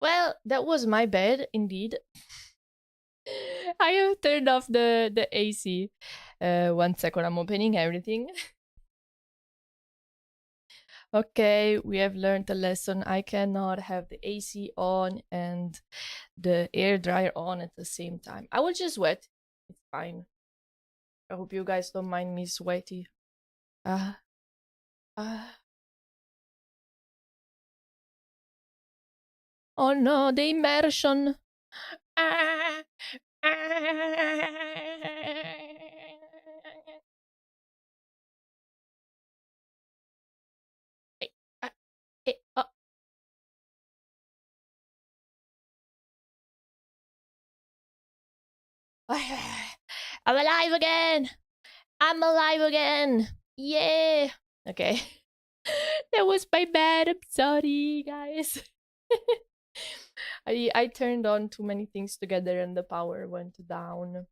Well, that was my bad, indeed. I have turned off the AC. 1 second, I'm opening everything. Okay, we have learned a lesson. I cannot have the AC on and the air dryer on at the same time. I will just sweat. It's fine. I hope you guys don't mind me sweaty. Ah, ah. Oh no, the immersion. Ah, ah. Eh, ah, oh. I'm alive again. I'm alive again. Yeah. Okay. That was my bad. I'm sorry, guys. I turned on too many things together and the power went down.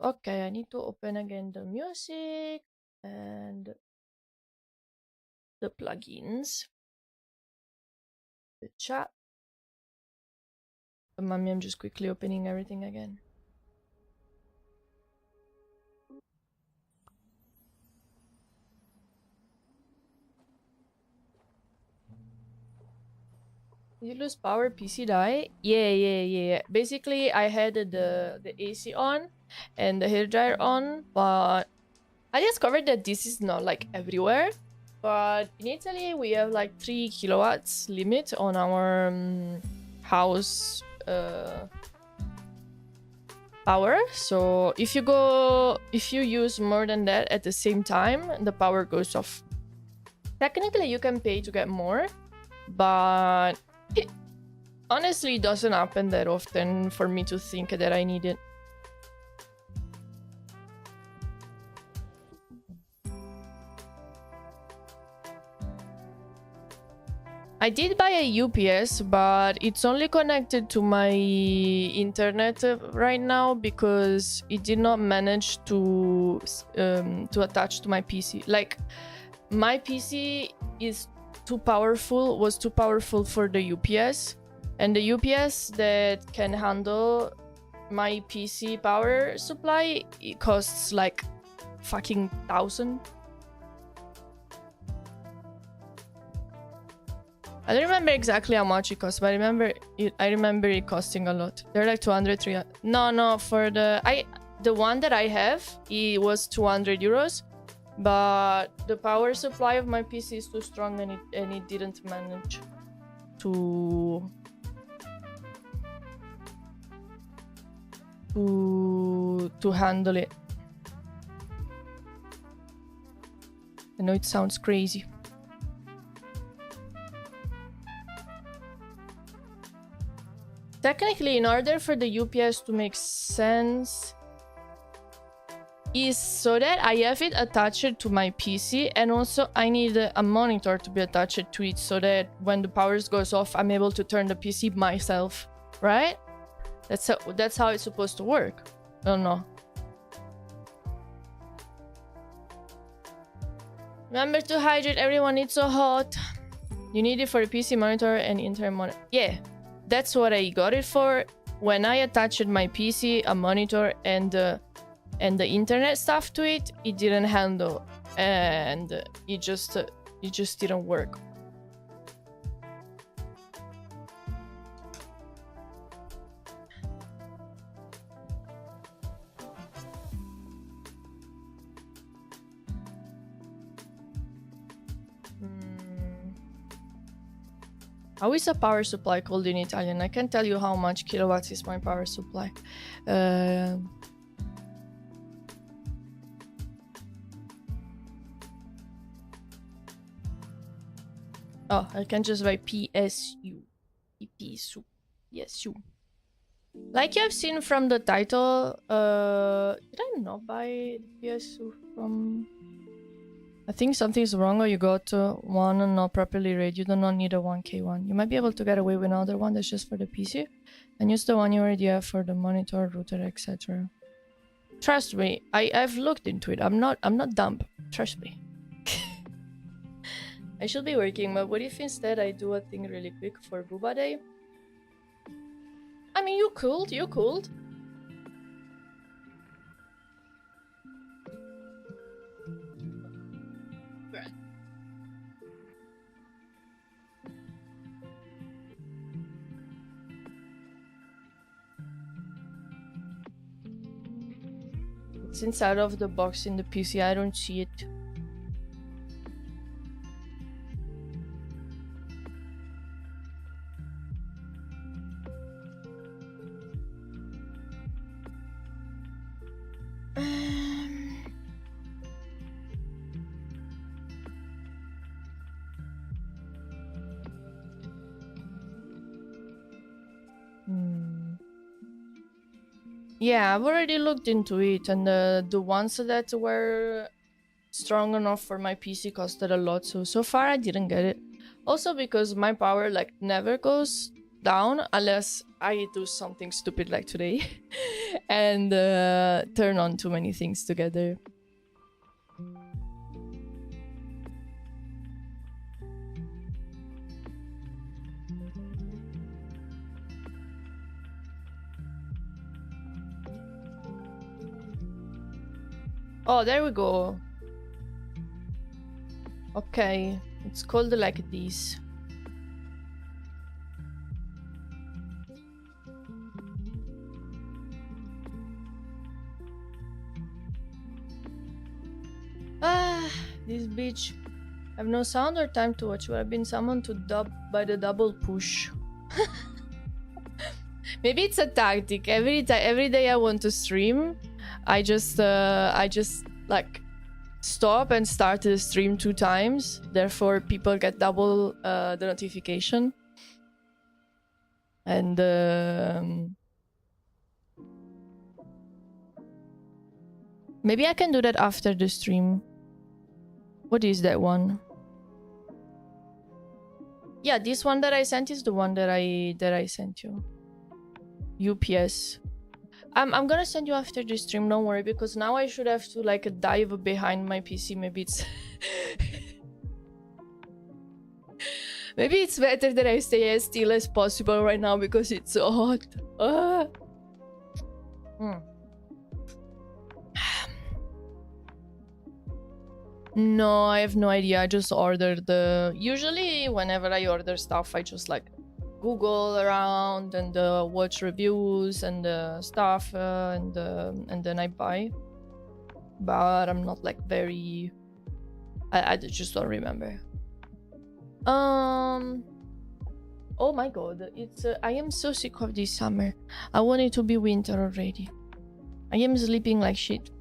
Okay, I need to open again the music and the plugins. The chat. Mommy, I'm just quickly opening everything again. You lose power, PC die? Yeah. Basically, I had the AC on and the hair dryer on, but I discovered that this is not like everywhere. But in Italy, we have like 3 kilowatts limit on our house power. So if you use more than that at the same time, the power goes off. Technically, you can pay to get more, but it honestly doesn't happen that often for me to think that I need it. I did buy a UPS, but it's only connected to my internet right now because it did not manage to attach to my PC. Like, my PC was too powerful for the UPS, and the UPS that can handle my PC power supply, it costs like fucking 1,000. I don't remember exactly how much it cost, but I remember it costing a lot. They're like 200, 300. No, for the one that I have, it was 200 euros, but the power supply of my PC is too strong and it didn't manage to handle it. I know it sounds crazy. Technically, in order for the UPS to make sense, is so that I have it attached to my PC, and also I need a monitor to be attached to it so that when the power goes off, I'm able to turn the PC myself, right? That's how it's supposed to work. I don't know. Remember to hydrate, everyone. It's so hot. You need it for the PC monitor and internet monitor. Yeah, that's what I got it for. When I attached my PC, a monitor, and the internet stuff to it, it didn't handle, and it just didn't work. How is a power supply called in Italian? I can't tell you how much kilowatts is my power supply. Oh, I can just write PSU. PSU. PSU. Like you have seen from the title, did I not buy the PSU from... I think something's wrong, or you got one and not properly rated. You do not need a 1K one. You might be able to get away with another one that's just for the PC, and use the one you already have for the monitor, router, etc. Trust me, I've looked into it. I'm not dumb. Trust me. I should be working, but what if instead I do a thing really quick for Booba Day? I mean, you could. It's inside of the box in the PC. I don't see it. Yeah, I've already looked into it, and the ones that were strong enough for my PC costed a lot. So far I didn't get it. Also because my power like never goes down unless I do something stupid like today and turn on too many things together. Oh, there we go. Okay, it's called like this. Ah, this bitch. I have no sound or time to watch, but I've been summoned to by the double push. Maybe it's a tactic. Every day I want to stream, I just like stop and start the stream 2 times. Therefore, people get double the notification. And maybe I can do that after the stream. What is that one? Yeah, this one that I sent is the one that I sent you. UPS. I'm gonna send you after the stream, don't worry, because now I should have to like dive behind my PC. Maybe it's maybe it's better that I stay as still as possible right now because it's so hot. No, I have no idea. I just ordered the... Usually whenever I order stuff, I just like Google around and watch reviews and stuff and then I buy. But I'm not like very... I just don't remember. Oh my god, it's I am so sick of this summer. I want it to be winter already. I am sleeping like shit.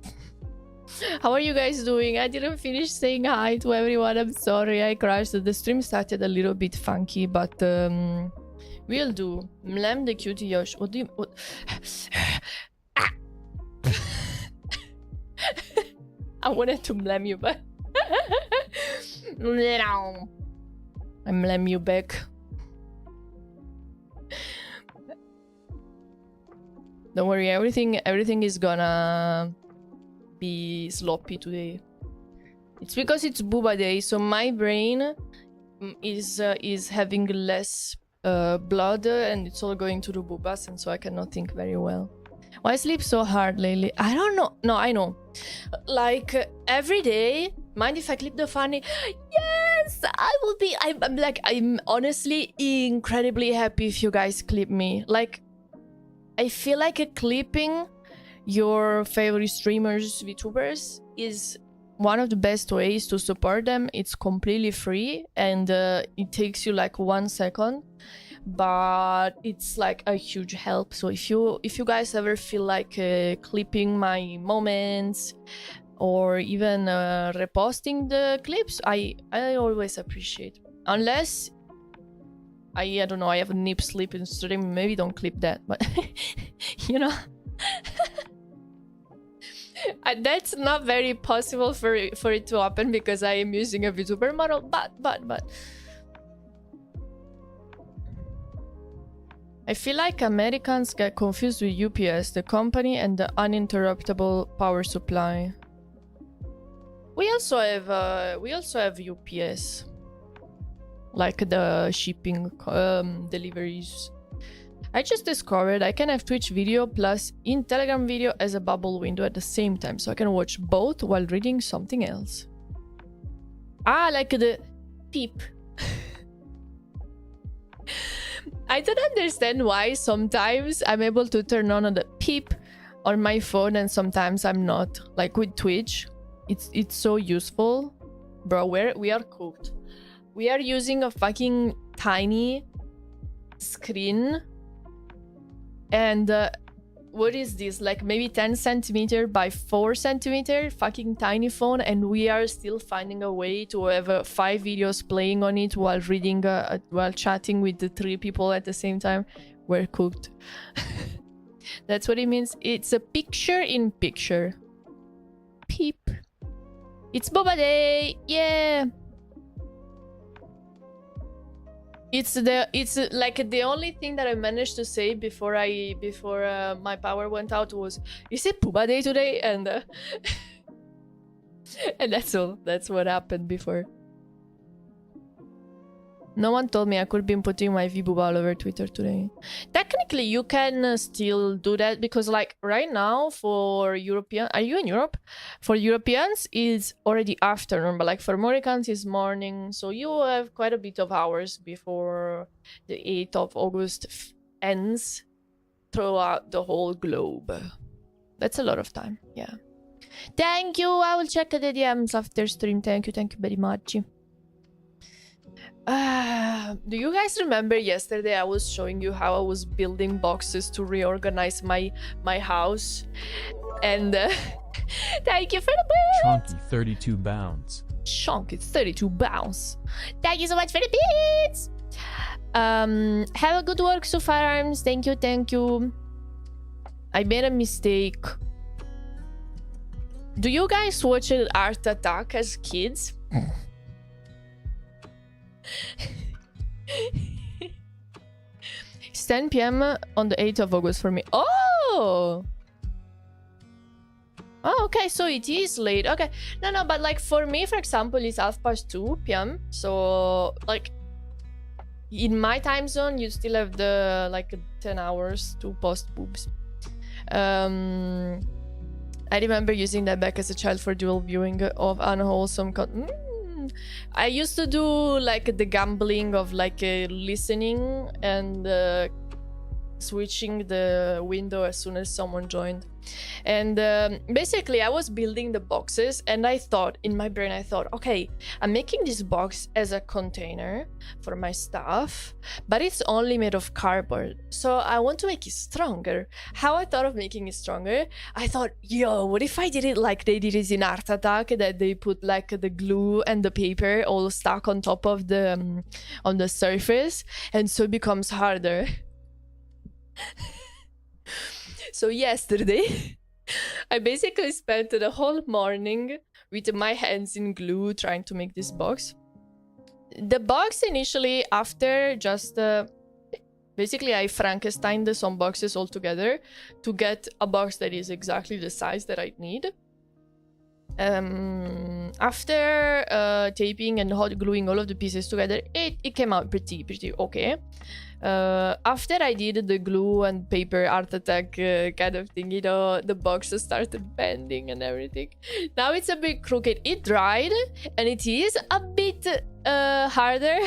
How are you guys doing? I didn't finish saying hi to everyone. I'm sorry, I crashed. The stream started a little bit funky, but we'll do. Mlem the cutie Yosh. What do you... What? I wanted to mlem you, but... I mlem you back. Don't worry, everything is gonna be sloppy today. It's because it's Booba Day, so my brain is having less blood and it's all going to the boobas, and so I cannot think very well. Why I sleep so hard lately? I don't know. No, I know. Like every day. Mind if I clip the funny? Yes, I will be. I'm honestly incredibly happy if you guys clip me. Like, I feel like clipping your favorite streamers, VTubers, is one of the best ways to support them. It's completely free and it takes you like 1 second, but it's like a huge help. So if you guys ever feel like clipping my moments or even reposting the clips, I always appreciate. Unless I don't know, I have a nip slip in stream, maybe don't clip that, but you know. That's not very possible for it to happen because I am using a VTuber model, but I feel like Americans get confused with UPS, the company, and the uninterruptible power supply. We also have UPS, like the shipping deliveries. I just discovered I can have Twitch video plus in Telegram video as a bubble window at the same time, so I can watch both while reading something else. Ah, like the peep. I don't understand why sometimes I'm able to turn on the peep on my phone and sometimes I'm not. Like with Twitch, it's so useful. Bro, we are cooked. We are using a fucking tiny screen and what is this, like maybe 10 centimeter by 4 centimeter fucking tiny phone, and we are still finding a way to have 5 videos playing on it while reading while chatting with the 3 people at the same time. We're cooked. That's what it means. It's a picture in picture. Peep. It's Boba Day. Yeah. It's like the only thing that I managed to say before my power went out was, "Is it Booba Day today?" And and that's all. That's what happened before. No one told me I could be putting my VBooba all over Twitter today. Technically, you can still do that because, like, right now for European, are you in Europe? For Europeans, it's already afternoon, but like for Americans, it's morning. So you have quite a bit of hours before the 8th of August ends throughout the whole globe. That's a lot of time. Yeah. Thank you. I will check the DMs after stream. Thank you. Thank you very much. Do you guys remember yesterday I was showing you how I was building boxes to reorganize my house? And thank you for the bits! Chonky 32 bounds. Chonky 32 bounds. Thank you so much for the bits! Have a good work, so firearms. Thank you, thank you. I made a mistake. Do you guys watch Art Attack as kids? It's 10 p.m. on the 8th of August for me. Oh, okay, so it is late. Okay, no, but like for me, for example, it's 2:30 p.m. So like in my time zone, you still have the like 10 hours to post boobs. I remember using that back as a child for dual viewing of unwholesome content. I used to do like the gambling of like listening and switching the window as soon as someone joined. And basically I was building the boxes and I thought in my brain, okay, I'm making this box as a container for my stuff, but it's only made of cardboard, so I want to make it stronger. How I thought of making it stronger, I thought, yo, what if I did it like they did it in Art Attack, that they put like the glue and the paper all stuck on top of the on the surface, and so it becomes harder. So yesterday, I basically spent the whole morning with my hands in glue trying to make this box. The box initially, after just basically I Frankensteined some boxes all together to get a box that is exactly the size that I need. After taping and hot gluing all of the pieces together, it came out pretty okay. After I did the glue and paper Art Attack kind of thing, you know, the box started bending and everything. Now it's a bit crooked. It dried and it is a bit harder,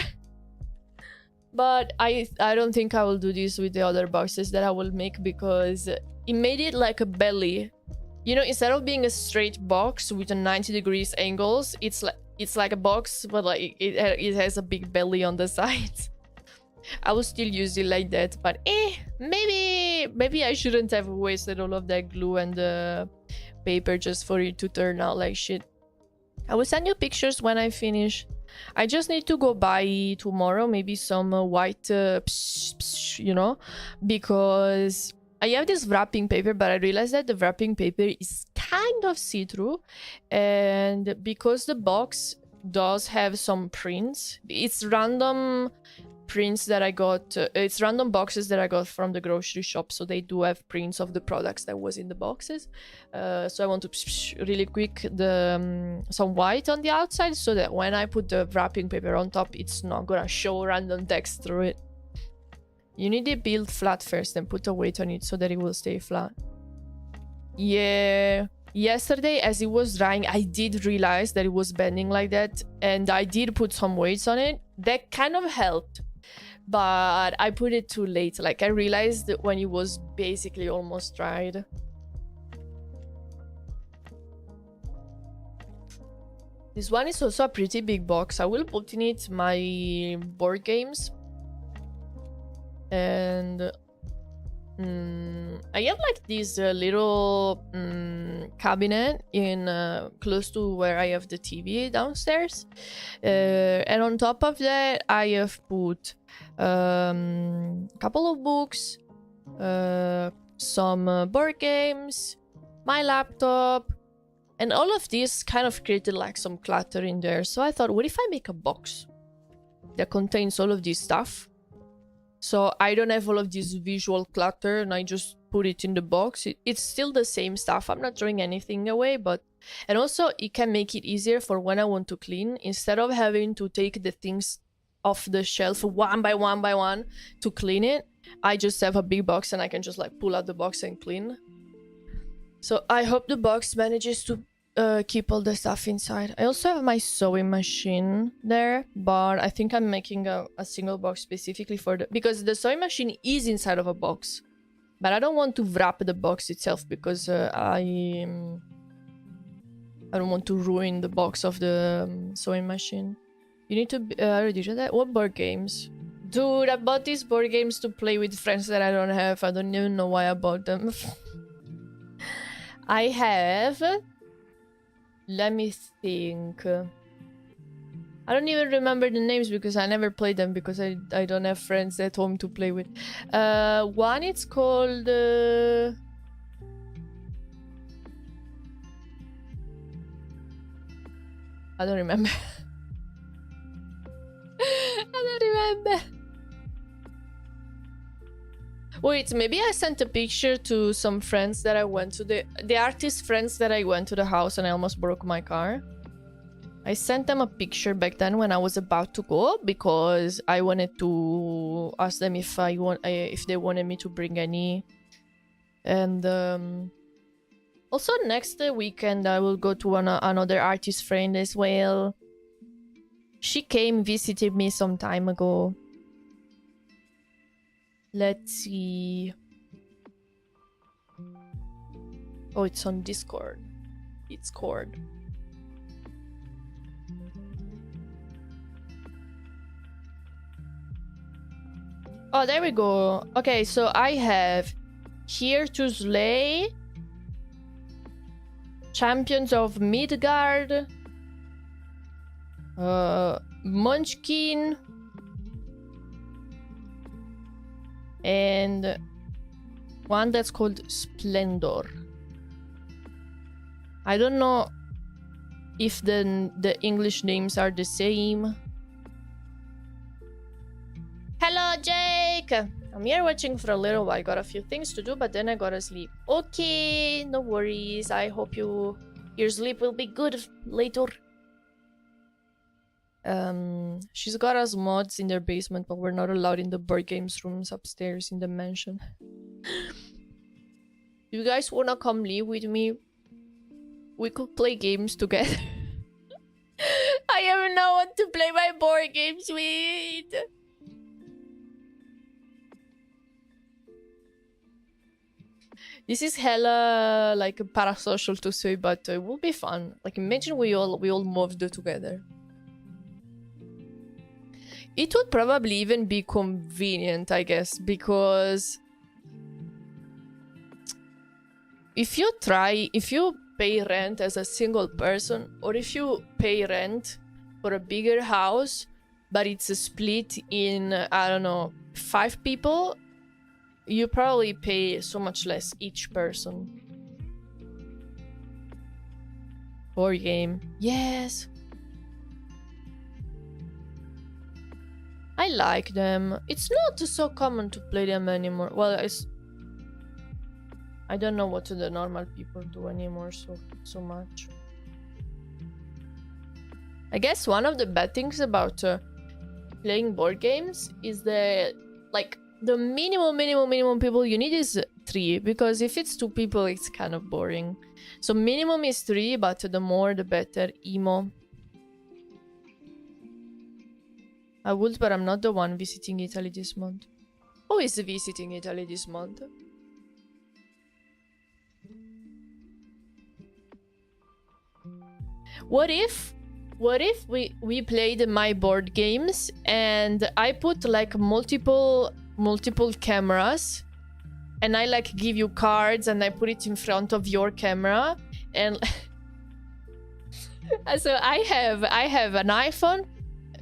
but I don't think I will do this with the other boxes that I will make, because it made it like a belly. You know, instead of being a straight box with a 90 degrees angles, it's like a box, but like it has a big belly on the sides. I will still use it like that, but maybe I shouldn't have wasted all of that glue and the paper just for it to turn out like shit. I will send you pictures when I finish. I just need to go buy tomorrow maybe some white, you know, because I have this wrapping paper, but I realized that the wrapping paper is kind of see-through, and because the box does have some prints, it's random prints that I got. It's random boxes that I got from the grocery shop, so they do have prints of the products that was in the boxes. So I want to really quick the some white on the outside, so that when I put the wrapping paper on top, it's not gonna show random text through it. You need it built flat first, and put a weight on it so that it will stay flat. Yeah. Yesterday, as it was drying, I did realize that it was bending like that, and I did put some weights on it. That kind of helped, but I put it too late. Like, I realized that when it was basically almost dried. This one is also a pretty big box. I will put in it my board games. And I have like this little cabinet in close to where I have the TV downstairs, and on top of that I have put a couple of books, some board games, my laptop, and all of this kind of created like some clutter in there. So I thought, what if I make a box that contains all of this stuff? So I don't have all of this visual clutter, and I just put it in the box. It's still the same stuff. I'm not throwing anything away, but... And also, it can make it easier for when I want to clean. Instead of having to take the things off the shelf one by one to clean it, I just have a big box and I can just like pull out the box and clean. So I hope the box manages to keep all the stuff inside. I also have my sewing machine there, but I think I'm making a single box specifically for the... Because the sewing machine is inside of a box, but I don't want to wrap the box itself because I don't want to ruin the box of the sewing machine. You need to... I already did that. What board games? Dude, I bought these board games to play with friends that I don't have. I don't even know why I bought them. I have... Let me think. I don't even remember the names because I never played them because I don't have friends at home to play with. One, it's called... I don't remember. I don't remember. Wait, maybe I sent a picture to some friends that I went to the artist friends that I went to the house and I almost broke my car. I sent them a picture back then when I was about to go because I wanted to ask them if if they wanted me to bring any. And also next weekend I will go to another artist friend as well. She came, visited me some time ago. Let's see. Oh, it's on Discord. It's Cord. Oh, there we go. Okay, so I have Here to Slay, Champions of Midgard, Munchkin, and one that's called Splendor. I don't know if the English names are the same. Hello, Jake! I'm here watching for a little while. Got a few things to do, but then I gotta sleep. Okay, no worries. I hope your sleep will be good later. She's got us mods in their basement, but we're not allowed in the board games rooms upstairs in the mansion. Do you guys wanna come live with me? We could play games together. I have no one to play my board games with. This is hella like a parasocial to say, but it will be fun. Like imagine we all moved together. It would probably even be convenient, I guess, because if you pay rent as a single person, or if you pay rent for a bigger house, but it's a split in, I don't know, 5 people, you probably pay so much less each person. Board game. Yes. I like them. It's not so common to play them anymore. Well, I don't know what the normal people do anymore so much. I guess one of the bad things about playing board games is that, like, the minimum people you need is 3, because if it's 2 people, it's kind of boring. So minimum is 3, but the more the better. Emo. I would, but I'm not the one visiting Italy this month. Who is visiting Italy this month? What if we played my board games and I put like multiple cameras, and I like give you cards and I put it in front of your camera, and so I have an iPhone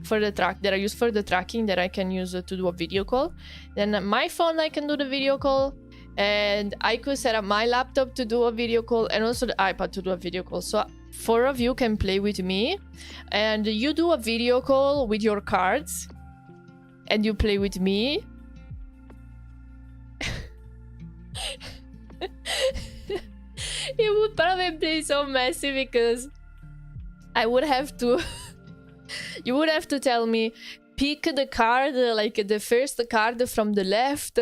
for the track that I use for the tracking that I can use to do a video call. Then my phone, I can do the video call, and I could set up my laptop to do a video call, and also the iPad to do a video call. So 4 of you can play with me, and you do a video call with your cards, and you play with me. It would probably be so messy because I would have to you would have to tell me, pick the card, like the first card from the left,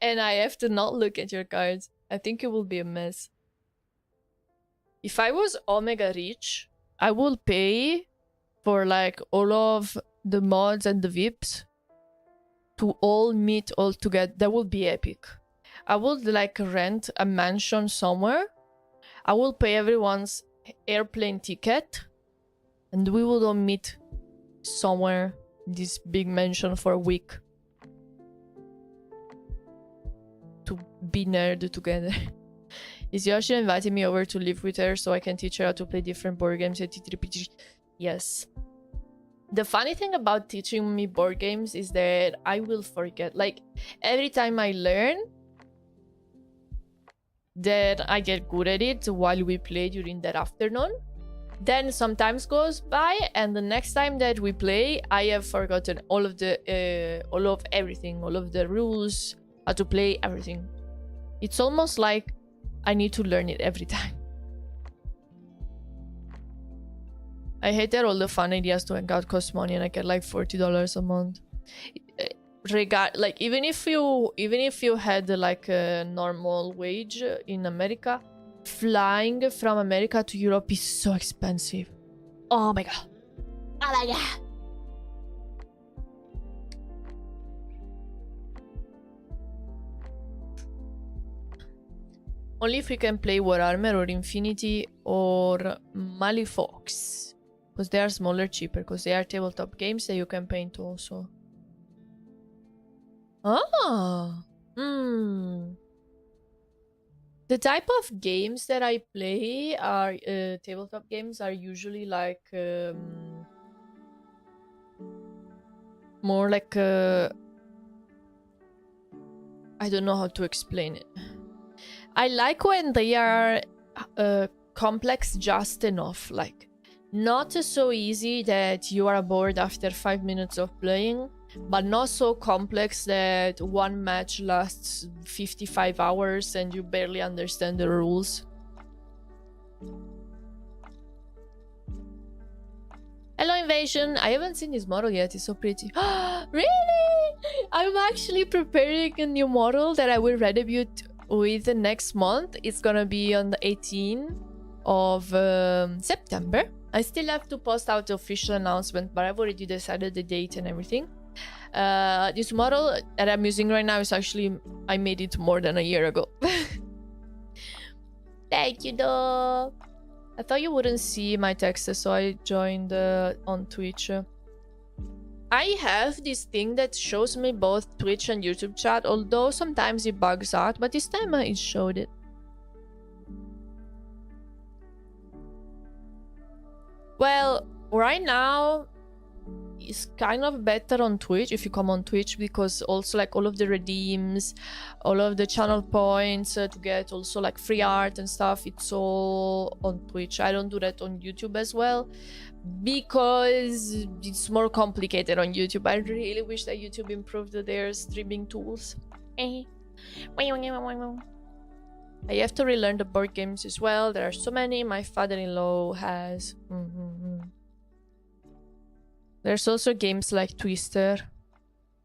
and I have to not look at your cards. I think it will be a mess. If I was Omega rich, I would pay for like all of the mods and the VIPs to all meet all together. That would be epic. I would like rent a mansion somewhere. I will pay everyone's airplane ticket, and we will all meet somewhere in this big mansion for a week to be nerd together. Is Yoshi inviting me over to live with her so I can teach her how to play different board games at TTRPG? Yes. The funny thing about teaching me board games is that I will forget. Like, every time I learn, that I get good at it while we play during that afternoon. Then sometimes goes by, and the next time that we play, I have forgotten all of everything, all of the rules, how to play everything. It's almost like I need to learn it every time. I hate that all the fun ideas to hang out cost money, and I get like $40 a month. Like even if you had like a normal wage in America, flying from America to Europe is so expensive. Oh my god. Oh my god. Only if we can play Warhammer or Infinity or Malifox, because they are smaller, cheaper, because they are tabletop games that you can paint also. Ah, The type of games that I play are tabletop games are usually like more like I don't know how to explain it. I like when they are complex just enough, like not so easy that you are bored after 5 minutes of playing, but not so complex that one match lasts 55 hours and you barely understand the rules. Hello, Invasion! I haven't seen this model yet, it's so pretty. Really? I'm actually preparing a new model that I will redebut with next month. It's gonna be on the 18th of September. I still have to post out the official announcement, but I've already decided the date and everything. This model that I'm using right now is actually, I made it more than a year ago. Thank you, though. I thought you wouldn't see my texts, so I joined on Twitch. I have this thing that shows me both Twitch and YouTube chat, although sometimes it bugs out, but this time it showed it. Well, right now, is kind of better on Twitch if you come on Twitch, because also like all of the redeems, all of the channel points to get also like free art and stuff, it's all on Twitch. I don't do that on YouTube as well because it's more complicated on YouTube. I really wish that YouTube improved their streaming tools. I have to relearn the board games as well. There are so many. My father-in-law has. There's also games like Twister.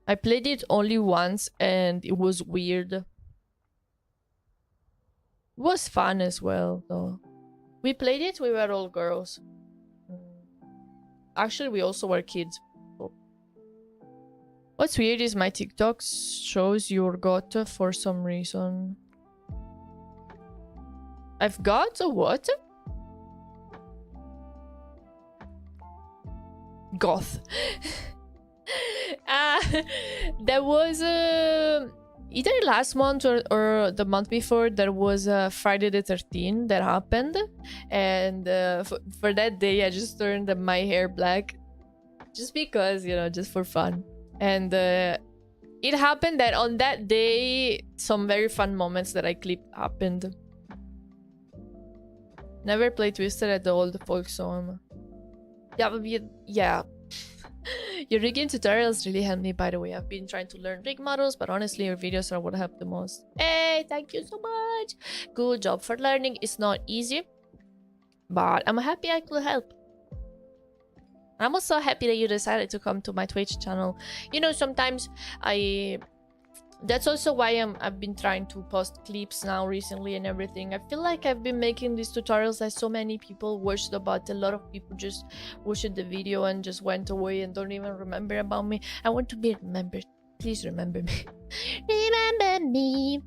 I played it only once and it was weird. It was fun as well, though. We played it, we were all girls. Actually, we also were kids. What's weird is my TikTok shows your got for some reason. I've got a what? Goth. There was either last month or the month before, there was a Friday the 13th that happened, and for that day I just turned my hair black just because, you know, just for fun. And it happened that on that day some very fun moments that I clipped happened. Never played Twister at the old folks home. Yeah. Your rigging tutorials really helped me, by the way. I've been trying to learn rig models, but honestly your videos are what helped the most. Hey, thank you so much. Good job for learning. It's not easy, but I'm happy I could help. I'm also happy that you decided to come to my Twitch channel. You know, sometimes that's also why I've been trying to post clips now recently and everything. I feel like I've been making these tutorials that so many people watched about. A lot of people just watched the video and just went away and don't even remember about me. I want to be remembered. Please remember me. Remember me.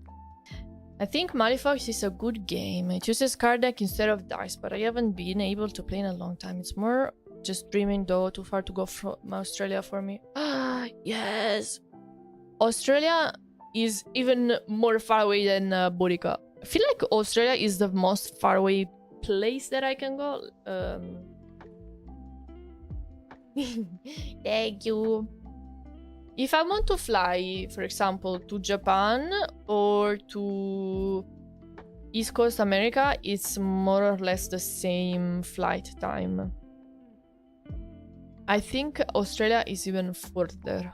I think Malifox is a good game. It uses card deck instead of dice, but I haven't been able to play in a long time. It's more just dreaming though. Too far to go from Australia for me. Ah, yes. Australia is even more far away than Borica. I feel like Australia is the most far away place that I can go. Thank you. If I want to fly, for example, to Japan or to East Coast America, it's more or less the same flight time. I think Australia is even further.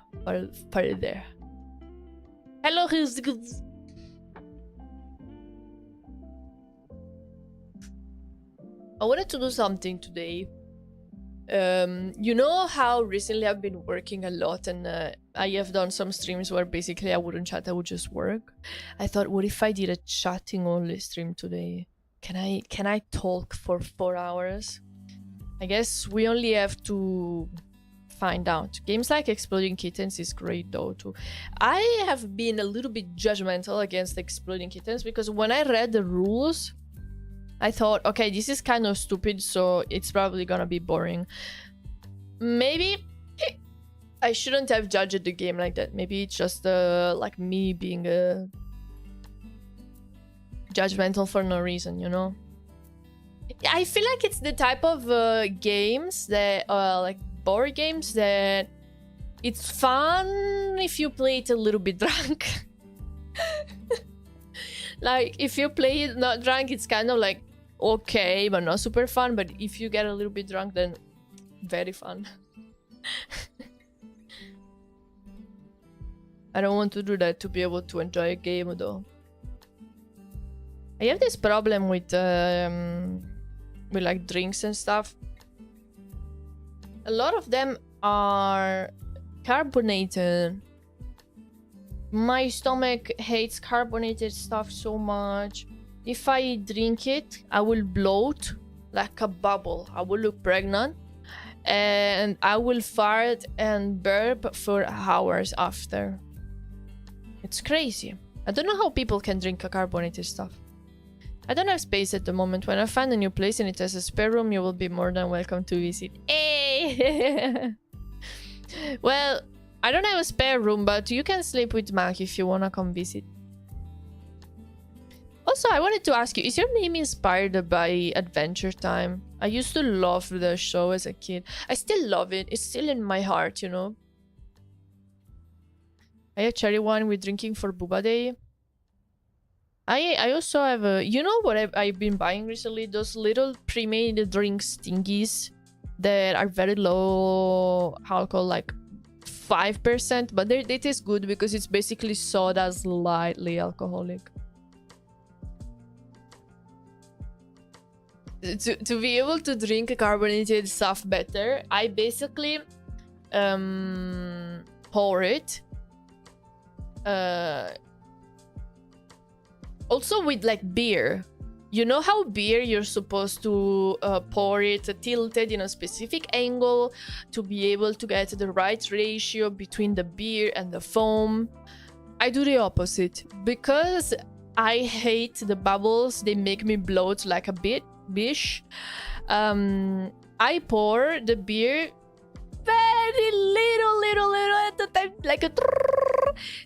Hello, I wanted to do something today. You know how recently I've been working a lot, and I have done some streams where basically I wouldn't chat, I would just work. I thought, what if I did a chatting only stream today? Can I talk for 4 hours? I guess we only have to find out. Games like Exploding Kittens is great though too. I have been a little bit judgmental against Exploding Kittens because when I read the rules, I thought, okay, this is kind of stupid, so it's probably gonna be boring. Maybe I shouldn't have judged the game like that. Maybe it's just like me being judgmental for no reason, you know? I feel like it's the type of games that like board games that it's fun if you play it a little bit drunk. Like if you play it not drunk, it's kind of like okay but not super fun, but if you get a little bit drunk, then very fun. I don't want to do that to be able to enjoy a game though. I have this problem with like drinks and stuff. A lot of them are carbonated. My stomach hates carbonated stuff so much. If I drink it, I will bloat like a bubble. I will look pregnant and I will fart and burp for hours after. It's crazy. I don't know how people can drink a carbonated stuff. I don't have space at the moment. When I find a new place and it has a spare room, you will be more than welcome to visit. Hey! Well, I don't have a spare room, but you can sleep with Mac if you wanna come visit. Also, I wanted to ask you, is your name inspired by Adventure Time? I used to love the show as a kid. I still love it. It's still in my heart, you know. I have cherry wine with drinking for Booba Day. I also have a, you know what I've been buying recently? Those little pre-made drinks thingies that are very low alcohol, like 5%, but they taste good because it's basically soda slightly alcoholic. To be able to drink carbonated stuff better, I basically pour it. Also with like beer. You know how beer you're supposed to pour it tilted in a specific angle to be able to get the right ratio between the beer and the foam? I do the opposite. Because I hate the bubbles, they make me bloat like a bitch. I pour the beer very little at the time, like a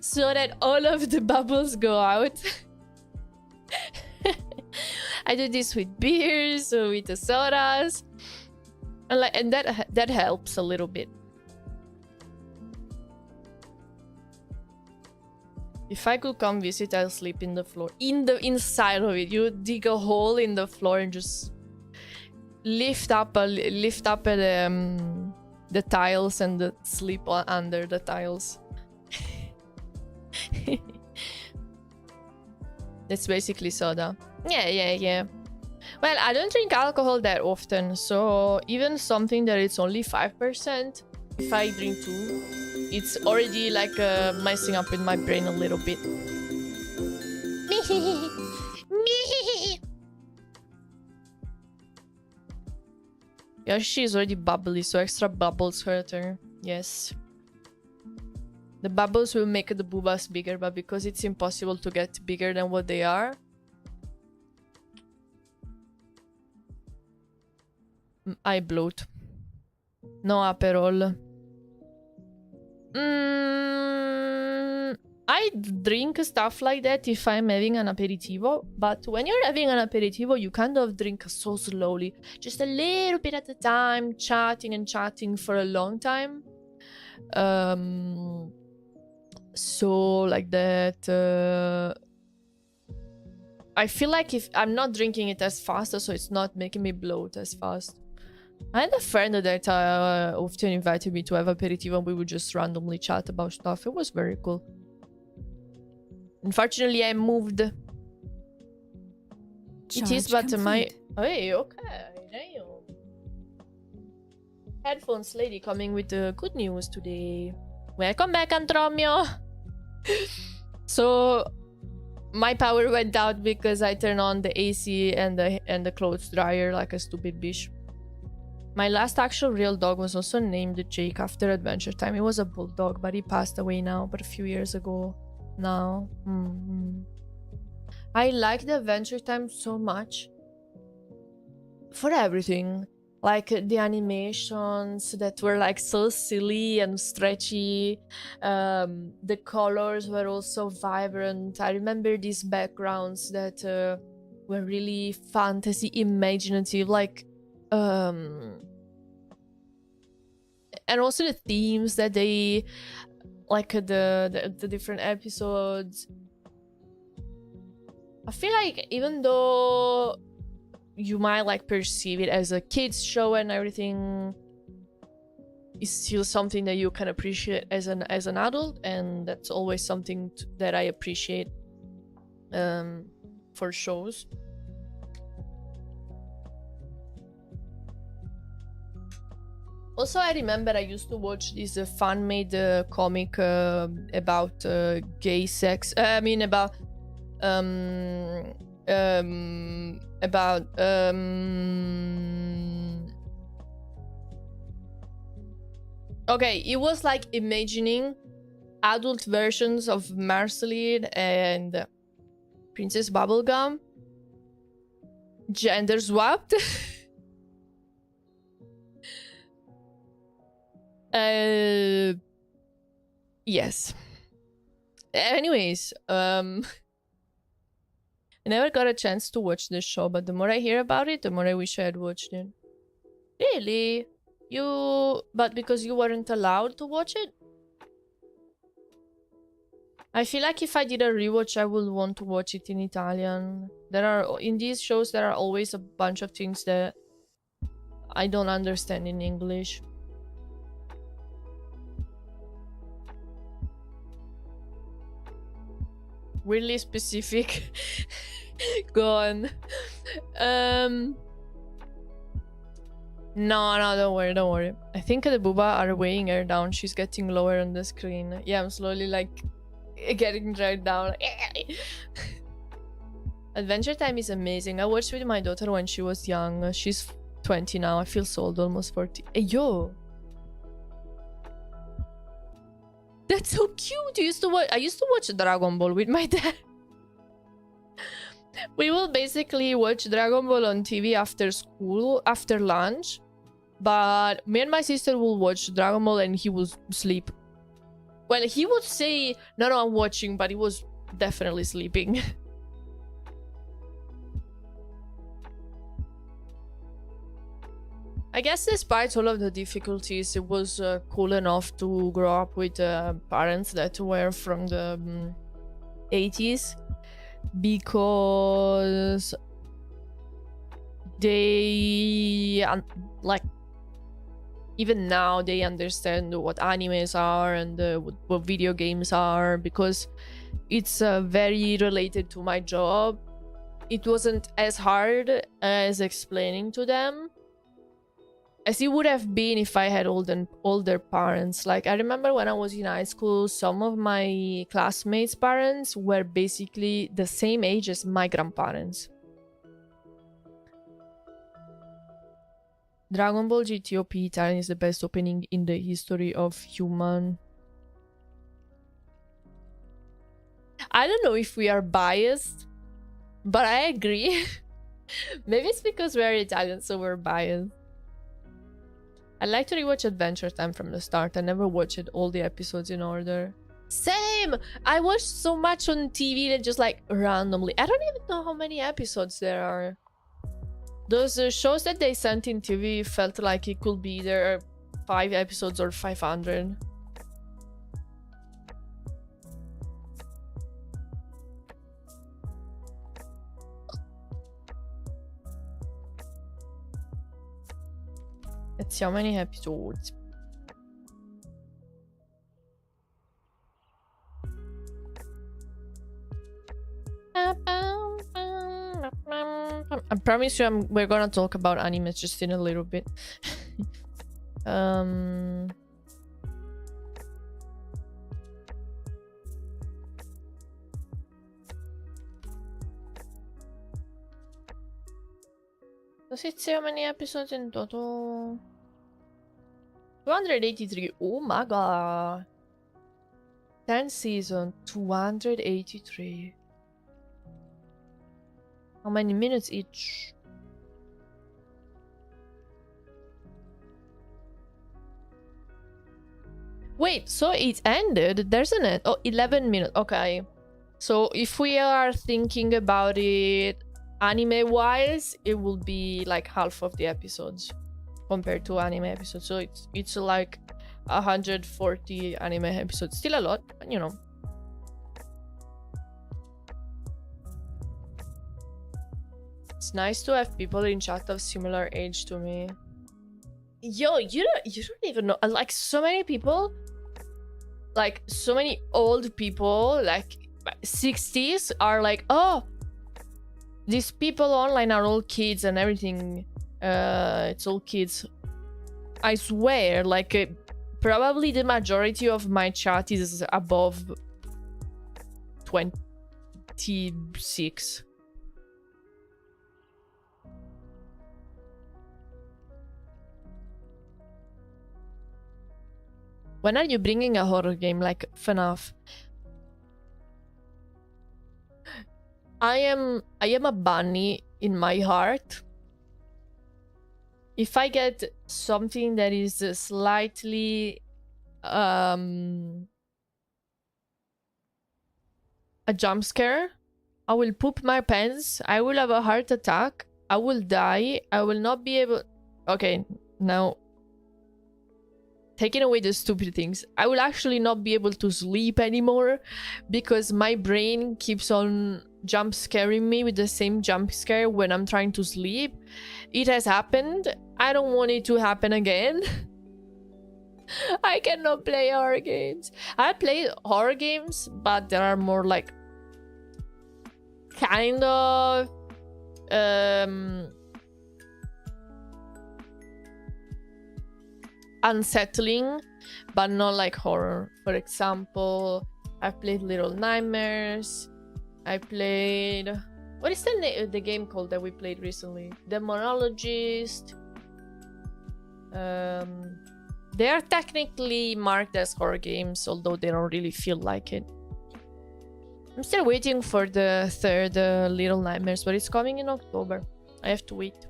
so that all of the bubbles go out. I do this with beers or with the sodas, and that helps a little bit. If I could come visit, I'll sleep in the floor, inside of it. You dig a hole in the floor and just lift up the tiles and sleep under the tiles. That's basically soda. Yeah. Well, I don't drink alcohol that often, so even something that it's only 5%, if I drink 2, it's already like messing up with my brain a little bit. Yeah, she's already bubbly, so extra bubbles hurt her. Yes. The bubbles will make the boobas bigger, but because it's impossible to get bigger than what they are, I bloat. No Aperol. I drink stuff like that if I'm having an aperitivo, but when you're having an aperitivo, you kind of drink so slowly, just a little bit at a time, chatting for a long time. So like that, I feel like if I'm not drinking it as fast, so it's not making me bloat as fast. I had a friend that often invited me to have aperitivo and we would just randomly chat about stuff. It was very cool. Unfortunately, I moved. It is, but my... Hey, okay. Damn. Headphones lady coming with good news today. Welcome back, Antromio. So, my power went out because I turned on the AC and the clothes dryer like a stupid bitch. My last actual real dog was also named Jake after Adventure Time. It was a bulldog, but he passed away now, but a few years ago now. I like the Adventure Time so much. For everything. Like the animations that were like so silly and stretchy. The colors were also vibrant. I remember these backgrounds that were really fantasy imaginative, like and also the themes that they like the different episodes. I feel like even though you might like perceive it as a kids show and everything, it's still something that you can appreciate as an adult, and that's always something that I appreciate for shows. Also, I remember I used to watch this fan-made comic about gay sex. About okay, it was like imagining adult versions of Marceline and Princess Bubblegum gender swapped. Yes. Anyways, I never got a chance to watch this show, but the more I hear about it, the more I wish I had watched it. Really? But because you weren't allowed to watch it? I feel like if I did a rewatch, I would want to watch it in Italian. In these shows, there are always a bunch of things that I don't understand in English. Really specific. Go on. No, don't worry. I think the booba are weighing her down. She's getting lower on the screen. Yeah, I'm slowly like getting dragged down. Adventure Time is amazing. I watched with my daughter when she was young. She's 20 now. I feel so old, almost 40. Hey, yo! That's so cute! I used to watch Dragon Ball with my dad. We will basically watch Dragon Ball on TV after school, after lunch. But me and my sister will watch Dragon Ball and he will sleep. Well, he would say, no, I'm watching, but he was definitely sleeping. I guess despite all of the difficulties, it was cool enough to grow up with parents that were from the 80s. Because they, like, even now they understand what animes are and what video games are, because it's very related to my job. It wasn't as hard as explaining to them as it would have been if I had older parents. Like, I remember when I was in high school, some of my classmates' parents were basically the same age as my grandparents. Dragon Ball GT OP Italian is the best opening in the history of human. I don't know if we are biased, but I agree. Maybe it's because we're Italian, so we're biased. I like to rewatch Adventure Time from the start. I never watched all the episodes in order. Same! I watched so much on TV that just like randomly. I don't even know how many episodes there are. Those shows that they sent in TV felt like it could be either 5 episodes or 500. Let's see how many episodes. I promise you we're gonna talk about animes just in a little bit. Does it say how many episodes in total? 283. Oh my god. 10 season, 283. How many minutes each? Wait, so it ended? There's an end. Oh, 11 minutes. Okay. So if we are thinking about it anime-wise, it will be like half of the episodes compared to anime episodes. So it's like 140 anime episodes. Still a lot, but you know. It's nice to have people in chat of similar age to me. Yo, you don't even know. Like, so many people, like so many old people, like 60s, are like, oh, these people online are all kids and everything. It's all kids. I swear, like probably the majority of my chat is above 26. When are you bringing a horror game like FNAF? I am a bunny in my heart. If I get something that is slightly a jump scare, I will poop my pants, I will have a heart attack, I will die, I will not be able... Okay, Now, taking away the stupid things, I will actually not be able to sleep anymore because my brain keeps on jump scaring me with the same jump scare when I'm trying to sleep. It has happened. I don't want it to happen again. I cannot play horror games. I play horror games, but there are more like kind of unsettling, but not like horror. For example, I've played Little Nightmares. I played... What is the game called that we played recently? Demonologist. They are technically marked as horror games, although they don't really feel like it. I'm still waiting for the third Little Nightmares, but it's coming in October. I have to wait.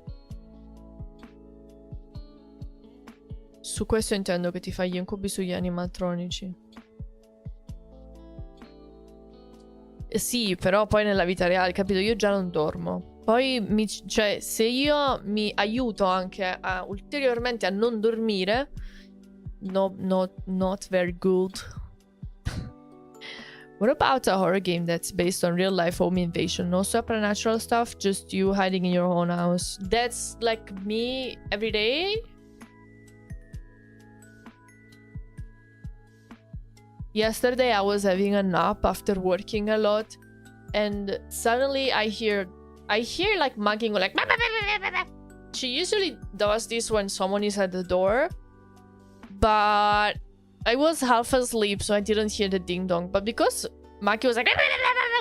Su questo intendo che ti fai gli incubi sugli animatronici. Sì, però poi nella vita reale, capito? Io già non dormo. Poi, cioè, se io mi aiuto anche ulteriormente a non dormire, not very good. What about a horror game that's based on real life home invasion? No supernatural stuff, just you hiding in your own house. That's like me every day. Yesterday I was having a nap after working a lot, and suddenly I hear like mugging, like she usually does this when someone is at the door, but I was half asleep, so I didn't hear the ding dong. But because Maki was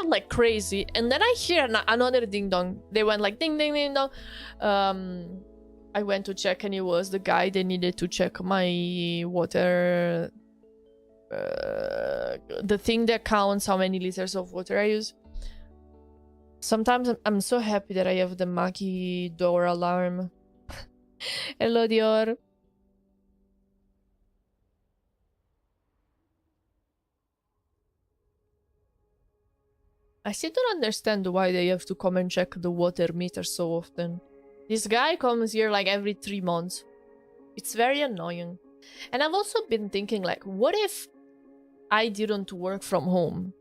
like crazy, and then I hear another ding dong. They went like ding ding ding dong. I went to check, and it was the guy. They needed to check my water. The thing that counts how many liters of water I use. Sometimes I'm so happy that I have the Maki door alarm. Hello, Dior. I still don't understand why they have to come and check the water meter so often. This guy comes here like every 3 months. It's very annoying. And I've also been thinking, like, what if I didn't work from home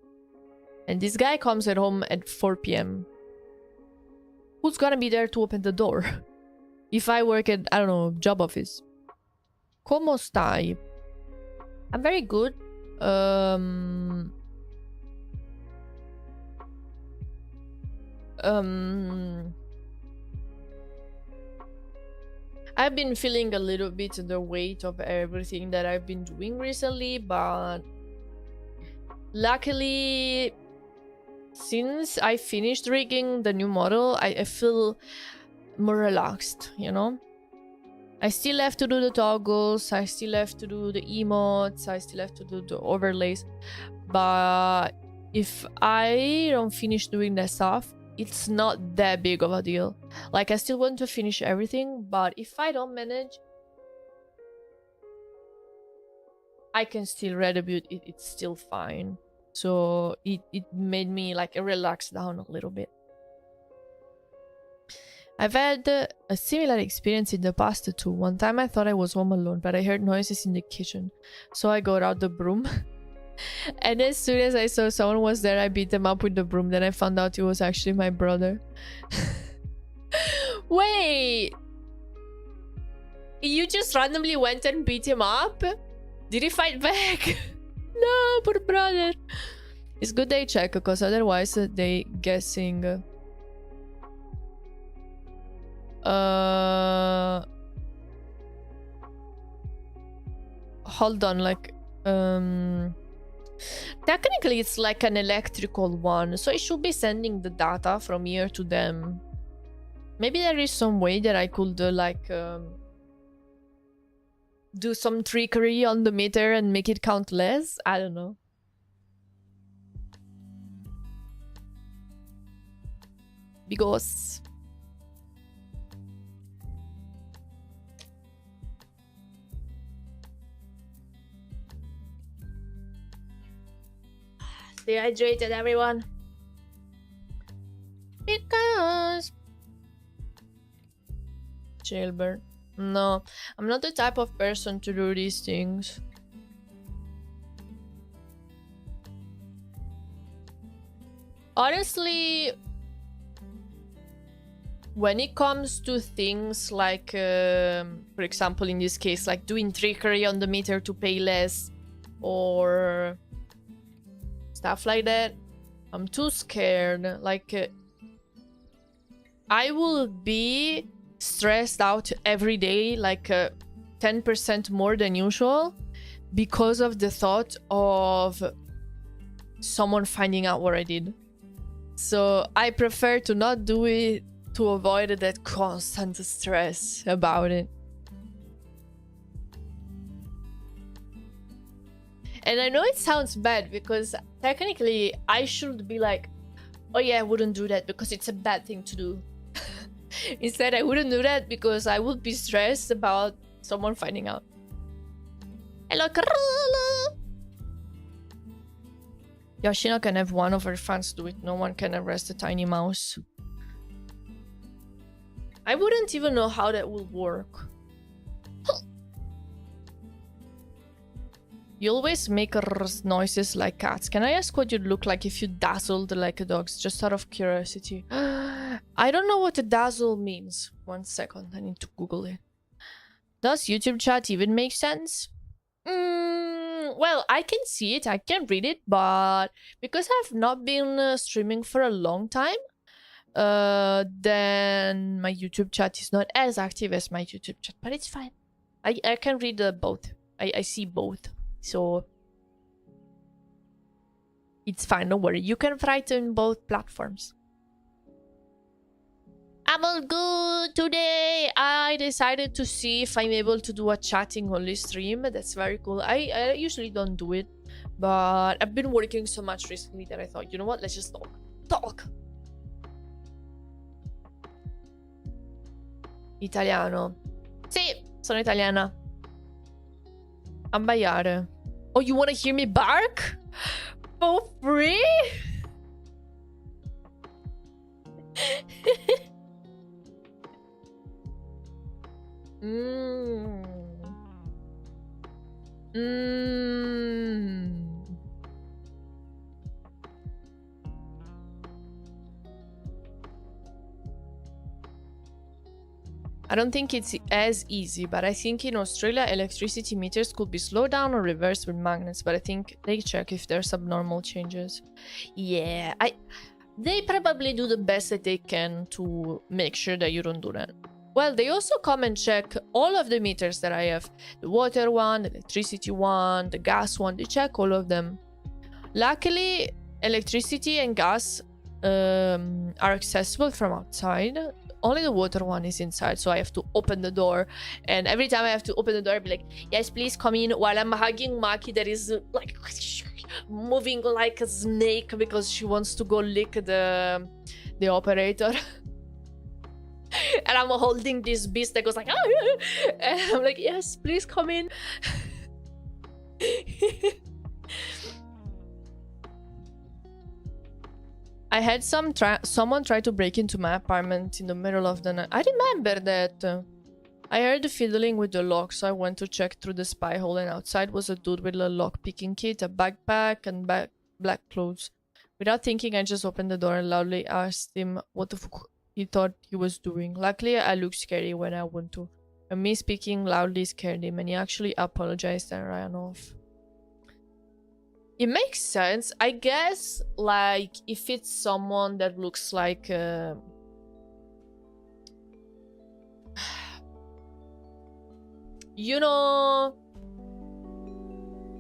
and this guy comes at home at 4 p.m. Who's gonna be there to open the door? If I work at, I don't know, job office. Como stai? I'm very good. I've been feeling a little bit the weight of everything that I've been doing recently, but luckily, since I finished rigging the new model, I feel more relaxed, you know? I still have to do the toggles, I still have to do the emotes, I still have to do the overlays, but if I don't finish doing that stuff, it's not that big of a deal. Like, I still want to finish everything, but if I don't manage, I can still retribute it. It's still fine. So it made me like relax down a little bit. I've had a similar experience in the past too. One time I thought I was home alone, but I heard noises in the kitchen. So I got out the broom. And as soon as I saw someone was there, I beat them up with the broom. Then I found out it was actually my brother. Wait! You just randomly went and beat him up? Did he fight back? No, poor brother. It's good they check, because otherwise they guessing. Hold on, like technically it's like an electrical one, so it should be sending the data from here to them. Maybe there is some way that I could do some trickery on the meter and make it count less. I don't know. Because stay hydrated, everyone. Because jailbird. No, I'm not the type of person to do these things. Honestly, when it comes to things like, for example, in this case, like doing trickery on the meter to pay less or stuff like that, I'm too scared. Like, I will be stressed out every day, like 10% more than usual, because of the thought of someone finding out what I did. So I prefer to not do it to avoid that constant stress about it. And I know it sounds bad because technically I should be like, oh yeah, I wouldn't do that because it's a bad thing to do. Instead, I wouldn't do that because I would be stressed about someone finding out. Hello, Carola! Yoshina can have one of her fans do it. No one can arrest a tiny mouse. I wouldn't even know how that would work. You always make noises like cats. Can I ask what you'd look like if you dazzled like a dog? Just out of curiosity. I don't know what a dazzle means. 1 second, I need to Google it. Does YouTube chat even make sense? Well, I can see it, I can read it, but because I've not been streaming for a long time, then my YouTube chat is not as active as my YouTube chat, but it's fine. I can read both. I see both, so it's fine, don't worry. You can write on both platforms. I'm all good today. I decided to see if I'm able to do a chatting only stream. That's very cool. I usually don't do it, but I've been working so much recently that I thought, you know what, let's just talk. Italiano. Sì, sono italiana. Abbaiare. Oh, you want to hear me bark? For free? I don't think it's as easy, but I think in Australia electricity meters could be slowed down or reversed with magnets, but I think they check if there's abnormal changes. Yeah, they probably do the best that they can to make sure that you don't do that. Well, they also come and check all of the meters that I have. The water one, the electricity one, the gas one, they check all of them. Luckily, electricity and gas are accessible from outside. Only the water one is inside, so I have to open the door. And every time I have to open the door, I'll be like, yes, please come in, while I'm hugging Maki that is like moving like a snake because she wants to go lick the operator. And I'm holding this beast that goes like, ah! And I'm like, yes, please come in. I had someone try to break into my apartment in the middle of the night. I remember that. I heard the fiddling with the lock, so I went to check through the spy hole, and outside was a dude with a lock-picking kit, a backpack, and black clothes. Without thinking, I just opened the door and loudly asked him what the fuck he thought he was doing. Luckily, I looked scary when I went to. And me speaking loudly scared him, and he actually apologized and ran off. It makes sense. I guess, like, if it's someone that looks like... you know...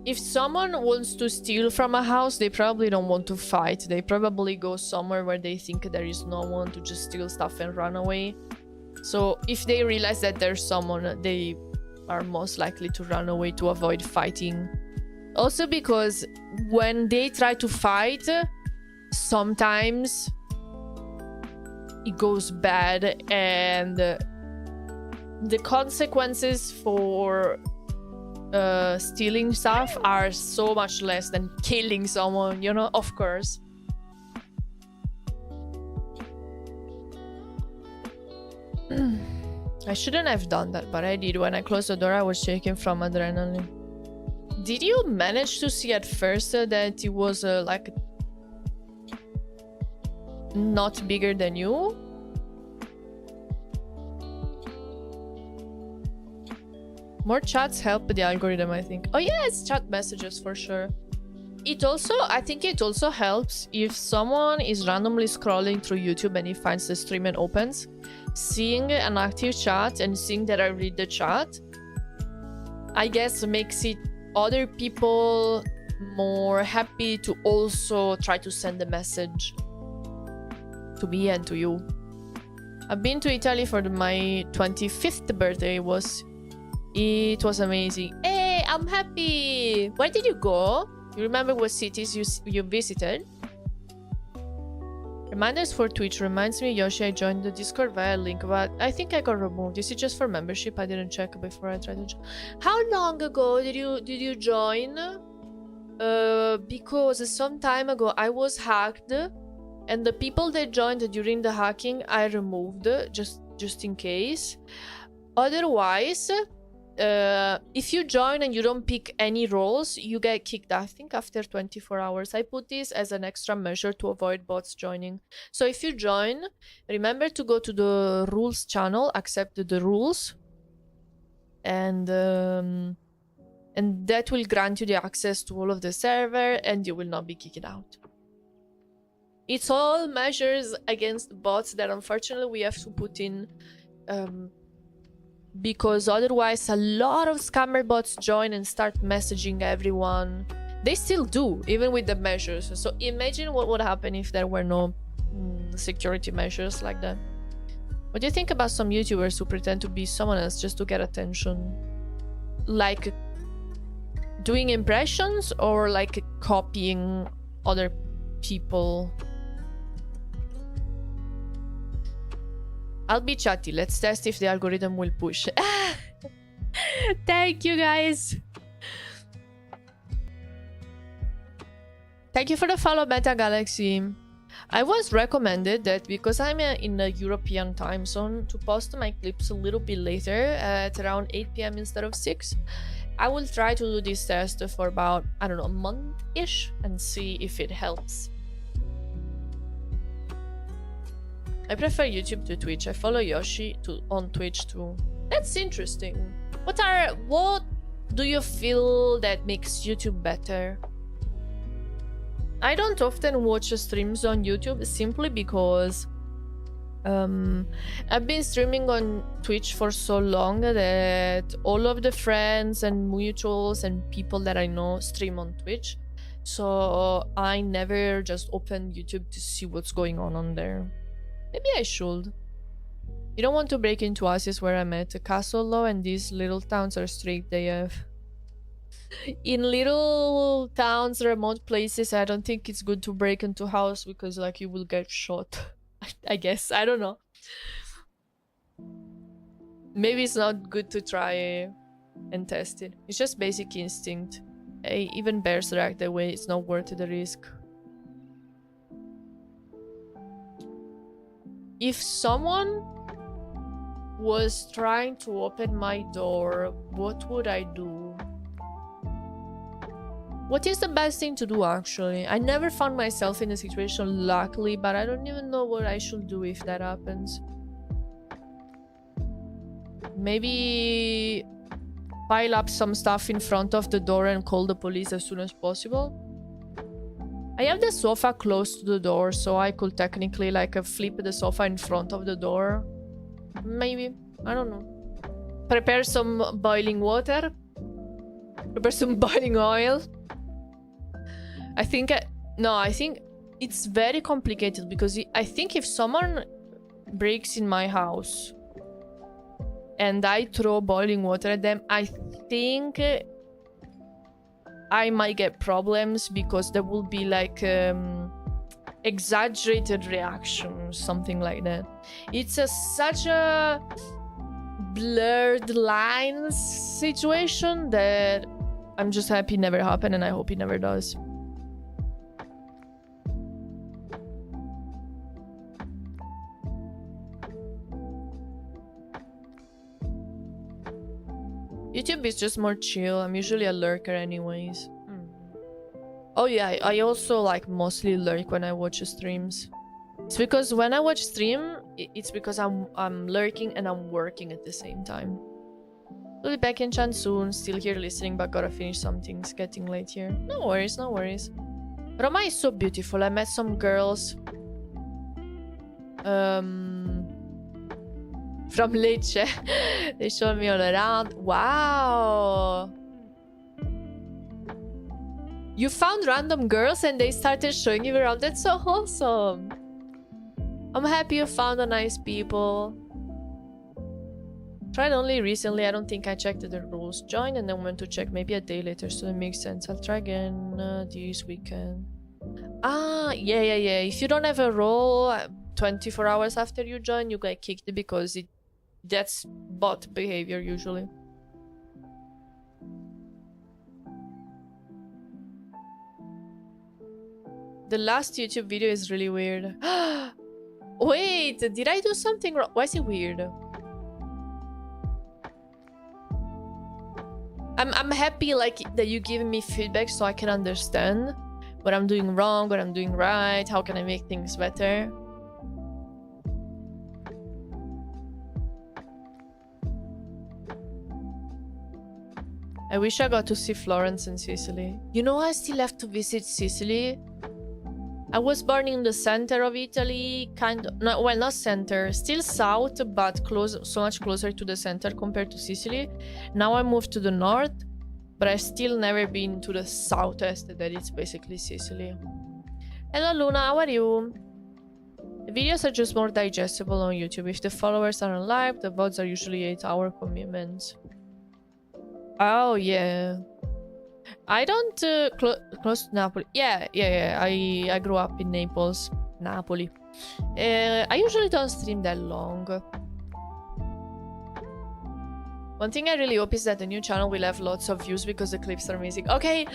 If someone wants to steal from a house, they probably don't want to fight. They probably go somewhere where they think there is no one to just steal stuff and run away. So if they realize that there's someone, they are most likely to run away to avoid fighting. Also because when they try to fight, sometimes it goes bad, and the consequences for stealing stuff are so much less than killing someone, you know, of course. I shouldn't have done that, but I did. When I closed the door, I was shaking from adrenaline. Did you manage to see at first that it was like not bigger than you? More chats help the algorithm, I think. Oh yes, chat messages for sure. It also, I think it also helps if someone is randomly scrolling through YouTube and he finds the stream and opens, seeing an active chat and seeing that I read the chat, I guess makes it other people more happy to also try to send a message to me and to you. I've been to Italy for my 25th birthday. It was amazing. Hey, I'm happy. Where did you go? You remember what cities you visited? Reminders for Twitch reminds me, Yoshi, I joined the Discord via link, but I think I got removed. Is it just for membership? I didn't check before I tried to join. How long ago did you join? Because some time ago I was hacked, and the people that joined during the hacking I removed just in case. Otherwise, if you join and you don't pick any roles, you get kicked, I think, after 24 hours. I put this as an extra measure to avoid bots joining. So if you join, remember to go to the rules channel, accept the rules, and that will grant you the access to all of the server, and you will not be kicked out. It's all measures against bots that unfortunately we have to put in, because otherwise a lot of scammer bots join and start messaging everyone. They still do, even with the measures. So imagine what would happen if there were no security measures like that. What do you think about some YouTubers who pretend to be someone else just to get attention? Like doing impressions or like copying other people? I'll be chatty. Let's test if the algorithm will push. Thank you, guys. Thank you for the follow, Beta Galaxy. I was recommended that because I'm in the European time zone to post my clips a little bit later at around 8 p.m. instead of 6. I will try to do this test for about, I don't know, a month-ish and see if it helps. I prefer YouTube to Twitch. I follow Yoshi on Twitch too. That's interesting. What do you feel that makes YouTube better? I don't often watch streams on YouTube simply because I've been streaming on Twitch for so long that all of the friends and mutuals and people that I know stream on Twitch. So I never just open YouTube to see what's going on there. Maybe I should. You don't want to break into houses where I'm at. Castle Law and these little towns are strict. They have... In little towns, remote places, I don't think it's good to break into house because like you will get shot. I guess. I don't know. Maybe it's not good to try and test it. It's just basic instinct. Even bears react that way. It's not worth the risk. If someone was trying to open my door, what would I do? What is the best thing to do, actually? I never found myself in a situation, luckily, but I don't even know what I should do if that happens. Maybe pile up some stuff in front of the door and call the police as soon as possible. I have the sofa close to the door, so I could technically like flip the sofa in front of the door. Maybe. I don't know. Prepare some boiling water. Prepare some boiling oil. I think it's very complicated because I think if someone breaks in my house and I throw boiling water at them, I think I might get problems because there will be like exaggerated reaction, something like that. It's such a blurred lines situation that I'm just happy it never happened, and I hope it never does. YouTube is just more chill. I'm usually a lurker anyways. Oh yeah, I also like mostly lurk when I watch streams. It's because when I watch stream, it's because I'm lurking and I'm working at the same time. We'll be back in chat soon. Still here listening, but gotta finish some things. Getting late here. No worries, no worries. Roma is so beautiful. I met some girls from Lecce. They showed me all around. Wow. You found random girls and they started showing you around. That's so awesome. I'm happy you found a nice people. Tried only recently. I don't think I checked the rules. Joined and then went to check maybe a day later, so it makes sense. I'll try again this weekend. Ah, yeah. If you don't have a role 24 hours after you join, you get kicked because that's bot behavior usually. The last YouTube video is really weird. Wait, did I do something wrong? Why is it weird? I'm happy like that you give me feedback so I can understand what I'm doing wrong, what I'm doing right, how can I make things better. I wish I got to see Florence and Sicily. You know, I still have to visit Sicily. I was born in the center of Italy, no, well, not center, still south, but so much closer to the center compared to Sicily. Now I moved to the north, but I've still never been to the southwest, that it's basically Sicily. Hello Luna, how are you? The videos are just more digestible on YouTube. If the followers are on live, the VODs are usually 8-hour commitments. Oh yeah. I don't close to Napoli. Yeah. I grew up in Naples, Napoli. I usually don't stream that long. One thing I really hope is that the new channel will have lots of views because the clips are amazing. Okay,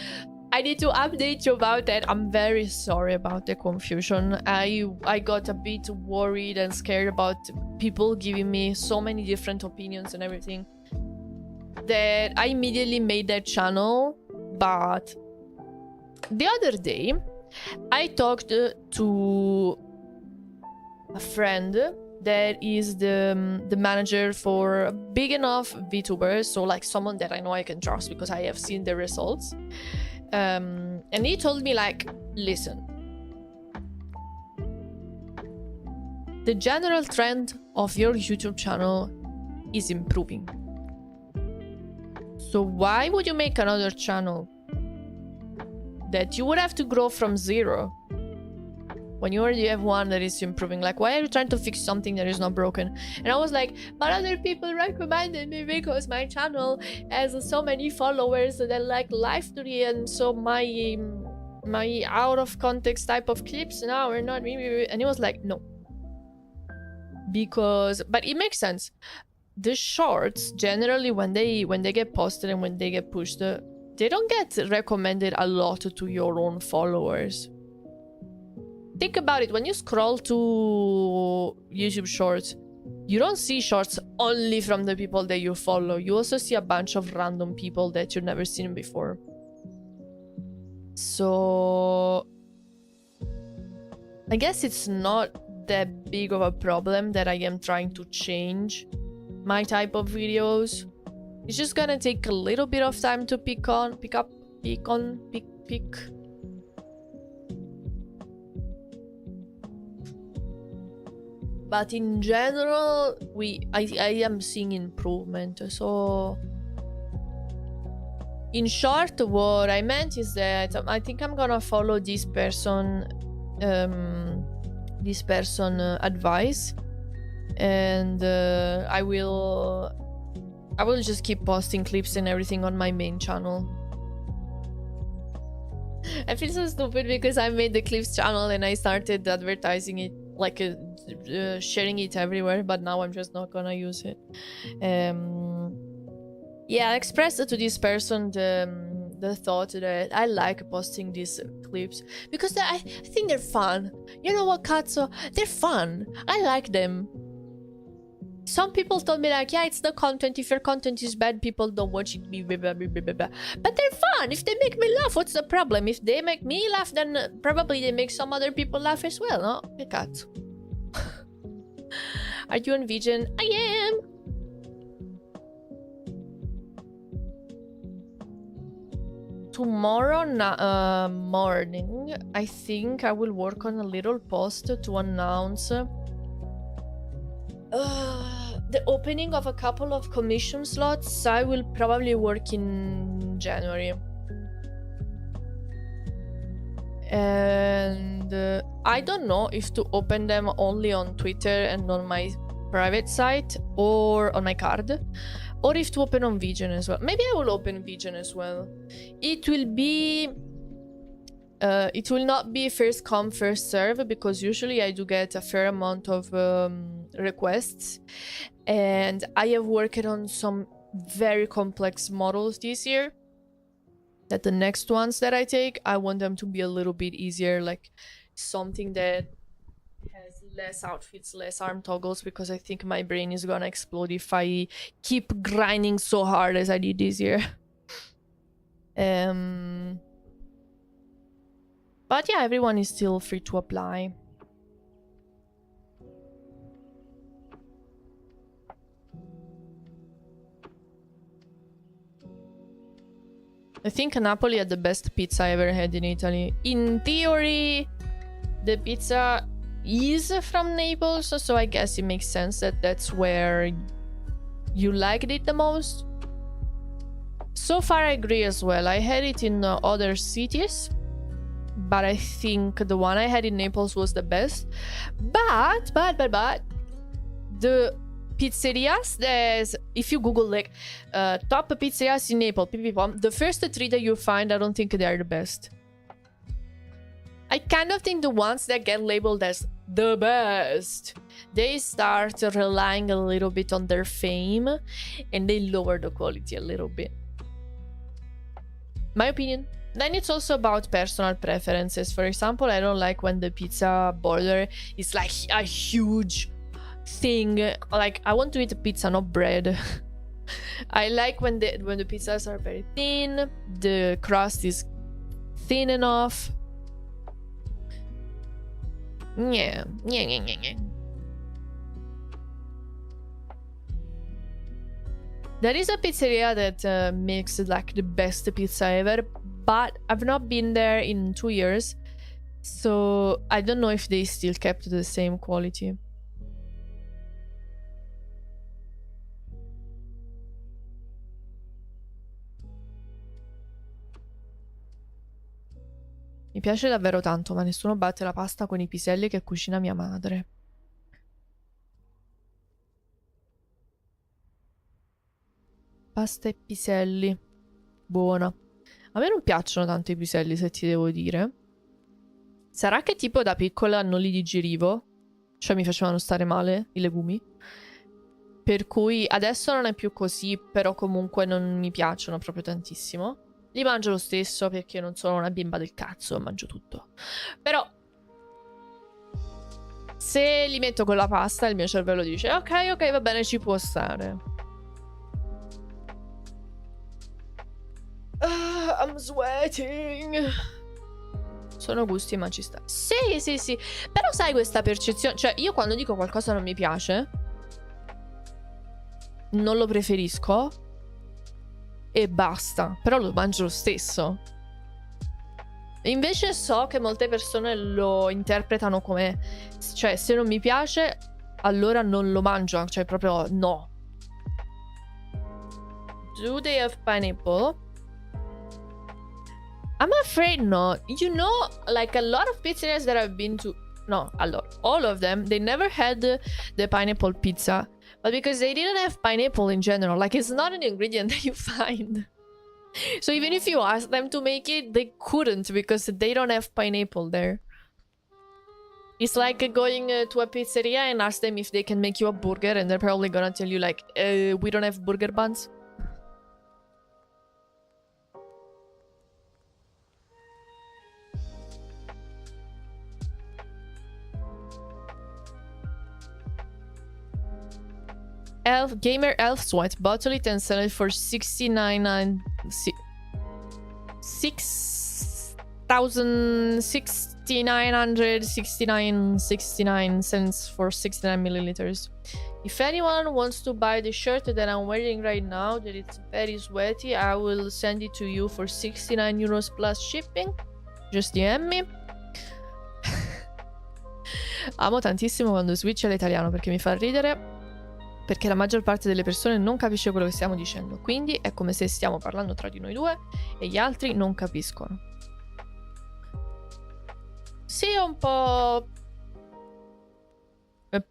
I need to update you about that. I'm very sorry about the confusion. I got a bit worried and scared about people giving me so many different opinions and everything, that I immediately made that channel. But the other day, I talked to a friend that is the manager for big enough VTubers, so like someone that I know I can trust because I have seen the results. And he told me like, listen, the general trend of your YouTube channel is improving. So why would you make another channel that you would have to grow from zero when you already have one that is improving? Like, why are you trying to fix something that is not broken? And I was like, but other people recommended me because my channel has so many followers that like Live3, and so my out of context type of clips now are not me. And he was like, no, because, but it makes sense. The shorts generally when they get posted and when they get pushed, they don't get recommended a lot to your own followers. Think about it. When you scroll to YouTube shorts, you don't see shorts only from the people that you follow. You also see a bunch of random people that you've never seen before. So I guess it's not that big of a problem that I am trying to change my type of videos. It's just gonna take a little bit of time to pick. But in general, I am seeing improvement. So in short, what I meant is that I think I'm gonna follow this person advice, and I will just keep posting clips and everything on my main channel. I feel so stupid because I made the clips channel and I started advertising it, like sharing it everywhere, but now I'm just not gonna use it. Yeah, I expressed to this person the thought that I like posting these clips because I think they're fun. You know what, Katso? They're fun. I like them. Some people told me like, yeah, it's the content. If your content is bad, people don't watch it. Blah, blah, blah, blah, blah. But they're fun. If they make me laugh, what's the problem? If they make me laugh, then probably they make some other people laugh as well, no? Che cazzo. Are you on vegan? I am. Tomorrow morning, I think I will work on a little post to announce the opening of a couple of commission slots. I will probably work in January. And I don't know if to open them only on Twitter and on my private site or on my card, or if to open on Vegan as well. Maybe I will open Vegan as well. It will be it will not be first come first serve, because usually I do get a fair amount of requests, and I have worked on some very complex models this year that the next ones that I take, I want them to be a little bit easier, like something that has less outfits, less arm toggles, because I think my brain is gonna explode if I keep grinding so hard as I did this year. But yeah, everyone is still free to apply. I think Napoli had the best pizza I ever had in Italy. In theory, the pizza is from Naples, so I guess it makes sense that that's where you liked it the most. So far, I agree as well. I had it in other cities, but I think the one I had in Naples was the best. But the pizzerias, there's, if you Google like top pizzerias in Naples, the first three that you find, I don't think they are the best. I kind of think the ones that get labeled as the best, they start relying a little bit on their fame and they lower the quality a little bit. My opinion. Then it's also about personal preferences. For example, I don't like when the pizza border is like a huge thing. Like, I want to eat a pizza, not bread. I like when the pizzas are very thin, the crust is thin enough. Yeah. There is a pizzeria that makes like the best pizza ever, but I've not been there in 2 years, so I don't know if they still kept the same quality. Mi piace davvero tanto, ma nessuno batte la pasta con i piselli che cucina mia madre. Pasta e piselli. Buona. A me non piacciono tanto i piselli, se ti devo dire. Sarà che tipo da piccola non li digerivo? Cioè mi facevano stare male i legumi? Per cui adesso non è più così, però comunque non mi piacciono proprio tantissimo. Li mangio lo stesso perché non sono una bimba del cazzo, mangio tutto. Però se li metto con la pasta, il mio cervello dice ok, va bene, ci può stare. I'm sweating. Sono gusti, ma ci sta. Sì. Però sai questa percezione? Cioè, io quando dico qualcosa non mi piace, non lo preferisco e basta. Però lo mangio lo stesso. Invece so che molte persone lo interpretano come, cioè, se non mi piace, allora non lo mangio. Cioè, proprio no. Do they have pineapple? I'm afraid not. You know, like a lot of pizzerias that I've been to, no, a lot, all of them, they never had the pineapple pizza. But because they didn't have pineapple in general, like it's not an ingredient that you find. So even if you ask them to make it, they couldn't because they don't have pineapple there. It's like going to a pizzeria and ask them if they can make you a burger, and they're probably gonna tell you like, we don't have burger buns. Gamer Elf Sweat. Bottle it and sell it for 6,969 cents for 69 milliliters. If anyone wants to buy the shirt that I'm wearing right now, that it's very sweaty, I will send it to you for 69 euros plus shipping. Just DM me. Amo tantissimo quando switch all'italiano perché mi fa ridere, perché la maggior parte delle persone non capisce quello che stiamo dicendo, quindi è come se stiamo parlando tra di noi due e gli altri non capiscono. Sì, è un po'...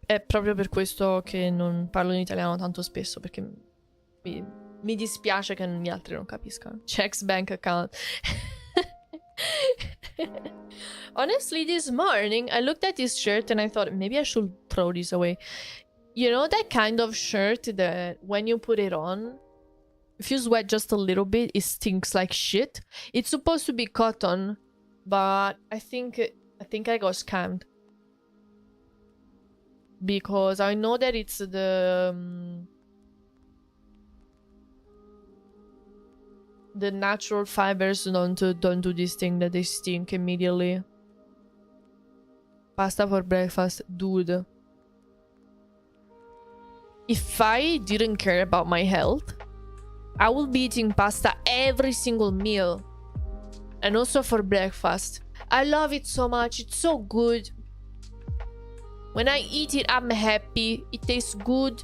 È proprio per questo che non parlo in italiano tanto spesso, perché mi dispiace che gli altri non capiscano. Checks bank account. Honestly, this morning I looked at this shirt and I thought maybe I should throw this away. You know that kind of shirt that when you put it on, if you sweat just a little bit, it stinks like shit? It's supposed to be cotton, but I think I got scammed. Because I know that it's the natural fibers don't do this thing that they stink immediately. Pasta for breakfast, dude. If I didn't care about my health, I would be eating pasta every single meal. And also for breakfast. I love it so much. It's so good. When I eat it, I'm happy. It tastes good.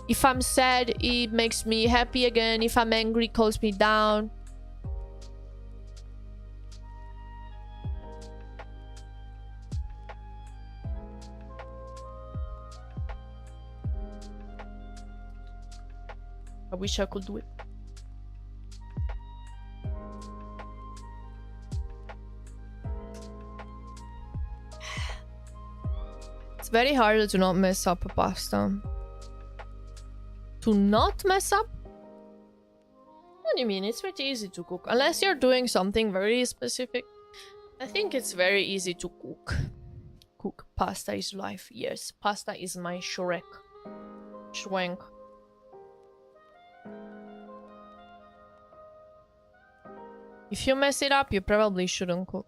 If I'm sad, it makes me happy again. If I'm angry, it calms me down. I wish I could do it. It's very hard to not mess up a pasta. To not mess up? What do you mean? It's pretty easy to cook. Unless you're doing something very specific. I think it's very easy to cook. Cook. Pasta is life. Yes, pasta is my Shrek. Schwank. If you mess it up, you probably shouldn't cook.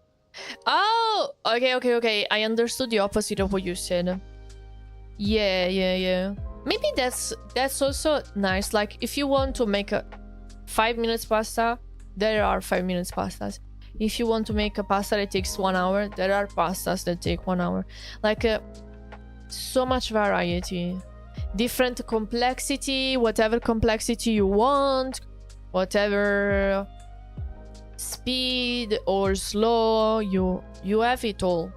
Oh! Okay. I understood the opposite of what you said. Yeah. Maybe that's also nice. Like, if you want to make a 5 minutes pasta, there are 5 minutes pastas. If you want to make a pasta that takes 1 hour, there are pastas that take 1 hour. Like, so much variety. Different complexity, whatever complexity you want. Whatever speed or slow, you have it all.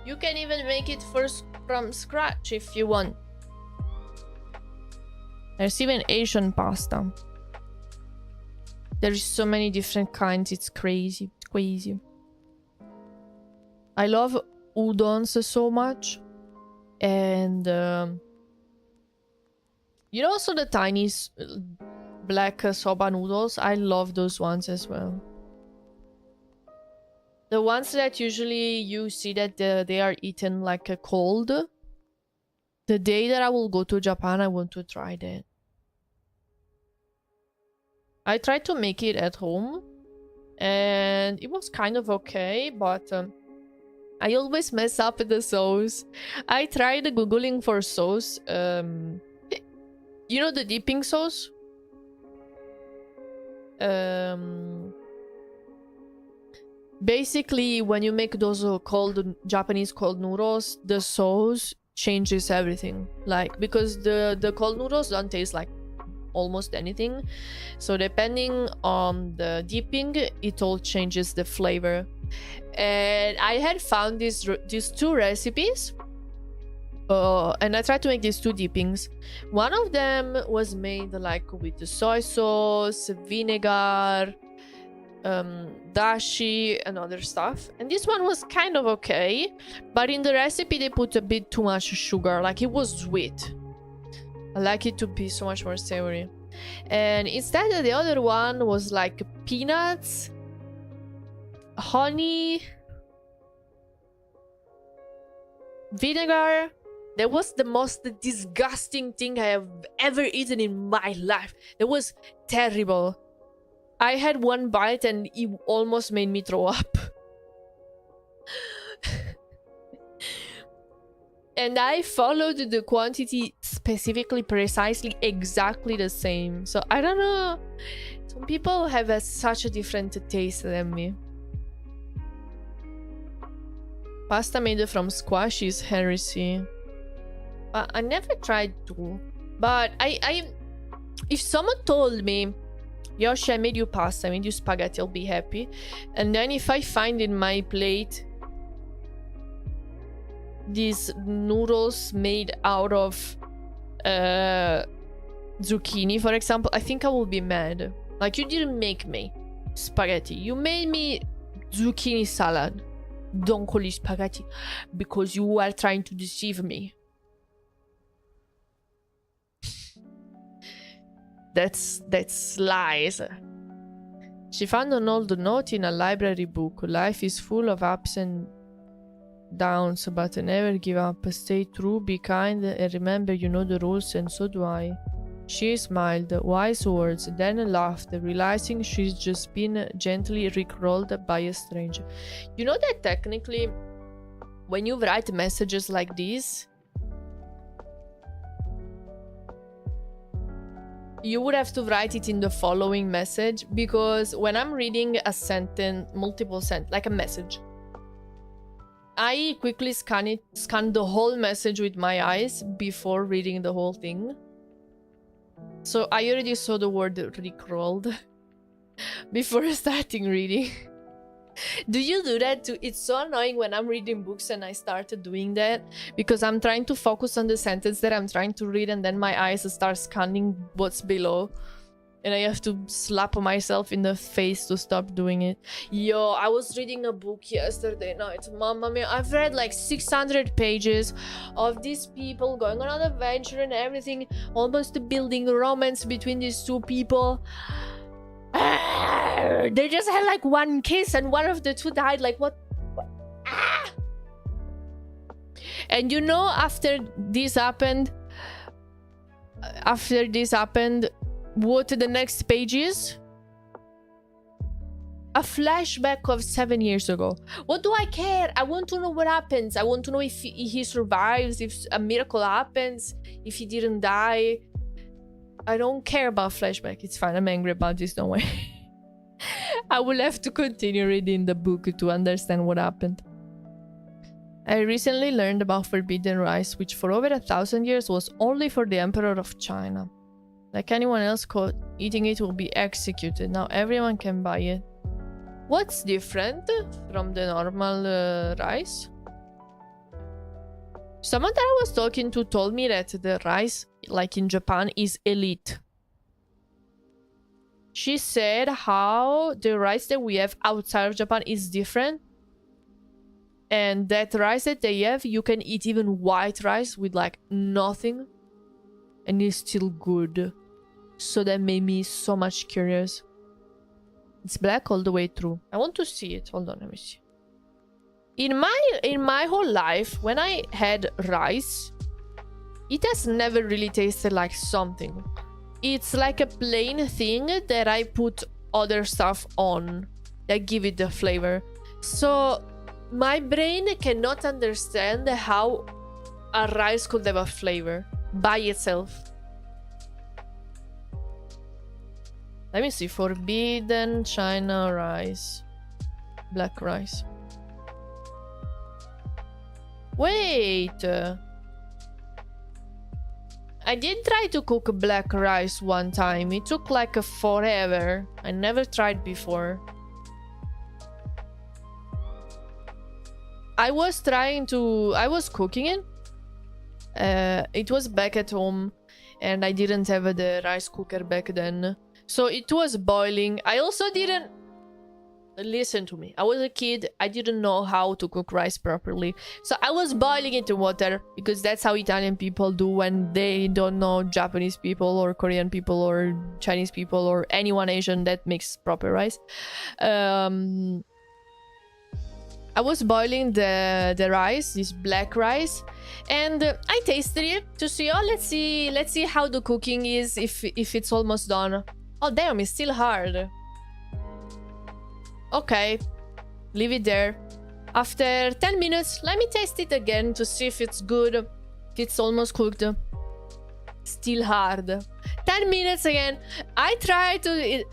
You can even make it from scratch if you want. There's even Asian pasta. There's so many different kinds. It's crazy. It's crazy. I love udons so much. And you know, also the tiny black soba noodles. I love those ones as well. The ones that usually you see that they are eaten like cold. The day that I will go to Japan, I want to try that. I tried to make it at home and it was kind of okay, but I always mess up with the sauce. I tried googling for sauce. You know the dipping sauce? Basically, when you make those Japanese cold noodles, the sauce changes everything. Like, because the cold noodles don't taste like almost anything. So depending on the dipping, it all changes the flavor. And I had found these two recipes. And I tried to make these two dippings. One of them was made like with the soy sauce, vinegar, dashi and other stuff, and this one was kind of okay, but in the recipe they put a bit too much sugar. Like, it was sweet. I like it to be so much more savory. And instead the other one was like peanuts, honey, vinegar. That was the most disgusting thing I have ever eaten in my life. It was terrible. I had one bite and it almost made me throw up. And I followed the quantity specifically, precisely, exactly the same. So I don't know. Some people have such a different taste than me. Pasta made from squash is heresy. But I never tried to. But if someone told me, Yoshi, I made you pasta, I made you spaghetti, I'll be happy. And then if I find in my plate these noodles made out of zucchini, for example, I think I will be mad. Like, you didn't make me spaghetti. You made me zucchini salad. Don't call it spaghetti because you are trying to deceive me. That's lies. She found an old note in a library book. Life is full of ups and downs, but never give up. Stay true, be kind, and remember you know the rules, and so do I. She smiled, wise words, then laughed, realizing she's just been gently rickrolled by a stranger. You know that technically, when you write messages like this, you would have to write it in the following message, because when I'm reading a sentence, multiple sentences, like a message, I quickly scan the whole message with my eyes before reading the whole thing. So I already saw the word rickrolled before starting reading. Do you do that too? It's so annoying when I'm reading books and I started doing that, because I'm trying to focus on the sentence that I'm trying to read, and then my eyes start scanning what's below. And I have to slap myself in the face to stop doing it. Yo, I was reading a book yesterday night. Mamma mia, I've read like 600 pages of these people going on an adventure and everything, almost building a romance between these two people. They just had like one kiss and one of the two died. Like, what? Ah! And you know, after this happened, what the next page is? A flashback of 7 years ago. What do I care? I want to know what happens. I want to know if he survives, if a miracle happens, if he didn't die. I don't care about flashback. It's fine. I'm angry about this. Don't worry. I will have to continue reading the book to understand what happened. I recently learned about forbidden rice, which for over 1,000 years was only for the Emperor of China. Like anyone else caught eating it will be executed. Now everyone can buy it. What's different from the normal rice? Someone that I was talking to told me that the rice, like in Japan, is elite. She said how the rice that we have outside of Japan is different. And that rice that they have, you can eat even white rice with like nothing, and it's still good. So that made me so much curious. It's black all the way through. I want to see it. Hold on, let me see. In my whole life, when I had rice, it has never really tasted like something. It's like a plain thing that I put other stuff on that give it the flavor. So my brain cannot understand how a rice could have a flavor by itself. Let me see. Forbidden China rice. Black rice. Wait. I did try to cook black rice one time. It took like forever. I never tried before. I was cooking it. It was back at home and I didn't have the rice cooker back then. So it was boiling. I also didn't... listen to me. I was a kid. I didn't know how to cook rice properly. So I was boiling it in water because that's how Italian people do when they don't know Japanese people or Korean people or Chinese people or anyone Asian that makes proper rice. I was boiling the rice, this black rice, and I tasted it to see, oh, let's see how the cooking is, if it's almost done. Oh, damn, it's still hard. Okay, leave it there. After 10 minutes, let me taste it again to see if it's good, if it's almost cooked. Still hard. 10 minutes again. I tried to...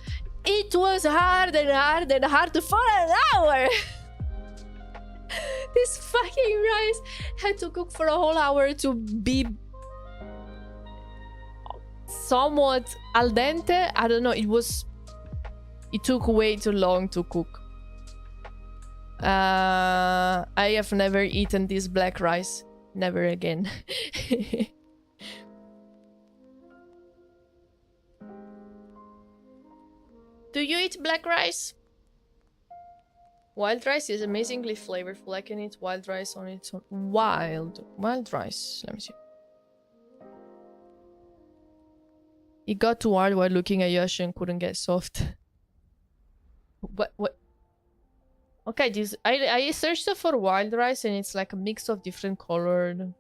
It was hard and hard and hard for an hour. This fucking rice had to cook for a whole hour to be somewhat al dente. I don't know, it took way too long to cook. I have never eaten this black rice. Never again. Do you eat black rice? Wild rice is amazingly flavorful. I can eat wild rice on its own. Wild rice. Let me see. It got too hard while looking at Yoshi and couldn't get soft. What? Okay, this I searched for wild rice and it's like a mix of different colored.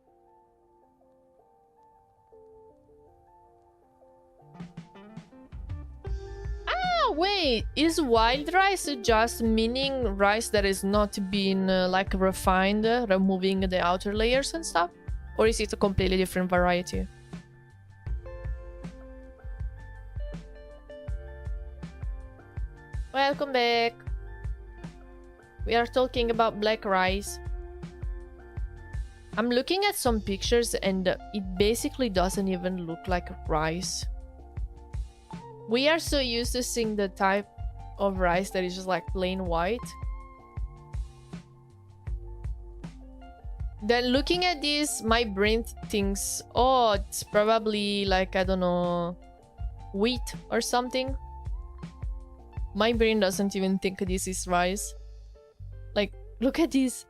Ah, wait, is wild rice just meaning rice that is not been like refined, removing the outer layers and stuff? Or is it a completely different variety? Welcome back. We are talking about black rice. I'm looking at some pictures and it basically doesn't even look like rice. We are so used to seeing the type of rice that is just like plain white. Then looking at this, my brain thinks, oh, it's probably like, I don't know, wheat or something. My brain doesn't even think this is rice. Like, look at this.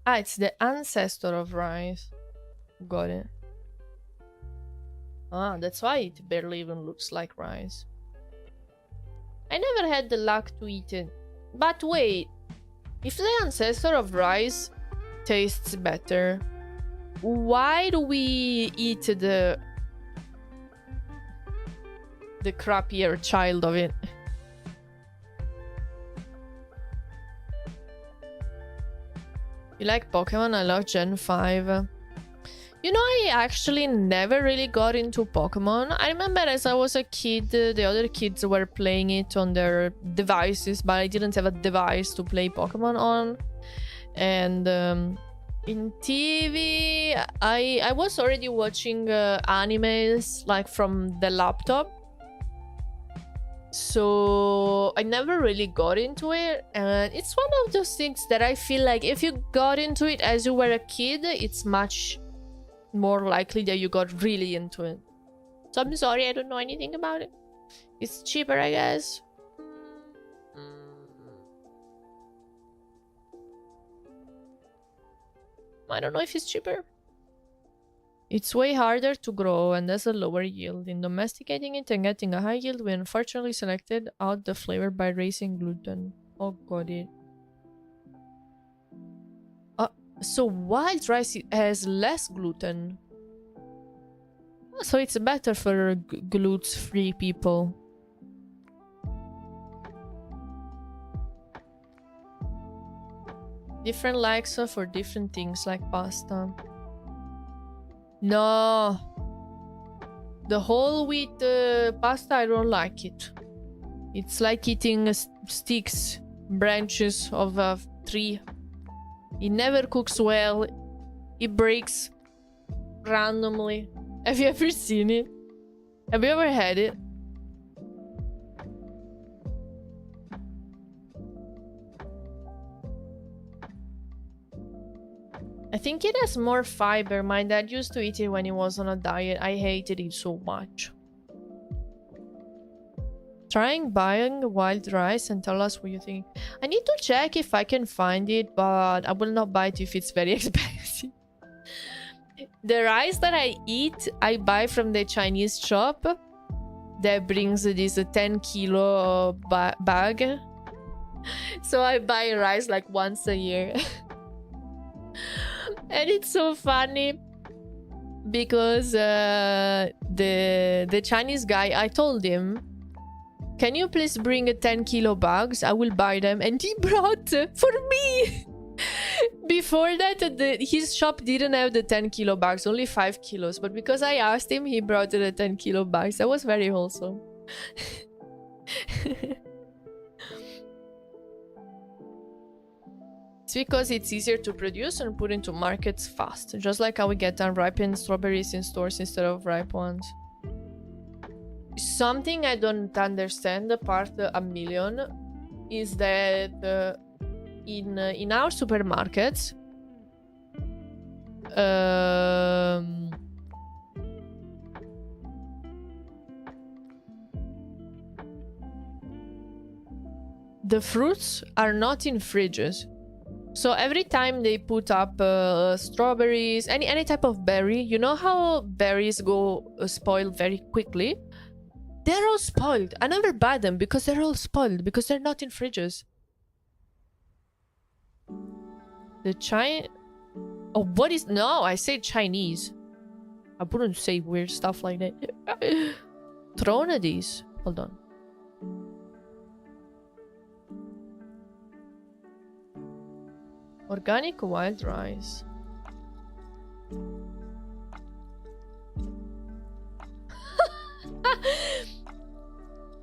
Ah, it's the ancestor of rice. Got it. Ah, that's why it barely even looks like rice. I never had the luck to eat it. But wait, if the ancestor of rice tastes better, why do we eat the crappier child of it? You like Pokemon? I love Gen 5. You know, I actually never really got into Pokemon. I remember as I was a kid, the other kids were playing it on their devices, but I didn't have a device to play Pokemon on. And in TV, I was already watching animes like from the laptop. So I never really got into it, and it's one of those things that I feel like if you got into it as you were a kid, it's much more likely that you got really into it. So I'm sorry, I don't know anything about it. It's cheaper, I guess. I don't know if it's cheaper. It's way harder to grow and has a lower yield. In domesticating it and getting a high yield, we unfortunately selected out the flavor by raising gluten. Oh, got it. So wild rice has less gluten. So it's better for gluten-free people. Different likes for different things like pasta. No. The whole wheat pasta, I don't like it. It's like eating sticks, branches of a tree. It never cooks well. It breaks randomly. Have you ever seen it? Have you ever had it? I think it has more fiber. My dad used to eat it when he was on a diet. I hated it so much. Trying buying wild rice and tell us what you think. I need to check if I can find it, but I will not buy it if it's very expensive. The rice that I eat, I buy from the Chinese shop that brings this 10 kilo bag. So I buy rice like once a year. And it's so funny because the Chinese guy, I told him, can you please bring 10 kilo bags? I will buy them. And he brought for me. Before that, his shop didn't have the 10 kilo bags, only 5 kilos. But because I asked him, he brought the 10 kilo bags. That was very wholesome. It's because it's easier to produce and put into markets fast. Just like how we get unripened strawberries in stores instead of ripe ones. Something I don't understand, apart a million, is that in our supermarkets, the fruits are not in fridges. So every time they put up strawberries, any type of berry, you know how berries go spoil very quickly? They're all spoiled. I never buy them because they're all spoiled, because they're not in fridges. The Oh, what is... No, I say Chinese. I wouldn't say weird stuff like that. Tronadis. Hold on. Organic wild rice.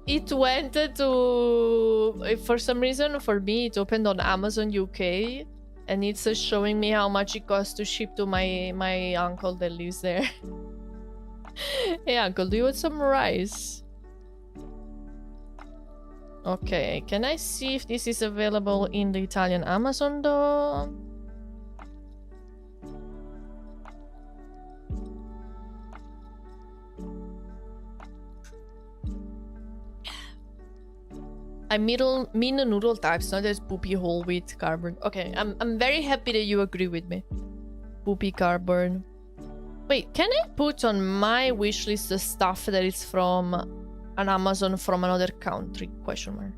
It went to... For some reason, for me, it opened on Amazon UK. And it's showing me how much it costs to ship to my uncle that lives there. Hey, uncle, do you want some rice? Okay, can I see if this is available in the Italian Amazon, though? I mean noodle types, not as poopy whole wheat cardboard. Okay, I'm very happy that you agree with me. Poopy cardboard. Wait, can I put on my wishlist the stuff that is from an Amazon from another country? Question mark.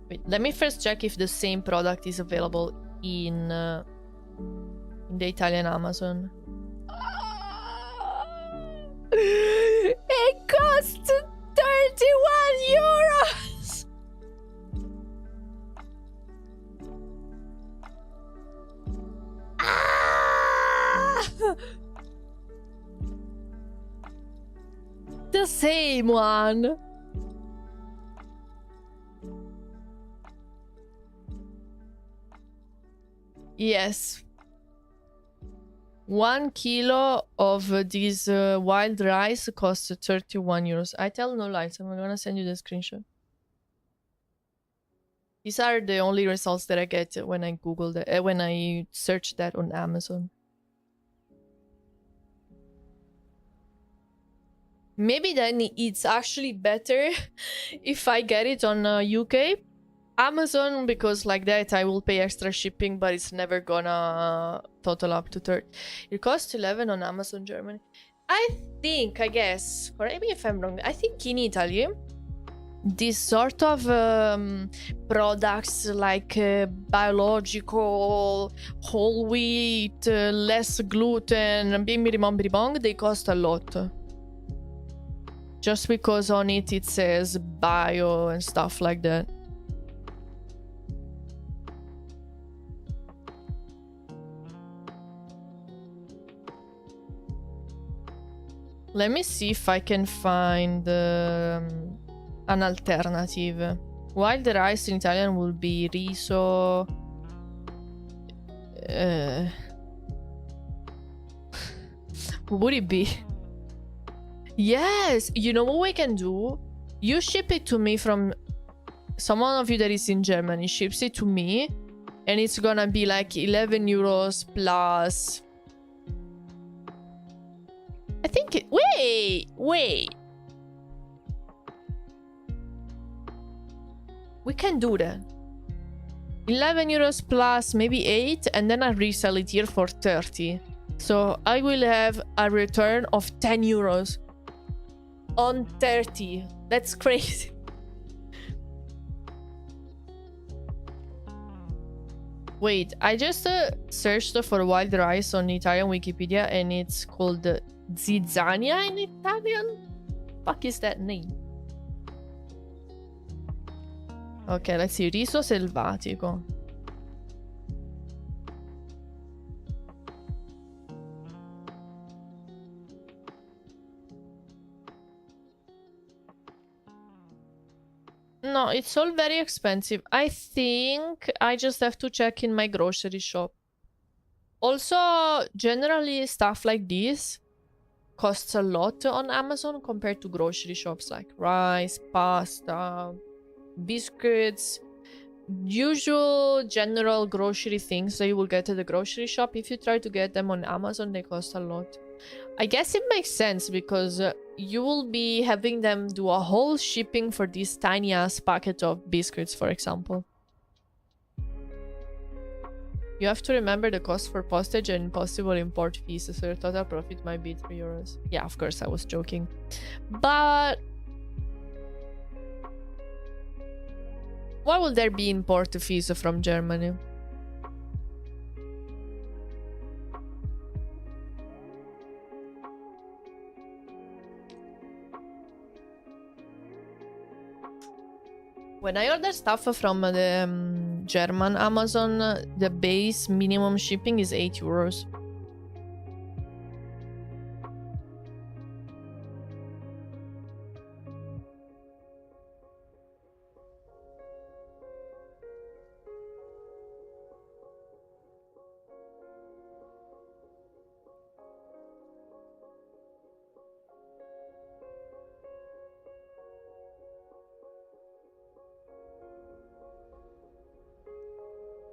Wait, let me first check if the same product is available in the Italian Amazon. It costs 31 euros! The same one. Yes. 1 kilo of this wild rice costs 31 euros. I tell no lies. I'm gonna send you the screenshot. These are the only results that I get when I Google that, when I search that on Amazon. Maybe then it's actually better if I get it on UK Amazon, because like that I will pay extra shipping, but it's never gonna total up to 30. It costs 11 on Amazon Germany. I guess, correct me if I'm wrong, I think in Italy this sort of products like biological, whole wheat, less gluten, they cost a lot. Just because on it says bio and stuff like that. Let me see if I can find an alternative. Wild rice in Italian will be riso. What would it be? Yes! You know what we can do? You ship it to me from... Someone of you that is in Germany ships it to me. And it's gonna be like 11 euros plus... I think it... Wait! We can do that. 11 euros plus maybe 8, and then I resell it here for 30. So I will have a return of 10 euros on 30. That's crazy. Wait, I just searched for wild rice on Italian Wikipedia and it's called zizzania in Italian? Fuck is that name? Ok, let's see. Riso selvatico. No, it's all very expensive. I think I just have to check in my grocery shop. Also, generally stuff like this costs a lot on Amazon compared to grocery shops like rice, pasta, biscuits, usual general grocery things that you will get at the grocery shop. If you try to get them on Amazon, they cost a lot. I guess it makes sense because you will be having them do a whole shipping for this tiny ass packet of biscuits, for example. You have to remember the cost for postage and possible import fees, so your total profit might be 3 euros. Yeah, of course, I was joking. But why would there be import fees from Germany? When I order stuff from the German Amazon, the base minimum shipping is 8 euros.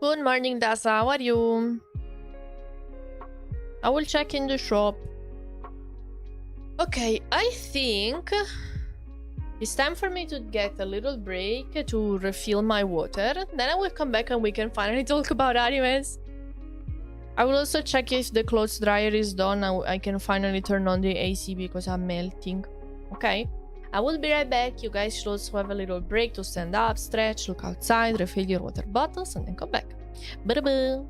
Good morning, Dasa. How are you? I will check in the shop. Okay, I think it's time for me to get a little break to refill my water. Then I will come back and we can finally talk about animes. I will also check if the clothes dryer is done. I can finally turn on the AC because I'm melting. Okay? I will be right back. You guys should also have a little break to stand up, stretch, look outside, refill your water bottles, and then come back. Bye-bye.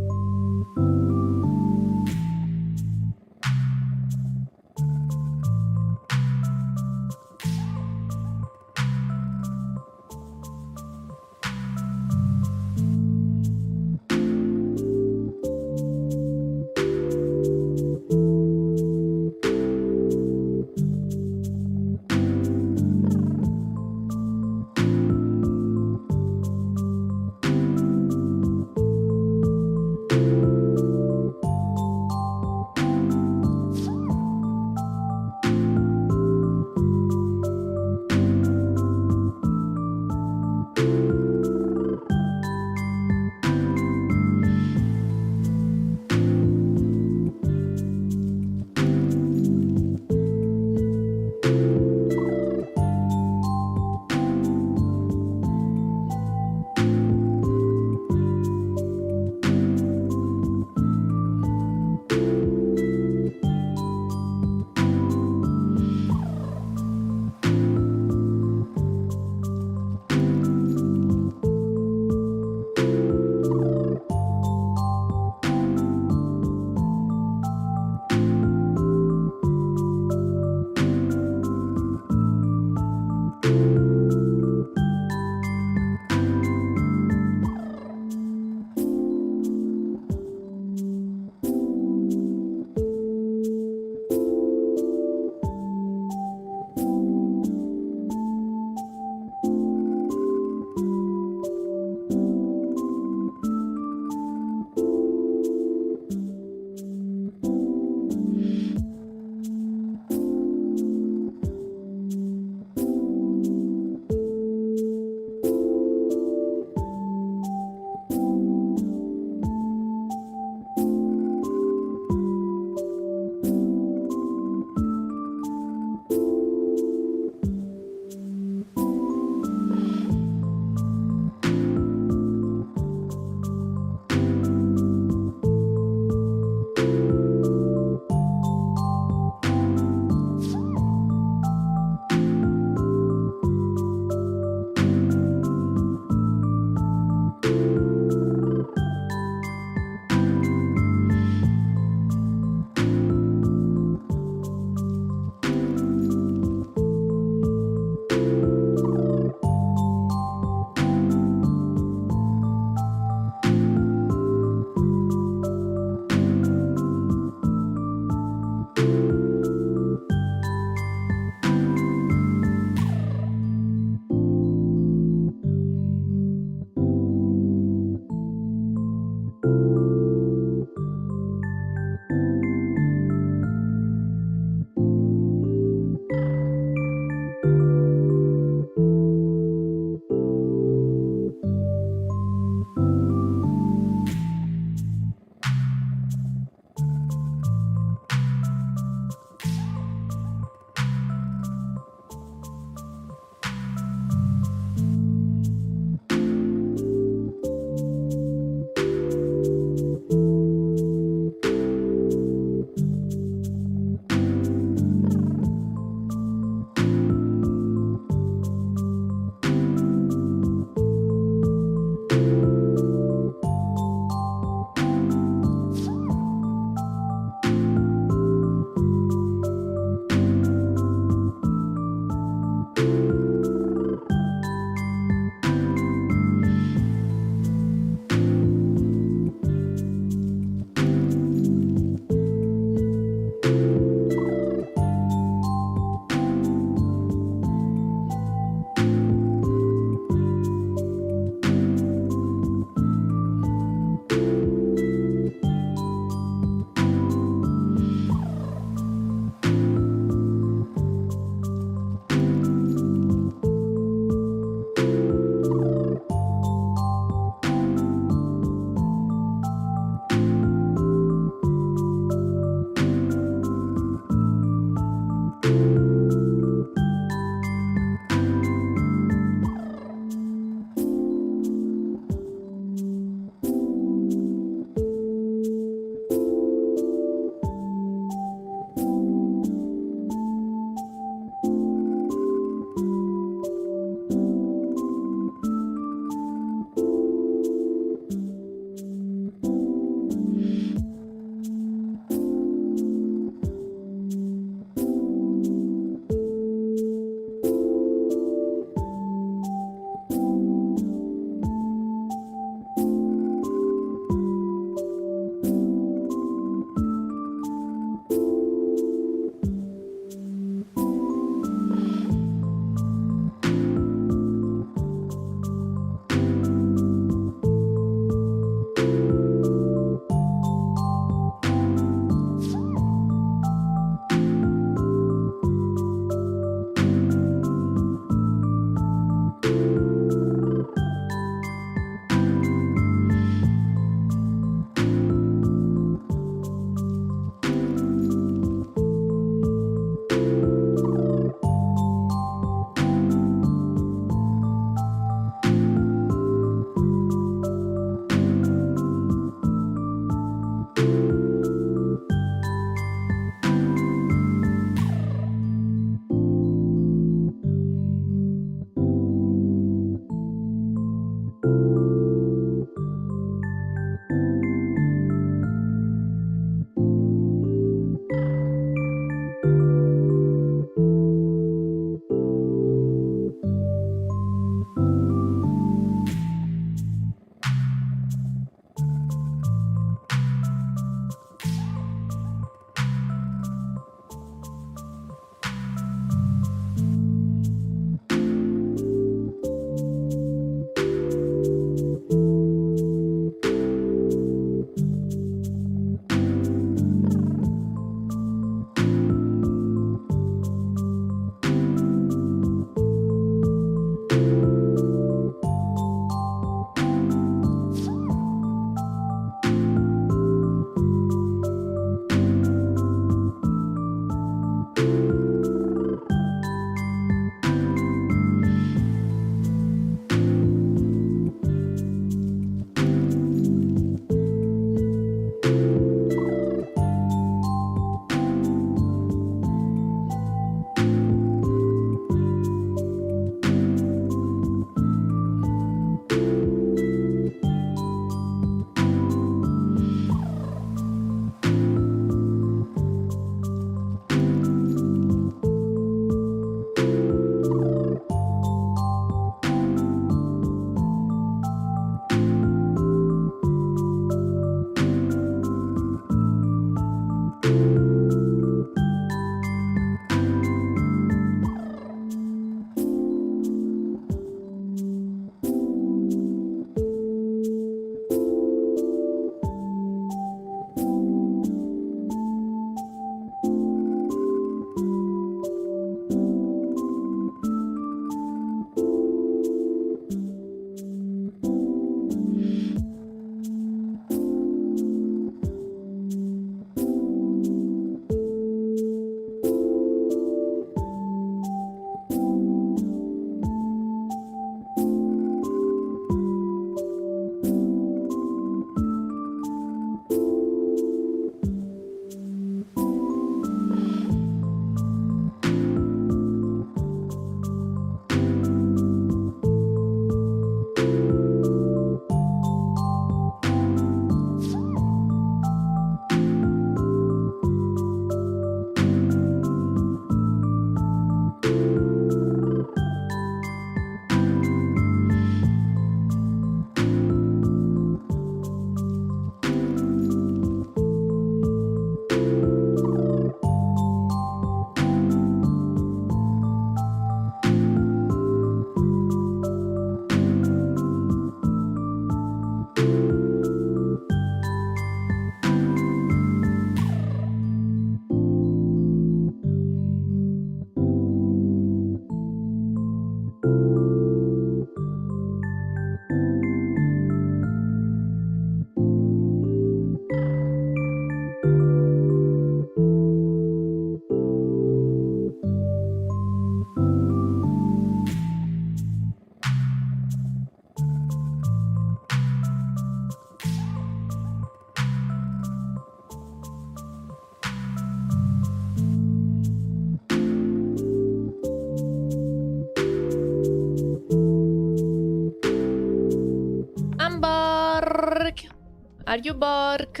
Are you Bork?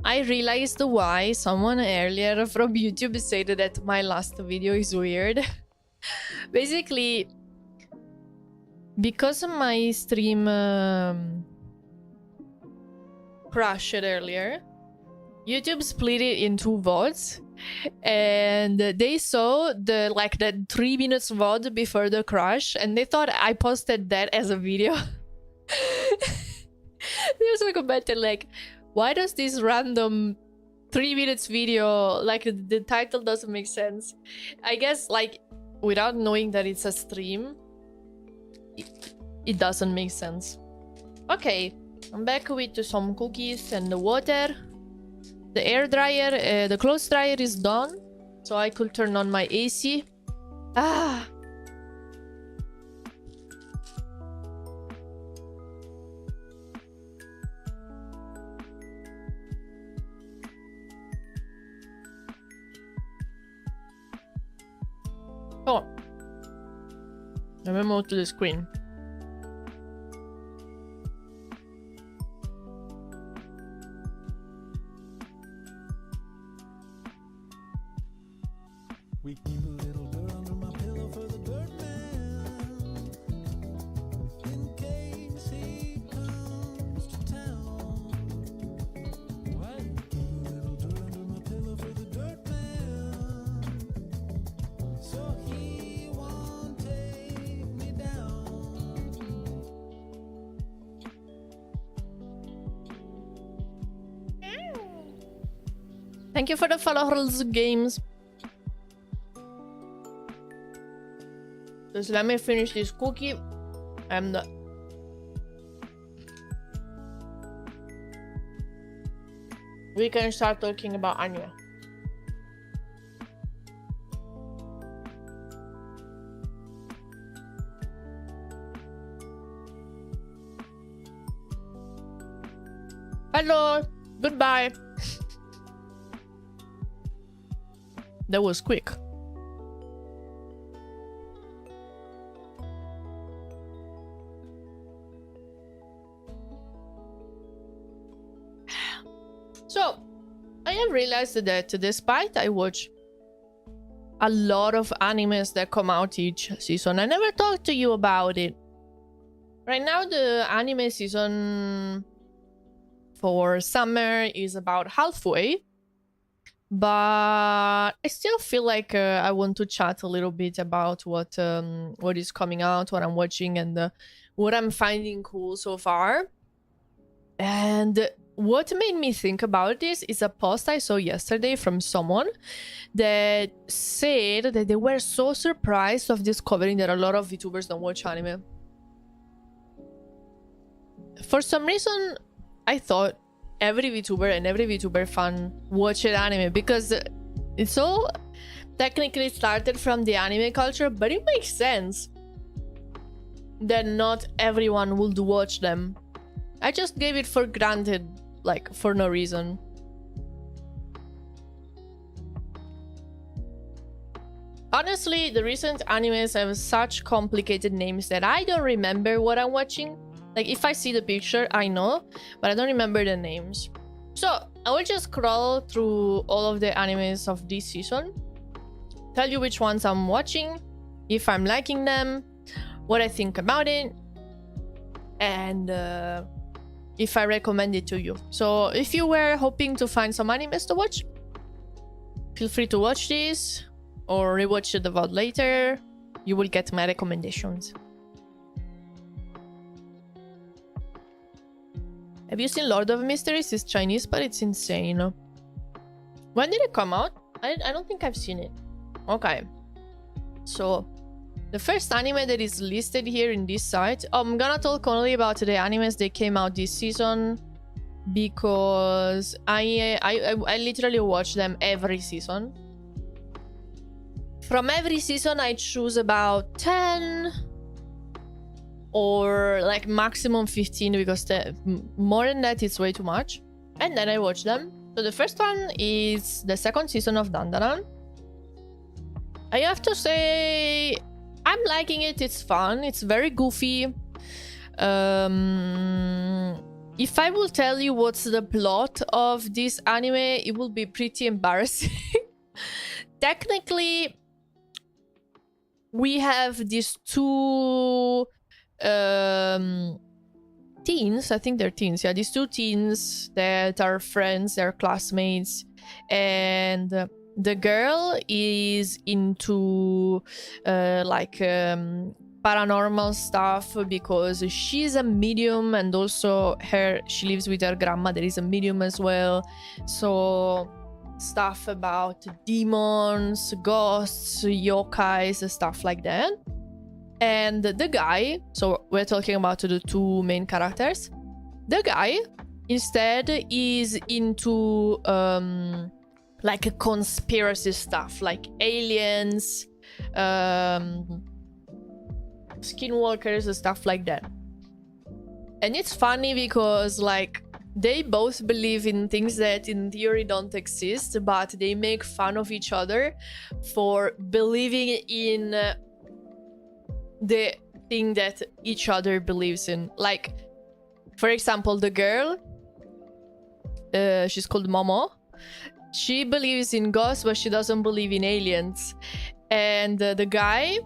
I realized why someone earlier from YouTube said that my last video is weird. Basically, because my stream crashed earlier, YouTube split it in 2 VODs, and they saw the 3 minutes VOD before the crash, and they thought I posted that as a video. They also commented like, why does this random 3 minutes video, like the title doesn't make sense. I guess like without knowing that it's a stream, it doesn't make sense. Okay, I'm back with some cookies and the water. The air dryer, the clothes dryer is done, so I could turn on my AC. Ah. Oh. Let me move to the screen. We keep a little dirt under my pillow for the dirt man, in case he comes to town. What? Keep a little dirt under my pillow for the dirt man, so he won't take me down. Thank you for the followers, games. Just let me finish this cookie and we can start talking about anime. Hello, goodbye. That was quick. So, I have realized that despite I watch a lot of animes that come out each season, I never talked to you about it. Right now, the anime season for summer is about halfway, but I still feel like I want to chat a little bit about what is coming out, what I'm watching, and what I'm finding cool so far. And what made me think about this is a post I saw yesterday from someone that said that they were so surprised of discovering that a lot of VTubers don't watch anime. For some reason, I thought every VTuber and every VTuber fan watched anime because it's all technically started from the anime culture, but it makes sense that not everyone would watch them. I just gave it for granted, like, for no reason. Honestly, the recent animes have such complicated names that I don't remember what I'm watching. Like, if I see the picture, I know, but I don't remember the names. So, I will just scroll through all of the animes of this season, tell you which ones I'm watching, if I'm liking them, what I think about it, and if I recommend it to you. So if you were hoping to find some animes to watch, feel free to watch this or rewatch the VOD later. You will get my recommendations. Have you seen Lord of Mysteries? It's Chinese, but it's insane. When did it come out? I don't think I've seen it. Okay. So, the first anime that is listed here in this site... I'm gonna talk only about the animes that came out this season because I literally watch them every season. From every season, I choose about 10 or like maximum 15 because more than that it's way too much. And then I watch them. So the first one is the second season of Dandadan. I have to say, I'm liking it. It's fun. It's very goofy. If I will tell you what's the plot of this anime, it will be pretty embarrassing. Technically, we have these two teens, I think they're teens, yeah, these two teens that are friends, they're classmates, and the girl is into paranormal stuff because she's a medium, and also she lives with her grandma that is a medium as well, so stuff about demons, ghosts, yokais, stuff like that. And the guy, so we're talking about the two main characters, the guy instead is into like a conspiracy stuff, like aliens, skinwalkers, stuff like that. And it's funny because like they both believe in things that in theory don't exist, but they make fun of each other for believing in the thing that each other believes in. Like, for example, the girl, she's called Momo. She believes in ghosts, but she doesn't believe in aliens. And the guy,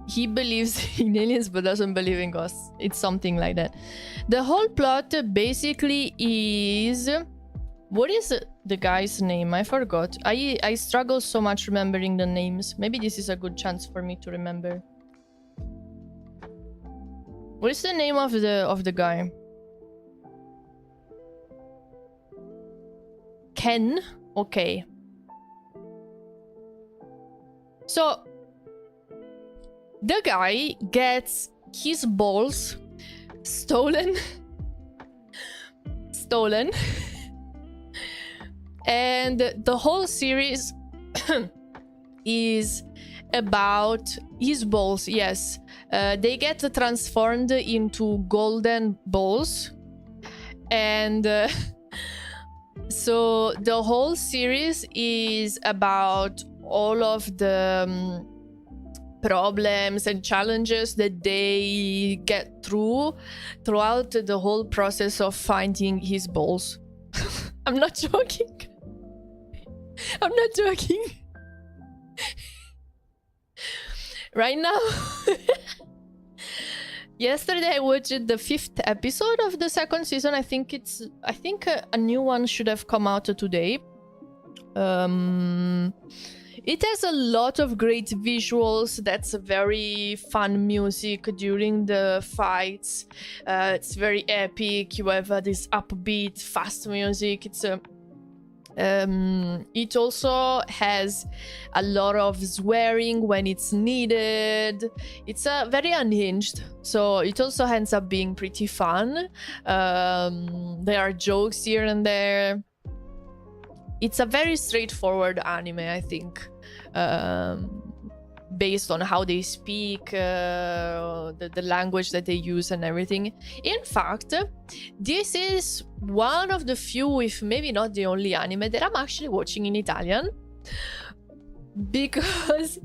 he believes in aliens but doesn't believe in ghosts. It's something like that. The whole plot basically is... What is the guy's name? I forgot. I struggle so much remembering the names. Maybe this is a good chance for me to remember. What is the name of the guy? Ken? Okay. So the guy gets his balls stolen. And the whole series is about his balls. Yes, they get transformed into golden balls, and so the whole series is about all of the problems and challenges that they get throughout the whole process of finding his balls. I'm not joking. I'm not joking. Right now, yesterday I watched the 5th episode of the 2nd season. I think a new one should have come out today. It has a lot of great visuals. That's very fun music during the fights. It's very epic. You have this upbeat, fast music. It also has a lot of swearing when it's needed. It's very unhinged, so it also ends up being pretty fun. There are jokes here and there. It's a very straightforward anime, I think, based on how they speak, the language that they use and everything. In fact, this is one of the few, if maybe not the only anime that I'm actually watching in Italian, because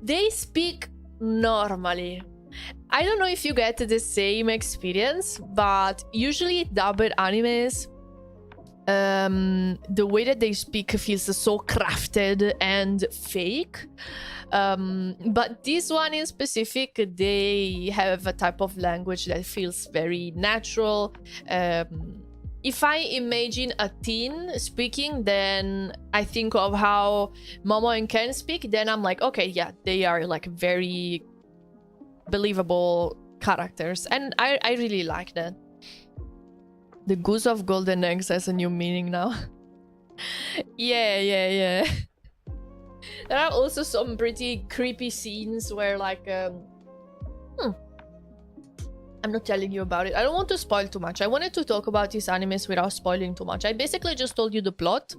they speak normally. I don't know if you get the same experience, but usually dubbed animes, the way that they speak feels so crafted and fake. But this one in specific, they have a type of language that feels very natural. If I imagine a teen speaking, then I think of how Momo and Ken speak, then I'm like, okay, yeah, they are like very believable characters, and I really like that. The Goose of Golden Eggs has a new meaning now. Yeah. There are also some pretty creepy scenes where like I'm not telling you about it. I don't want to spoil too much. I wanted to talk about these animes without spoiling too much. I basically just told you the plot.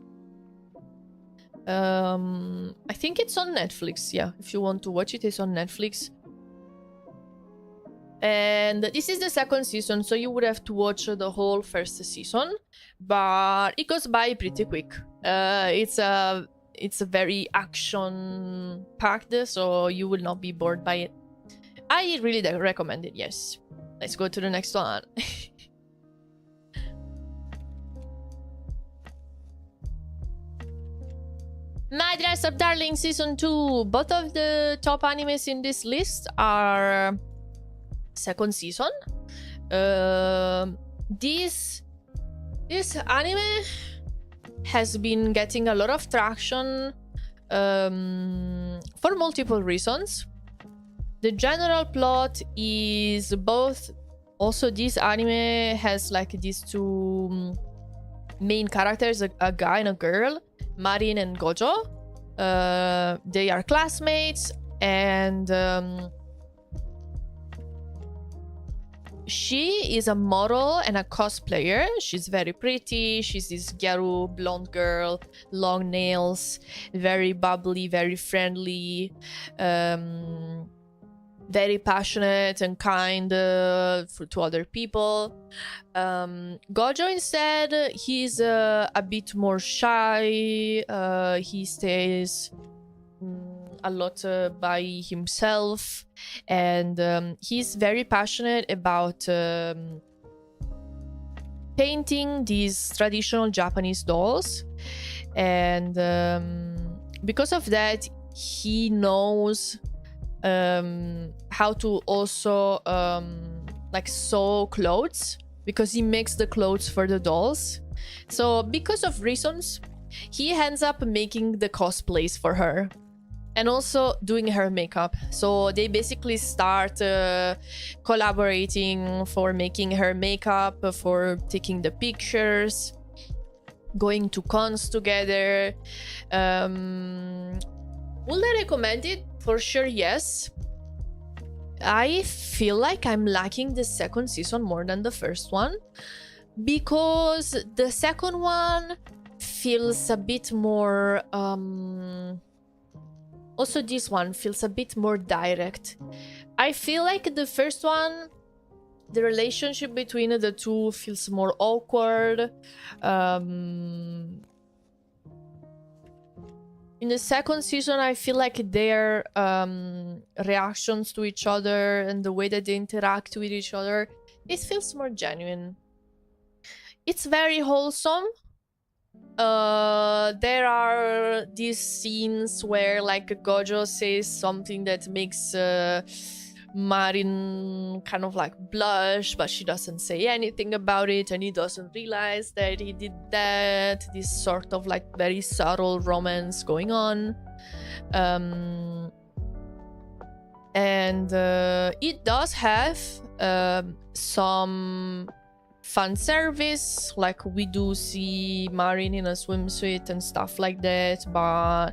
I think it's on Netflix. Yeah, if you want to watch it, it's on Netflix. And this is the 2nd season, so you would have to watch the whole 1st season, but it goes by pretty quick. It's it's a very action packed, so you will not be bored by it. I really recommend it. Yes. Let's go to the next one. My Dress Up Darling Season 2. Both of the top animes in this list are second season. This anime has been getting a lot of traction for multiple reasons. The general plot is both. Also, this anime has like these two main characters, a guy and a girl, Marin and Gojo. They are classmates, and she is a model and a cosplayer. She's very pretty. She's this gyaru blonde girl, long nails, very bubbly, very friendly, very passionate and kind to other people. Gojo instead, he's a bit more shy. He stays a lot by himself, and he's very passionate about painting these traditional Japanese dolls, and because of that, he knows how to also like sew clothes, because he makes the clothes for the dolls. So because of reasons, he ends up making the cosplays for her and also doing her makeup. So they basically start collaborating for making her makeup, for taking the pictures, going to cons together. Will I recommend it? For sure, yes. I feel like I'm liking the second season more than the first one, because the second one feels a bit more also this one feels a bit more direct. I feel like the first one, the relationship between the two feels more awkward. In the second season, I feel like their reactions to each other and the way that they interact with each other, it feels more genuine. It's very wholesome. There are these scenes where like Gojo says something that makes Marin kind of like blush, but she doesn't say anything about it, and he doesn't realize that he did that. This sort of like very subtle romance going on, and it does have some fan service, like we do see Marin in a swimsuit and stuff like that, but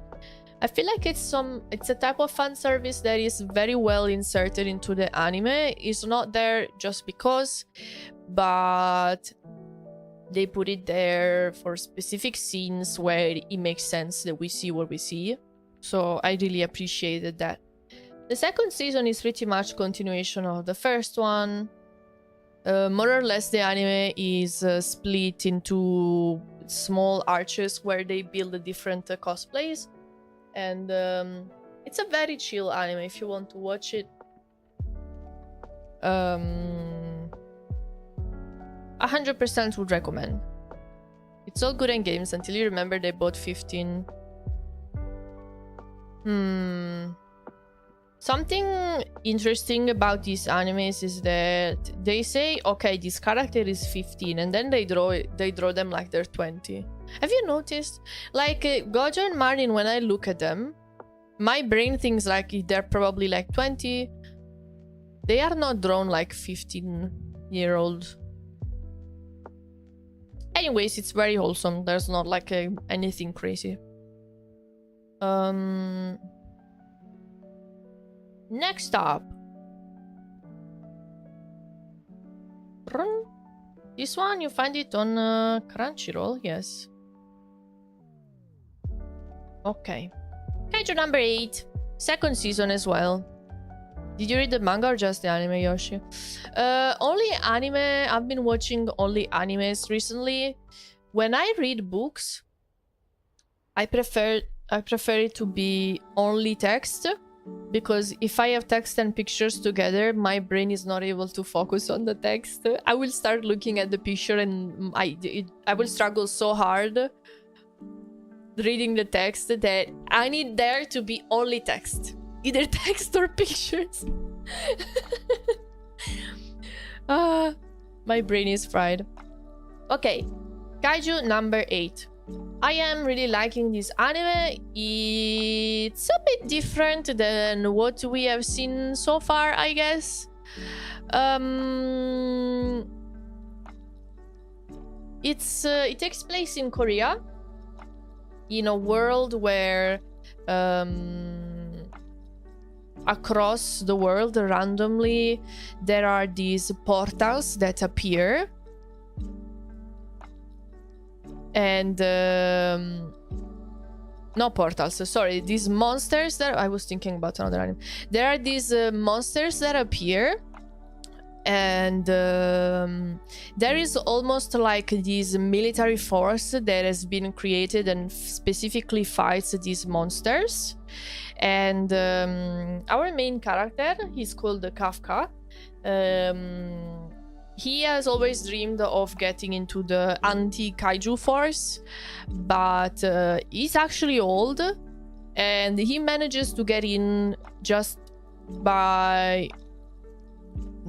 I feel like it's a type of fan service that is very well inserted into the anime. It's not there just because, but they put it there for specific scenes where it makes sense that we see what we see. So I really appreciated that. The second season is pretty much continuation of the first one. More or less the anime is split into small arches where they build the different cosplays. And it's a very chill anime if you want to watch it. 100% would recommend. It's all good in games until you remember they bought 15. Something interesting about these animes is that they say, okay, this character is 15, and then they draw them like they're 20. Have you noticed? Like Gojo and Marin, when I look at them, my brain thinks like they're probably like 20. They are not drawn like 15-year-old. Anyways, it's very wholesome. There's not like anything crazy. Next up. This one, you find it on Crunchyroll, yes. Okay. Kaiju number 8. Second season as well. Did you read the manga or just the anime, Yoshi? Only anime. I've been watching only animes recently. When I read books, I prefer I prefer it to be only text, because if I have text and pictures together, my brain is not able to focus on the text. I will start looking at the picture and I will struggle so hard reading the text that I need there to be only text. Either text or pictures. My brain is fried. Okay, Kaiju number 8. I am really liking this anime. It's a bit different than what we have seen so far, I guess. It takes place in Korea, in a world where across the world randomly there are these portals that appear. And no portals, sorry, these monsters that I was thinking about another anime. There are these monsters that appear, and there is almost like this military force that has been created and specifically fights these monsters. And our main character, he's called Kafka. He has always dreamed of getting into the anti-kaiju force, but he's actually old, and he manages to get in just by...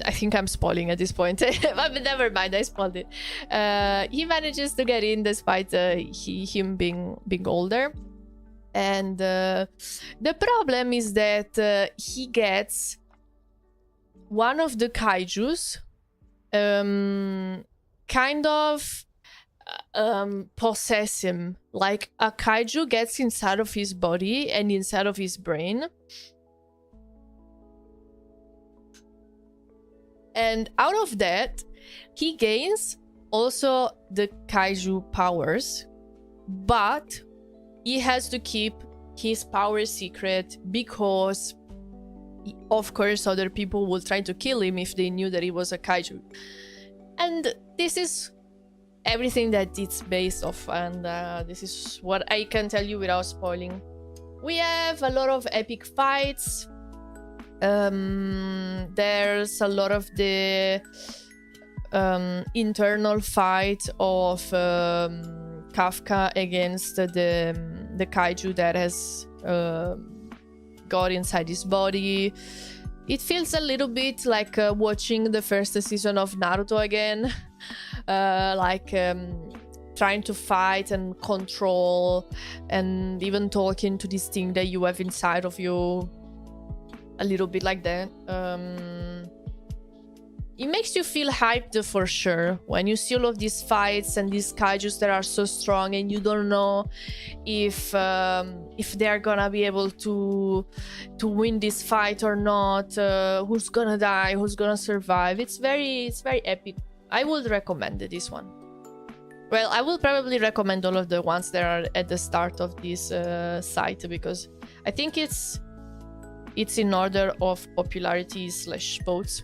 I think I'm spoiling at this point, but never mind, I spoiled it. He manages to get in despite him being older. And the problem is that he gets one of the kaijus kind of possess him. Like a kaiju gets inside of his body and inside of his brain. And out of that, he gains also the kaiju powers, but he has to keep his power secret because, of course, other people will try to kill him if they knew that he was a kaiju. And this is everything that it's based off, and this is what I can tell you without spoiling. We have a lot of epic fights. There's a lot of the internal fight of Kafka against the kaiju that has got inside his body. It feels a little bit like watching the first season of Naruto again. Trying to fight and control and even talking to this thing that you have inside of you. A little bit like that. It makes you feel hyped for sure when you see all of these fights and these kaijus that are so strong and you don't know if they're gonna be able to win this fight or not, who's gonna die, who's gonna survive. It's very epic. I would recommend this one. Well, I will probably recommend all of the ones that are at the start of this site, because I think it's in order of popularity / votes.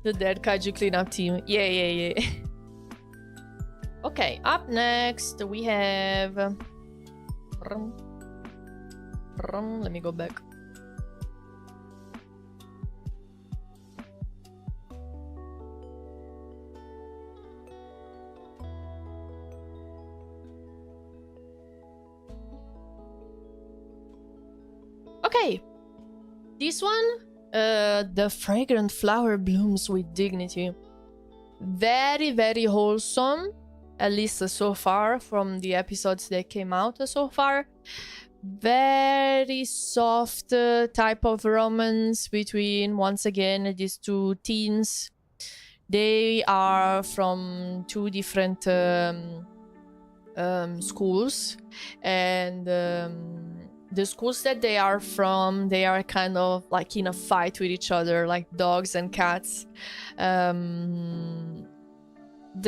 The Dead Kaiju Cleanup Team. Yeah. Okay, up next we have... Let me go back. Okay, this one, the fragrant flower blooms with dignity. Very wholesome, at least so far from the episodes that came out so far. Very soft type of romance between, once again, these two teens. They are from two different schools, and the schools that they are from, they are kind of like in a fight with each other, like dogs and cats. The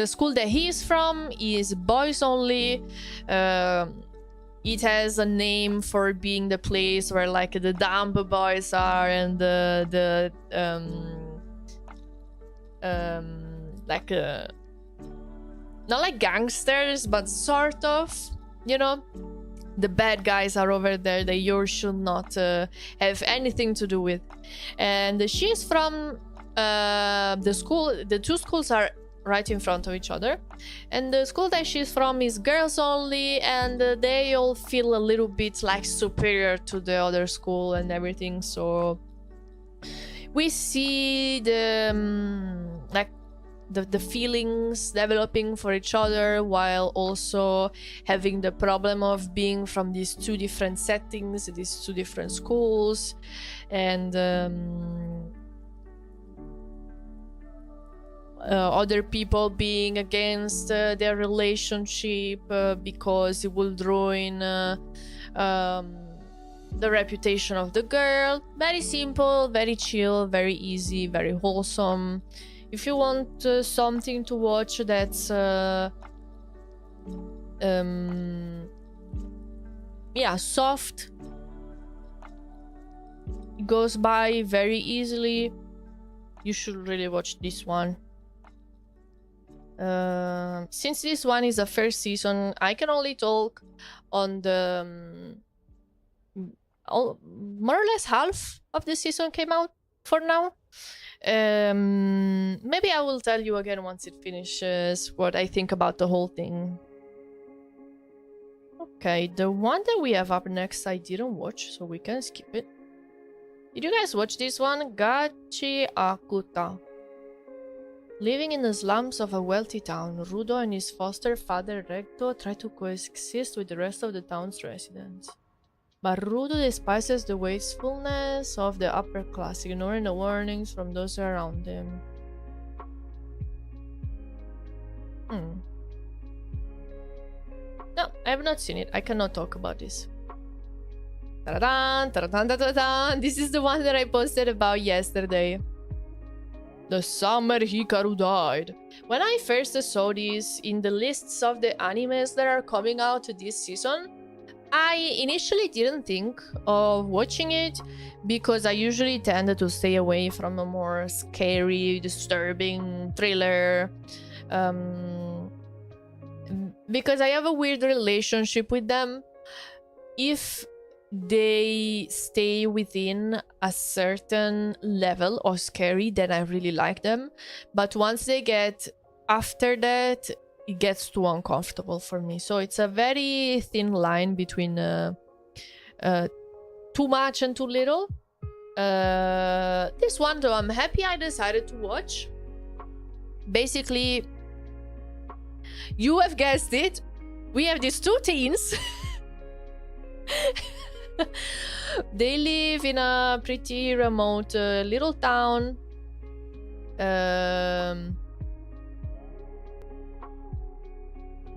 school that he is from is boys only. It has a name for being the place where like the dumb boys are and the not like gangsters, but sort of, you know, the bad guys are over there that you should not have anything to do with. And she's from the school. The two schools are right in front of each other, and the school that she's from is girls only, and they all feel a little bit like superior to the other school and everything. So we see the like the feelings developing for each other, while also having the problem of being from these two different settings, these two different schools, and other people being against their relationship because it will ruin the reputation of the girl. Very simple, very chill, very easy, very wholesome. If you want something to watch that's yeah, soft, it goes by very easily, you should really watch this one. Since this one is a first season, I can only talk on the more or less half of the season came out for now. Maybe I will tell you again once it finishes what I think about the whole thing. Okay, the one that we have up next I didn't watch, so we can skip it. Did you guys watch this one? Gachi Akuta. Living in the slums of a wealthy town, Rudo and his foster father Recto try to coexist with the rest of the town's residents. But Rudo despises the wastefulness of the upper class, ignoring the warnings from those around him. No, I have not seen it. I cannot talk about this. Ta-da-dan, ta-da-dan, ta-da-dan. This is the one that I posted about yesterday. The summer Hikaru died. When I first saw this in the lists of the animes that are coming out this season, I initially didn't think of watching it because I usually tend to stay away from a more scary, disturbing thriller. Because I have a weird relationship with them. If they stay within a certain level of scary, then I really like them. But once they get after that, it gets too uncomfortable for me. So it's a very thin line between too much and too little. This one though, I'm happy I decided to watch. Basically, you have guessed it, we have these two teens. They live in a pretty remote little town.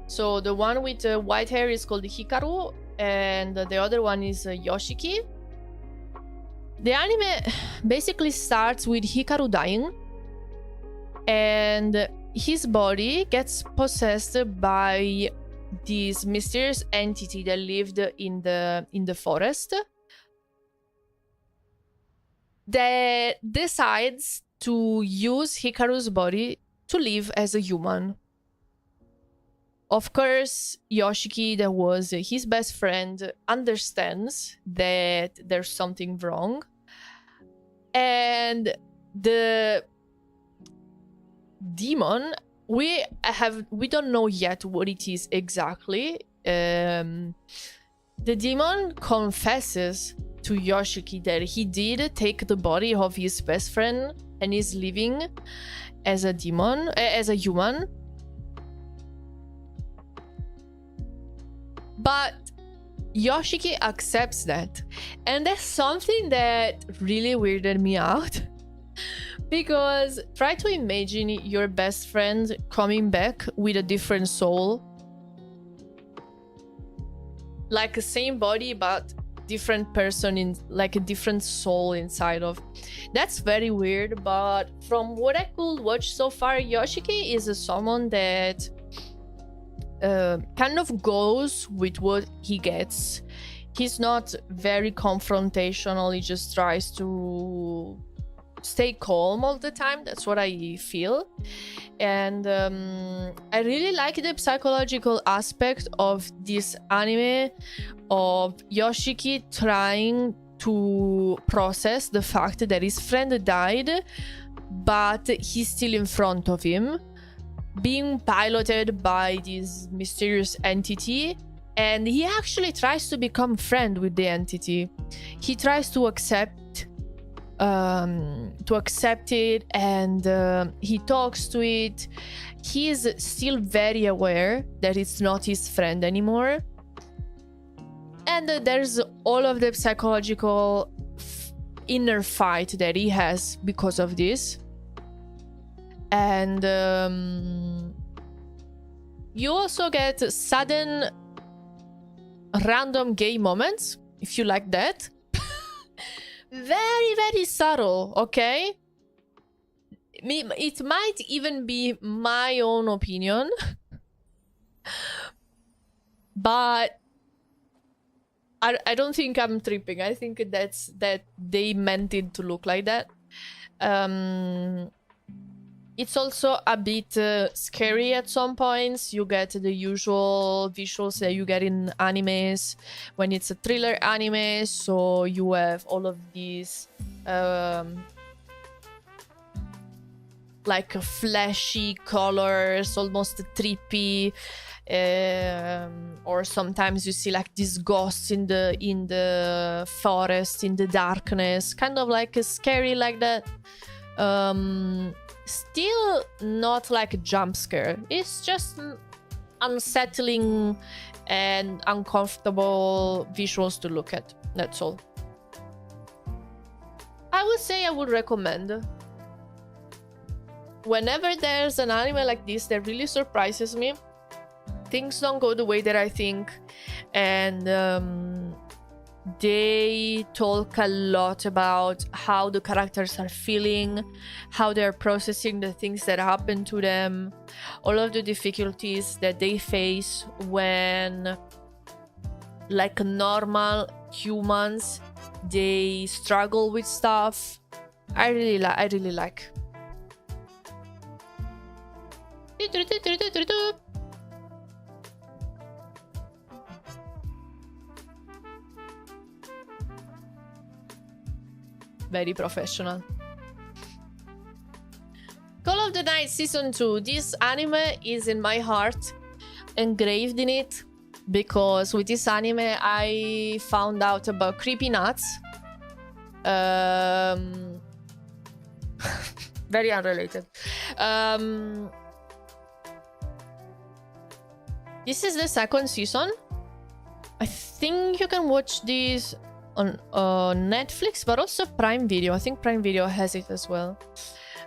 So the one with white hair is called Hikaru, and the other one is Yoshiki. The anime basically starts with Hikaru dying, and his body gets possessed by this mysterious entity that lived in the forest, that decides to use Hikaru's body to live as a human. Of course, Yoshiki, that was his best friend, understands that there's something wrong, and the demon, we don't know yet what it is exactly. The demon confesses to Yoshiki that he did take the body of his best friend and is living as a demon, as a human. But Yoshiki accepts that, and that's something that really weirded me out. Because try to imagine your best friend coming back with a different soul. Like the same body, but different person, in like a different soul inside of. That's very weird, but from what I could watch so far, Yoshiki is someone that kind of goes with what he gets. He's not very confrontational, he just tries to stay calm all the time. That's what I feel. And I really like the psychological aspect of this anime, of Yoshiki trying to process the fact that his friend died, but he's still in front of him, being piloted by this mysterious entity, and he actually tries to become friend with the entity. He tries to accept it, and he talks to it. He is still very aware that it's not his friend anymore, and there's all of the psychological inner fight that he has because of this. And you also get sudden random gay moments, if you like that. Very, very subtle, okay? It might even be my own opinion. But I don't think I'm tripping. I think that they meant it to look like that. It's also a bit scary at some points. You get the usual visuals that you get in animes when it's a thriller anime. So you have all of these like flashy colors, almost trippy. Or sometimes you see like these ghosts in the forest, in the darkness, kind of like scary like that. Still not like a jump scare. It's just unsettling and uncomfortable visuals to look at. That's all. I would say I would recommend. Whenever there's an anime like this that really surprises me, things don't go the way that I think, and they talk a lot about how the characters are feeling, how they're processing the things that happen to them, all of the difficulties that they face when, like normal humans, they struggle with stuff. I really like. Very professional. Call of the Night Season 2. This anime is in my heart, engraved in it, because with this anime I found out about Creepy Nuts. Very unrelated. This is the second season. I think you can watch this on Netflix, but also Prime Video. I think Prime Video has it as well.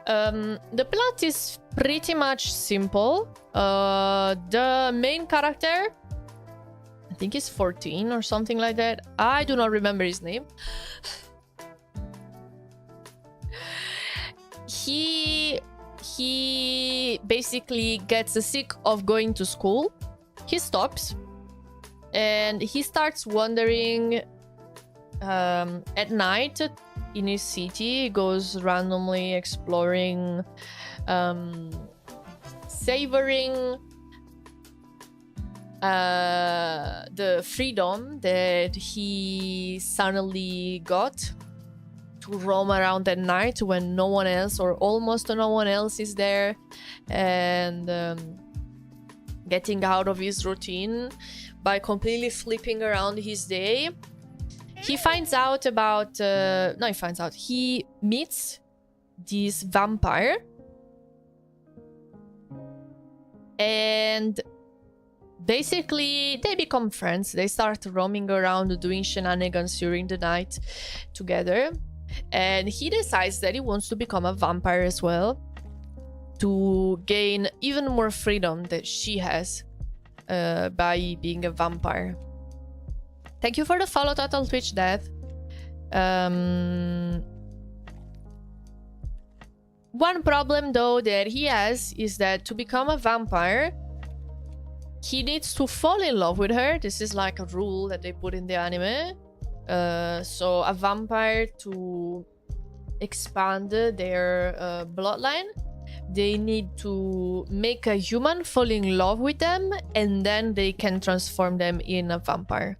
The plot is pretty much simple. The main character, I think he's 14 or something like that. I do not remember his name. He basically gets sick of going to school. He stops and he starts wandering at night in his city. He goes randomly exploring, savoring the freedom that he suddenly got to roam around at night when no one else, or almost no one else, is there, and getting out of his routine by completely flipping around his day. He finds out about he meets this vampire, and basically they become friends. They start roaming around doing shenanigans during the night together, and he decides that he wants to become a vampire as well, to gain even more freedom that she has by being a vampire. Thank you for the follow, Total Twitch Death. One problem though that he has is that to become a vampire, he needs to fall in love with her. This is like a rule that they put in the anime. So a vampire, to expand their bloodline, they need to make a human fall in love with them, and then they can transform them in a vampire.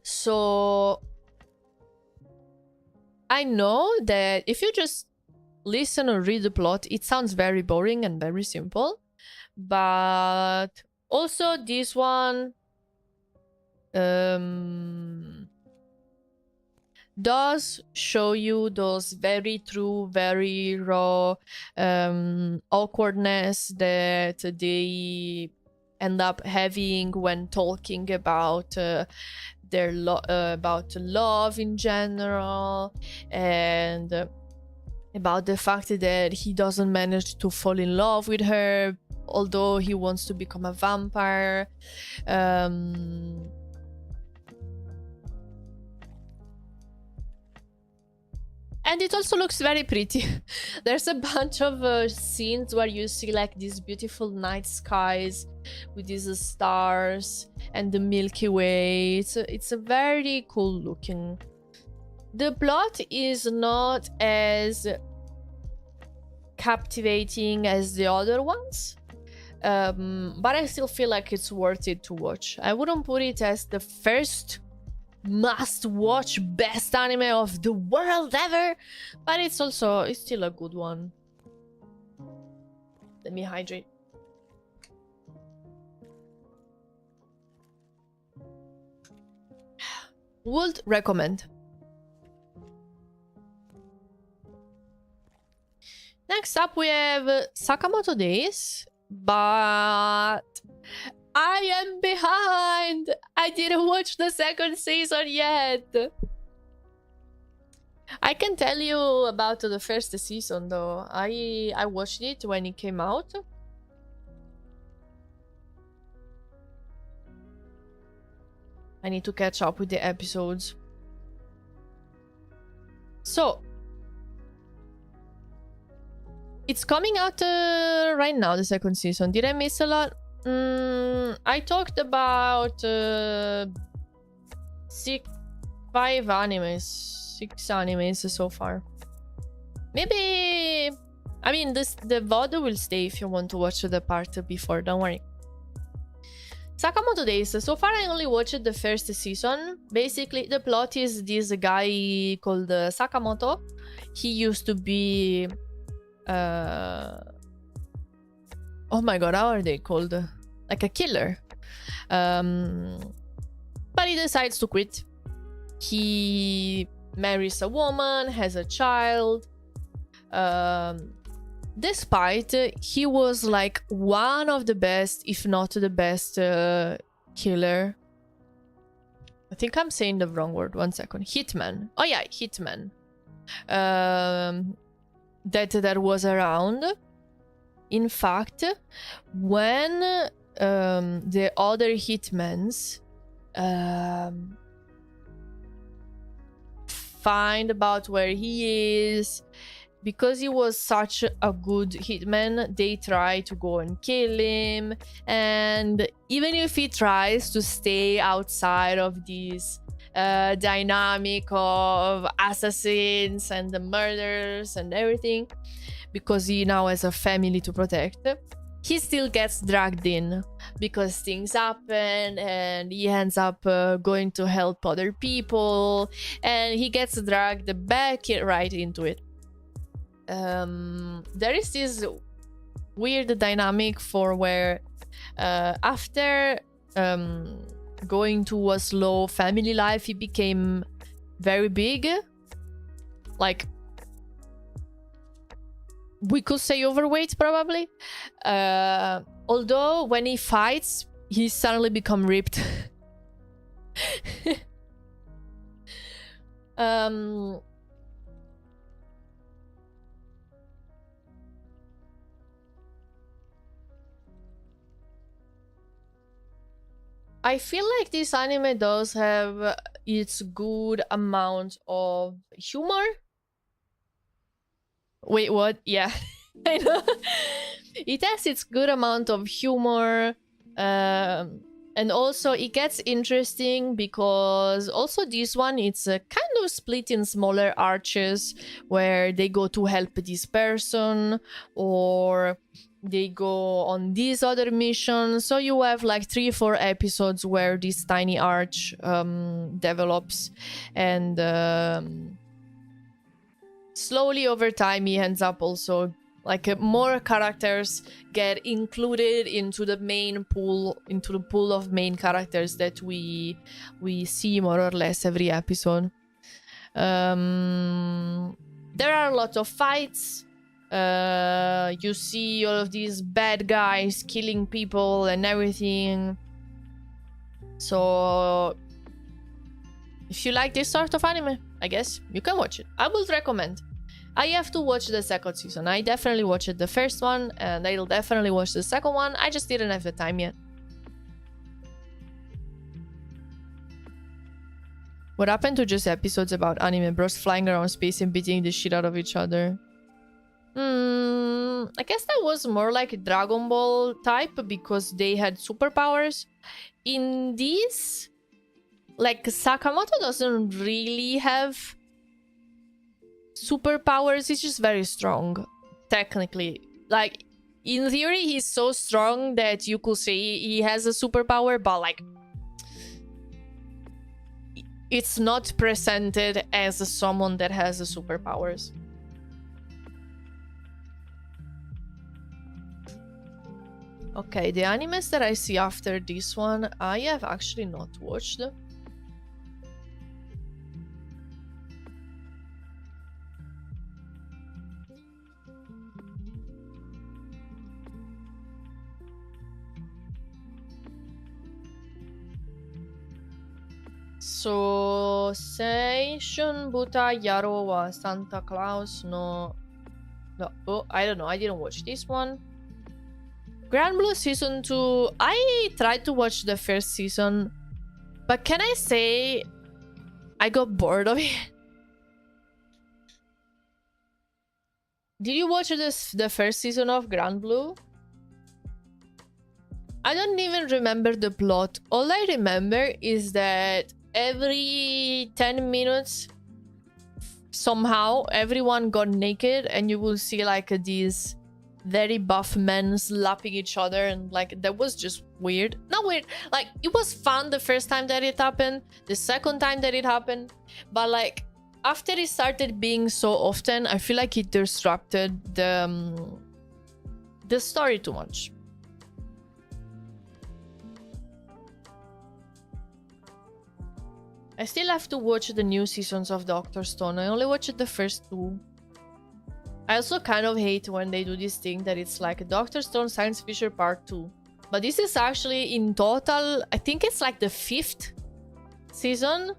So I know that if you just listen or read the plot, it sounds very boring and very simple. But also this one does show you those very true, very raw awkwardness that they end up having when talking about their about love in general, and about the fact that he doesn't manage to fall in love with her, although he wants to become a vampire. And it also looks very pretty. There's a bunch of scenes where you see like these beautiful night skies with these stars and the Milky Way. It's a very cool looking. The plot is not as captivating as the other ones, but I still feel like it's worth it to watch. I wouldn't put it as the first must-watch best anime of the world ever, but it's still a good one. Let me hydrate. Would recommend. Next up we have Sakamoto Days, but I am behind. I didn't watch the second season yet. I can tell you about the first season though. I watched it when it came out. I need to catch up with the episodes. So it's coming out right now, the second season. Did I miss a lot? I talked about 5 animes, 6 animes so far. Maybe, I mean, the VOD will stay if you want to watch the part before, don't worry. Sakamoto Days. So far I only watched the first season. Basically, the plot is this guy called Sakamoto. He used to be... oh my god, how are they called? Like a killer. But he decides to quit. He marries a woman, has a child. Despite he was like one of the best, if not the best killer. I think I'm saying the wrong word. 1 second. Hitman. Oh yeah, hitman. That there was around. In fact, when the other hitmans find about where he is, because he was such a good hitman, they try to go and kill him. And even if he tries to stay outside of this dynamic of assassins and the murders and everything, because he now has a family to protect, he still gets dragged in because things happen and he ends up going to help other people, and he gets dragged back right into it. There is this weird dynamic for where after going to a slow family life, he became very big, like we could say overweight probably, although when he fights he suddenly become ripped. I feel like this anime does have its good amount of humor. Wait, what? Yeah, I know. It has its good amount of humor. And also it gets interesting because also this one, it's kind of split in smaller arches where they go to help this person or they go on this other mission. So you have like 3-4 episodes where this tiny arch develops, and slowly over time he ends up also like more characters get included into the main pool, into the pool of main characters that we see more or less every episode. There are a lot of fights. You see all of these bad guys killing people and everything. So if you like this sort of anime, I guess you can watch it. I would recommend. I have to watch the second season. I definitely watched the first one, and I'll definitely watch the second one. I just didn't have the time yet. What happened to just episodes about anime bros flying around space and beating the shit out of each other? I guess that was more like Dragon Ball type because they had superpowers. In this, like, Sakamoto doesn't really have superpowers. He's just very strong, technically. Like, in theory, he's so strong that you could say he has a superpower, but like, it's not presented as someone that has superpowers. Okay, the animes that I see after this one, I have actually not watched. So, Seishun Buta Yaro wa Santa Claus no... Oh, I don't know, I didn't watch this one. Grand Blue Season 2, I tried to watch the first season, but can I say I got bored of it? Did you watch the first season of Grand Blue? I don't even remember the plot. All I remember is that every 10 minutes, somehow, everyone got naked and you will see like these very buff men slapping each other, and like that was just weird. Not weird, like it was fun the first time that it happened, the second time that it happened, but like after it started being so often, I feel like it disrupted the story too much. I still have to watch the new seasons of Dr. Stone. I only watched the first 2. I also kind of hate when they do this thing that it's like Dr. Stone Science Fisher Part 2. But this is actually in total, I think it's like the 5th season.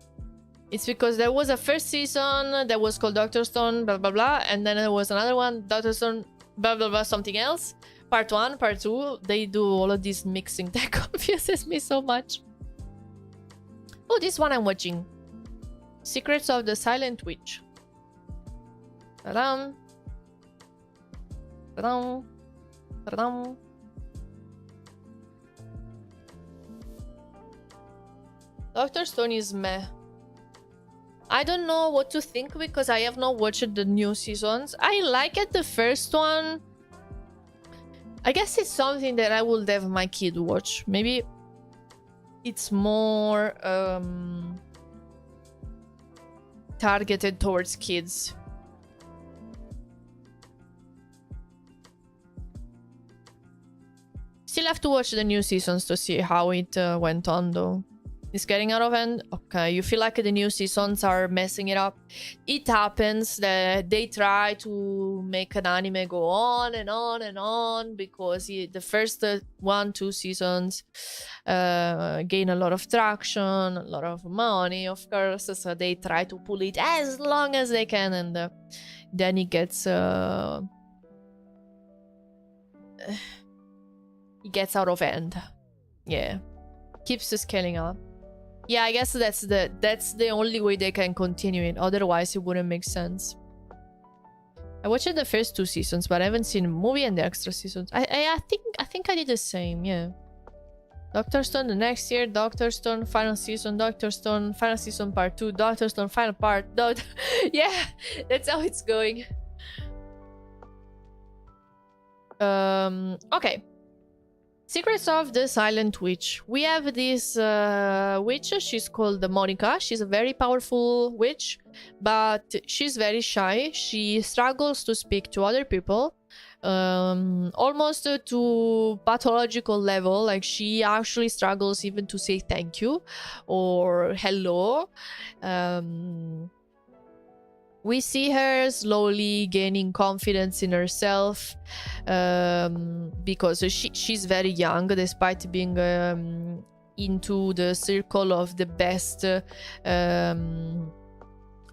It's because there was a first season that was called Dr. Stone, blah, blah, blah. And then there was another one, Dr. Stone, blah, blah, blah, something else. Part 1, Part 2. They do all of this mixing that confuses me so much. Oh, this one I'm watching. Secrets of the Silent Witch. Ta-dam. Ta-dam. Ta-dam. Dr. Stone is meh. I don't know what to think because I have not watched the new seasons. I like it, the first one. I guess it's something that I would have my kid watch. Maybe it's more targeted towards kids. Still have to watch the new seasons to see how it went on though. It's getting out of hand. Okay, you feel like the new seasons are messing it up. It happens that they try to make an anime go on and on and on because the first 1-2 seasons gain a lot of traction, a lot of money, of course. So they try to pull it as long as they can, and then it gets it gets out of hand. Yeah, keeps scaling up. Yeah, I guess that's the only way they can continue it. Otherwise, it wouldn't make sense. I watched the first 2 seasons, but I haven't seen the movie and the extra seasons. I think I did the same. Yeah. Doctor Stone the next year, Doctor Stone final season, Doctor Stone final season part 2, Doctor Stone final part. Yeah, that's how it's going. Okay. Secrets of the Silent Witch. We have this witch. She's called Monica. She's a very powerful witch, but she's very shy. She struggles to speak to other people, almost to pathological level. Like, she actually struggles even to say thank you or hello. We see her slowly gaining confidence in herself, because she's very young, despite being into the circle of the best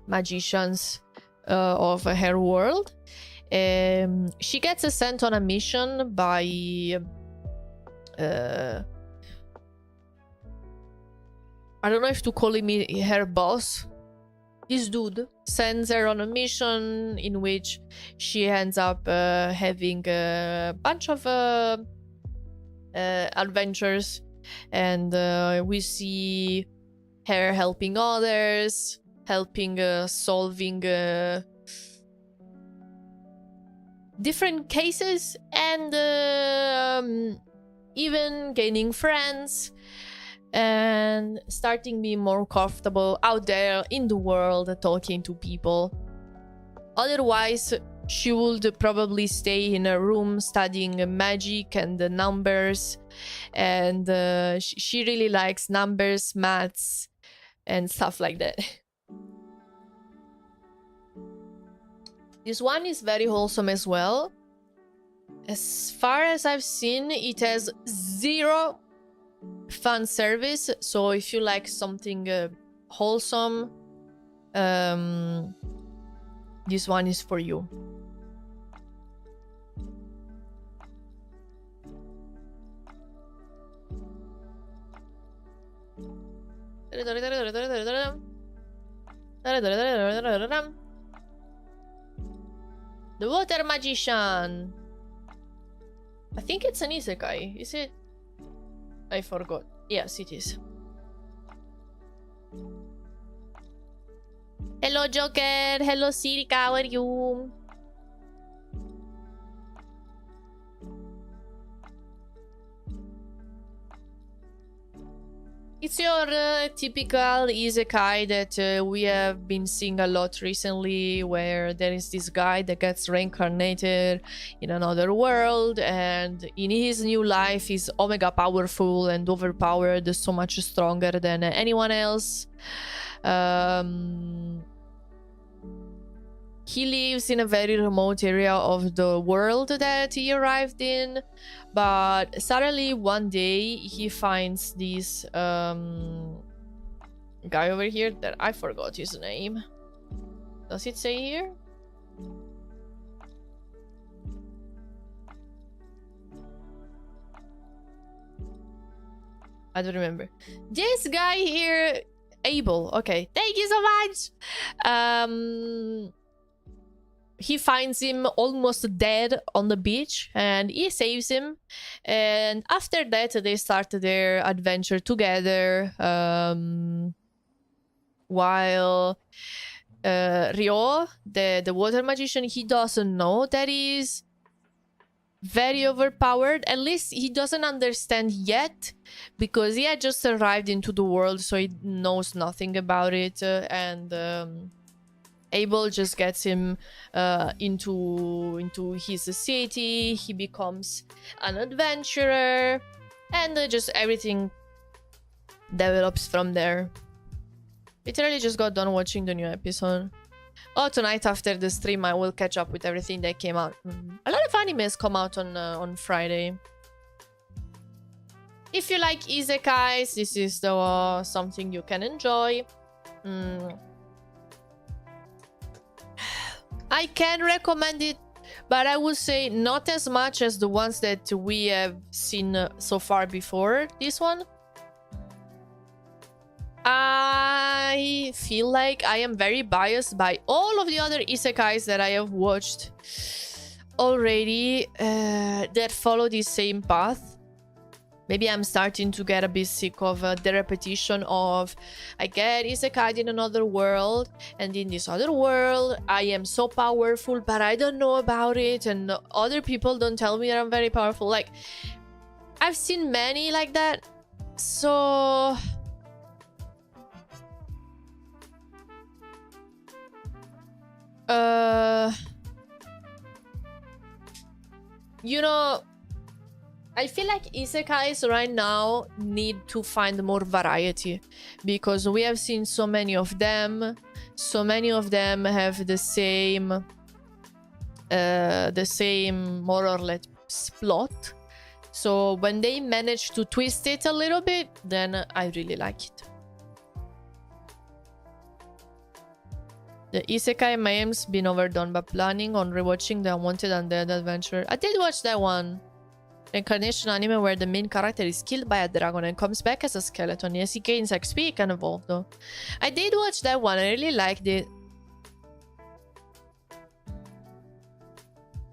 magicians of her world. She gets sent on a mission by I don't know if to call him her boss. This dude sends her on a mission in which she ends up having a bunch of adventures, and we see her helping others, helping solving different cases, and even gaining friends and starting being more comfortable out there in the world talking to people. Otherwise, she would probably stay in a room studying magic and the numbers, and she really likes numbers, maths, and stuff like that. This one is very wholesome as well. As far as I've seen, it has 0 fan service, so if you like something wholesome, this one is for you. The Water Magician. I think it's an isekai, is it? I forgot. Yes, it is. Hello, Joker. Hello, Sirika. How are you? It's your typical isekai that we have been seeing a lot recently, where there is this guy that gets reincarnated in another world, and in his new life he's omega powerful and overpowered, so much stronger than anyone else. He lives in a very remote area of the world that he arrived in, but suddenly one day he finds this guy over here that I forgot his name. Does it say here? I don't remember. This guy here, Abel. Okay, thank you so much. He finds him almost dead on the beach, and he saves him. And after that, they start their adventure together. While Ryo, the water magician, he doesn't know that he's very overpowered. At least he doesn't understand yet, because he had just arrived into the world, so he knows nothing about it. And Abel just gets him into his city. He becomes an adventurer, and just everything develops from there. Literally just got done watching the new episode. Oh, tonight after the stream I will catch up with everything that came out. A lot of animes come out on Friday. If you like isekais, this is something you can enjoy. I can recommend it, but I would say not as much as the ones that we have seen so far before this one. I feel like I am very biased by all of the other isekais that I have watched already that follow the same path. Maybe I'm starting to get a bit sick of the repetition of I get isekai in another world, and in this other world I am so powerful but I don't know about it, and other people don't tell me that I'm very powerful. Like, I've seen many like that. So you know, I feel like isekais right now need to find more variety, because we have seen so many of them. So many of them have the same more or less plot. So when they manage to twist it a little bit, then I really like it. The isekai meme's been overdone, but planning on rewatching the Unwanted Undead Adventure. I did watch that one. Reincarnation anime where the main character is killed by a dragon and comes back as a skeleton. Yes, he gains XP, he can evolve though. I did watch that one, I really liked it.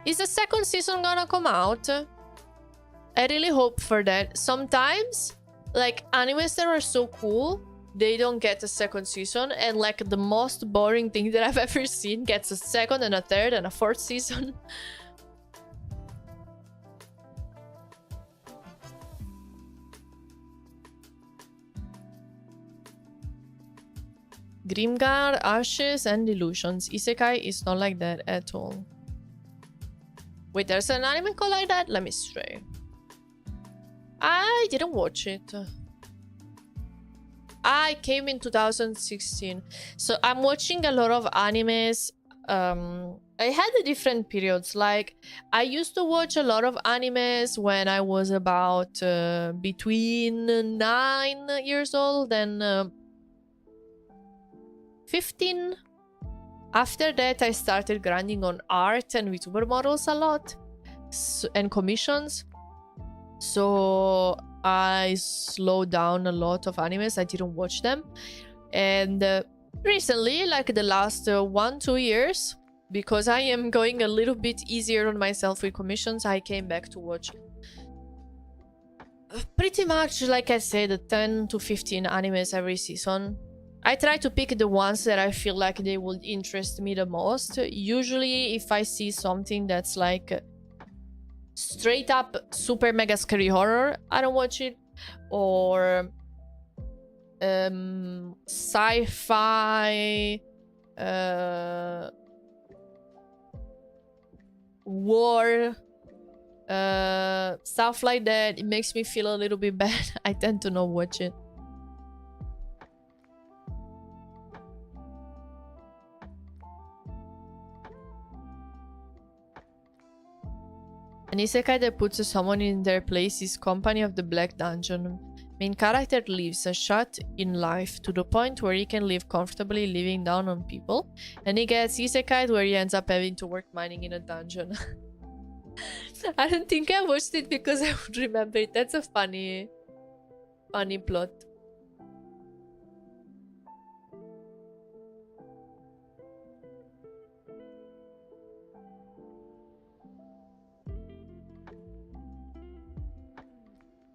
Is the second season gonna come out? I really hope for that. Sometimes, like, animes that are so cool, they don't get a second season, and like the most boring thing that I've ever seen gets a second and a third and a fourth season. Grimgar, Ashes, and Illusions. Isekai is not like that at all. Wait, there's an anime called like that? Let me stray. I didn't watch it. I came in 2016. So I'm watching a lot of animes. I had different periods. Like, I used to watch a lot of animes when I was about between 9 years old and 15. After that, I started grinding on art and VTuber models a lot, and commissions. So I slowed down a lot of animes. I didn't watch them. And recently, like the last 1-2 years, because I am going a little bit easier on myself with commissions, I came back to watch pretty much, like I said, 10 to 15 animes every season. I try to pick the ones that I feel like they would interest me the most. Usually, if I see something that's like straight up super mega scary horror, I don't watch it. Or sci-fi, war, stuff like that. It makes me feel a little bit bad. I tend to not watch it. An isekai that puts someone in their place is Company of the Black Dungeon. Main character lives a shut in life to the point where he can live comfortably living down on people, and he gets isekai where he ends up having to work mining in a dungeon. I don't think I watched it because I would remember it. That's a funny plot.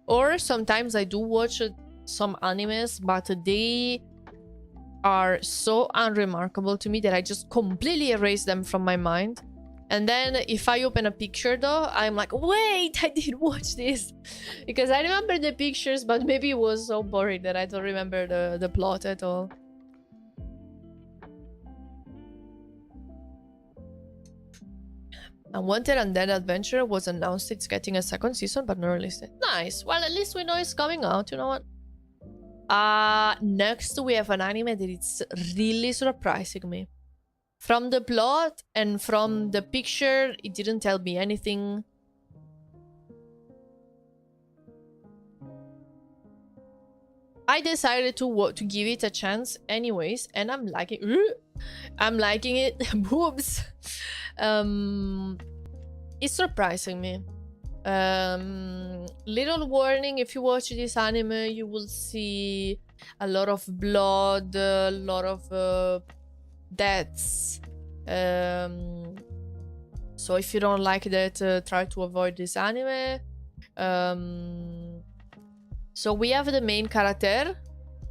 Or sometimes I do watch some animes, but they are so unremarkable to me that I just completely erase them from my mind. And then if I open a picture though, I'm like, wait, I did watch this. Because I remember the pictures, but maybe it was so boring that I don't remember the plot at all. Unwanted Undead Adventure was announced it's getting a second season, but not released it. Nice. Well, at least we know it's coming out, you know what? Next we have an anime that it's really surprising me. From the plot and from the picture, it didn't tell me anything. I decided to give it a chance anyways, and I'm liking it. Boobs. It's surprising me. Little warning, if you watch this anime, you will see a lot of blood, a lot of deaths. So if you don't like that, try to avoid this anime. So we have the main character.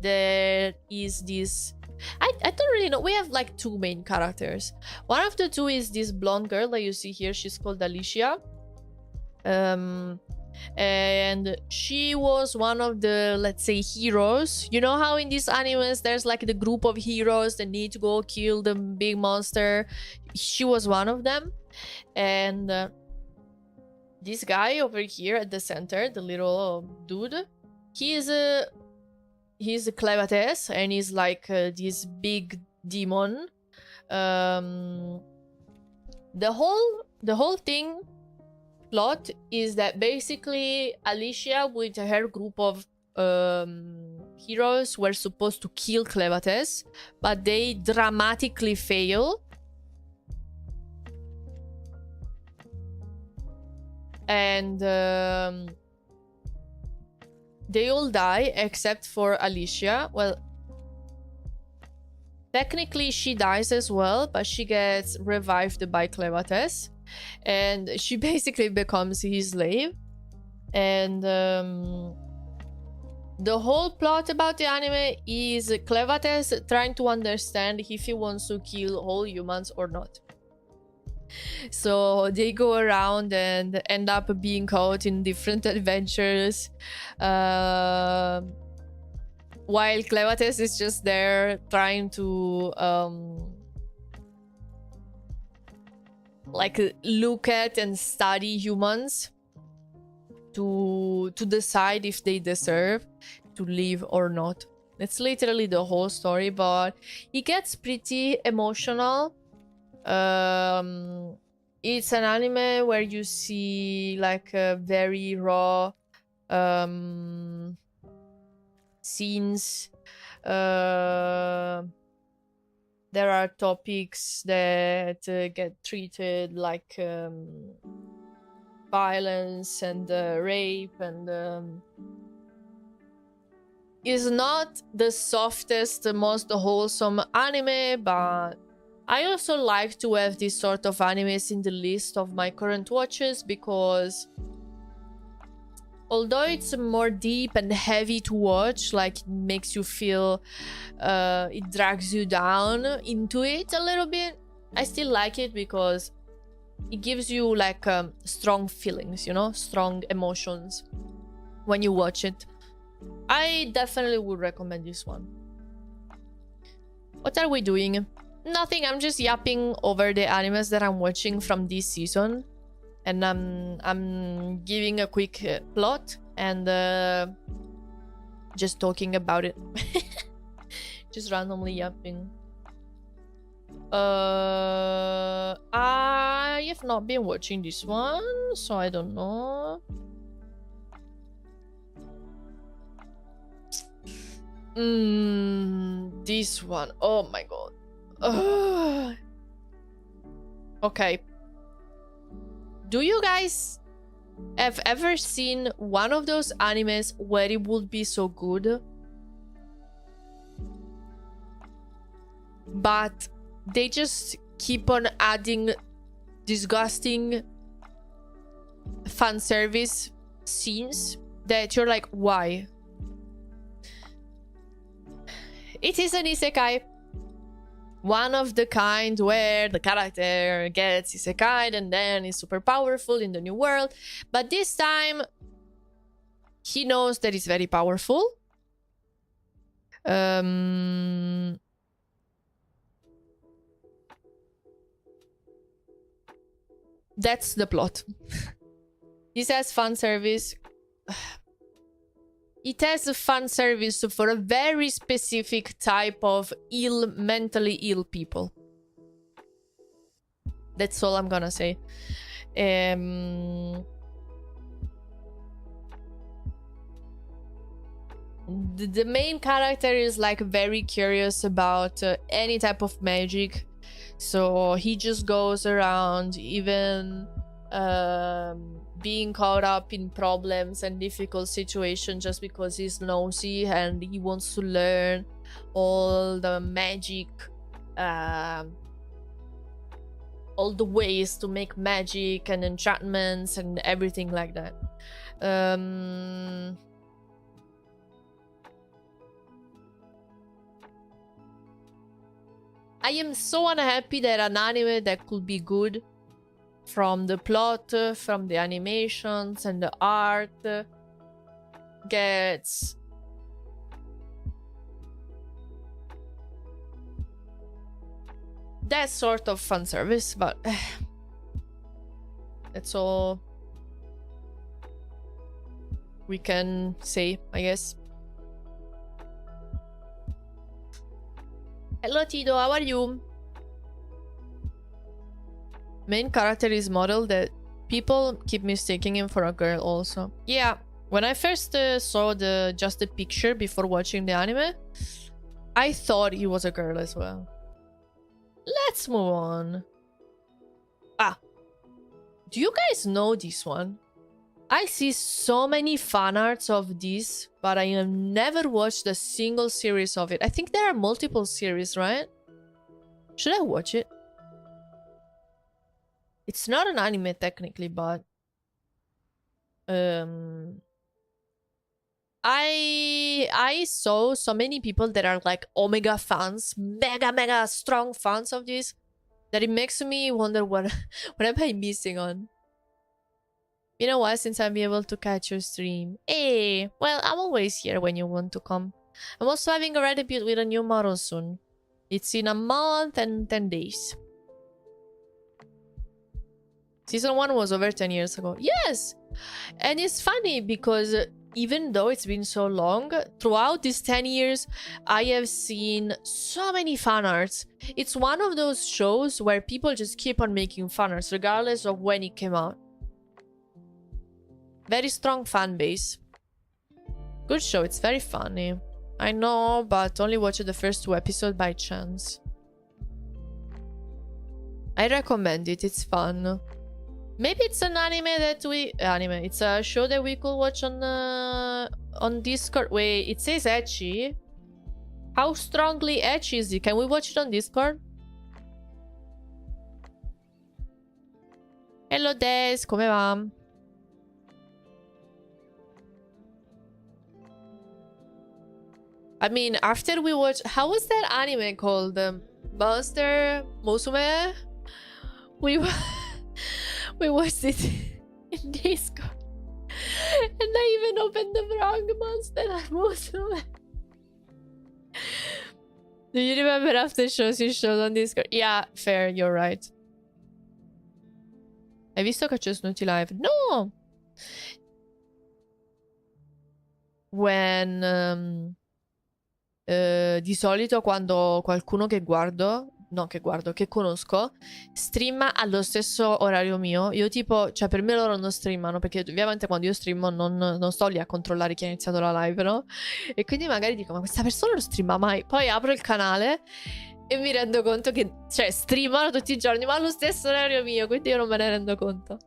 There is this... I don't really know. We have like two main characters. One of the two is this blonde girl that you see here. She's called Alicia. And she was one of the, let's say, heroes. You know how in these animes there's like the group of heroes that need to go kill the big monster? She was one of them. And this guy over here at the center, the little dude, he's a Clevates, and he's like this big demon. The whole thing plot is that basically Alicia with her group of heroes were supposed to kill Clevates, but they dramatically fail. And they all die except for Alicia. Well, technically she dies as well, but she gets revived by Clevates. And she basically becomes his slave. And the whole plot about the anime is Clevates trying to understand if he wants to kill all humans or not. So they go around and end up being caught in different adventures, while Clevates is just there trying to like look at and study humans to decide if they deserve to live or not. That's literally the whole story, but it gets pretty emotional. It's an anime where you see like a very raw scenes. There are topics that get treated like violence and rape, and is not the softest, the most wholesome anime, but I also like to have this sort of animes in the list of my current watches, because although it's more deep and heavy to watch, like it makes you feel, it drags you down into it a little bit, I still like it because it gives you like strong feelings, you know, strong emotions when you watch it. I definitely would recommend this one. What are we doing? Nothing, I'm just yapping over the animes that I'm watching from this season. And I'm giving a quick plot and just talking about it. Just randomly yapping. I have not been watching this one, so I don't know. This one. Oh my god. Okay. Do you guys have ever seen one of those animes where it would be so good, but they just keep on adding disgusting fan service scenes that you're like, why? It is an isekai. One of the kind where the character gets isekai and then is super powerful in the new world. But this time, he knows that he's very powerful. That's the plot. This has fan service. It has a fan service for a very specific type of mentally ill people. That's all I'm gonna say. The main character is like very curious about any type of magic. So he just goes around even being caught up in problems and difficult situations just because he's nosy and he wants to learn all the magic, all the ways to make magic and enchantments and everything like that. I am so unhappy that an anime that could be good from the plot, from the animations and the art gets that sort of fan service, but that's all we can say, I guess. Hello Tito, how are you? Main character is model that people keep mistaking him for a girl also. Yeah, when I first saw just the picture before watching the anime, I thought he was a girl as well. Let's move on. Ah, do you guys know this one? I see so many fan arts of this, but I have never watched a single series of it. I think there are multiple series, right? Should I watch it? It's not an anime technically, but I saw so many people that are like Omega fans, mega strong fans of this, that it makes me wonder what am I missing on. Been a while since I'll be able to catch your stream. Hey, well, I'm always here when you want to come. I'm also having a red debut with a new model soon. It's in a month and 10 days. Season 1 was over 10 years ago. Yes! And it's funny because even though it's been so long, throughout these 10 years, I have seen so many fan arts. It's one of those shows where people just keep on making fan arts, regardless of when it came out. Very strong fan base. Good show, it's very funny. I know, but only watched the first 2 episodes by chance. I recommend it, it's fun. Maybe it's an anime that we... It's a show that we could watch on Discord. Wait, it says ecchi. How strongly ecchi is it? Can we watch it on Discord? Hello Des, come va? I mean, after we watch... How was that anime called? Monster Musume? We watched it in Discord. And I even opened the wrong Monster Musume. Do you remember after shows you showed on Discord? Yeah, fair, you're right. Hai visto Caccio Snuti live? No! When... di solito quando qualcuno che conosco streama allo stesso orario mio, io tipo, cioè per me loro non streamano, perché ovviamente quando io streamo non sto lì a controllare chi ha iniziato la live, no? E quindi magari dico, ma questa persona non streama mai. Poi apro il canale e mi rendo conto che, cioè, streamano tutti i giorni, ma allo stesso orario mio, quindi io non me ne rendo conto.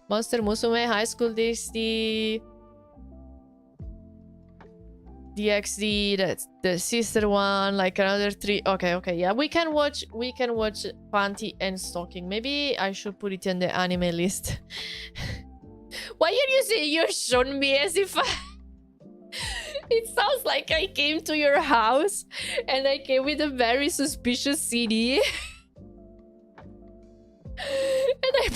Monster Musume, High School DxD, DxD, that's the sister one, like another 3. Okay, yeah, we can watch Panty and Stalking. Maybe I should put it in the anime list. Why are you saying you're showing me as if it sounds like I came to your house and I came with a very suspicious CD. And I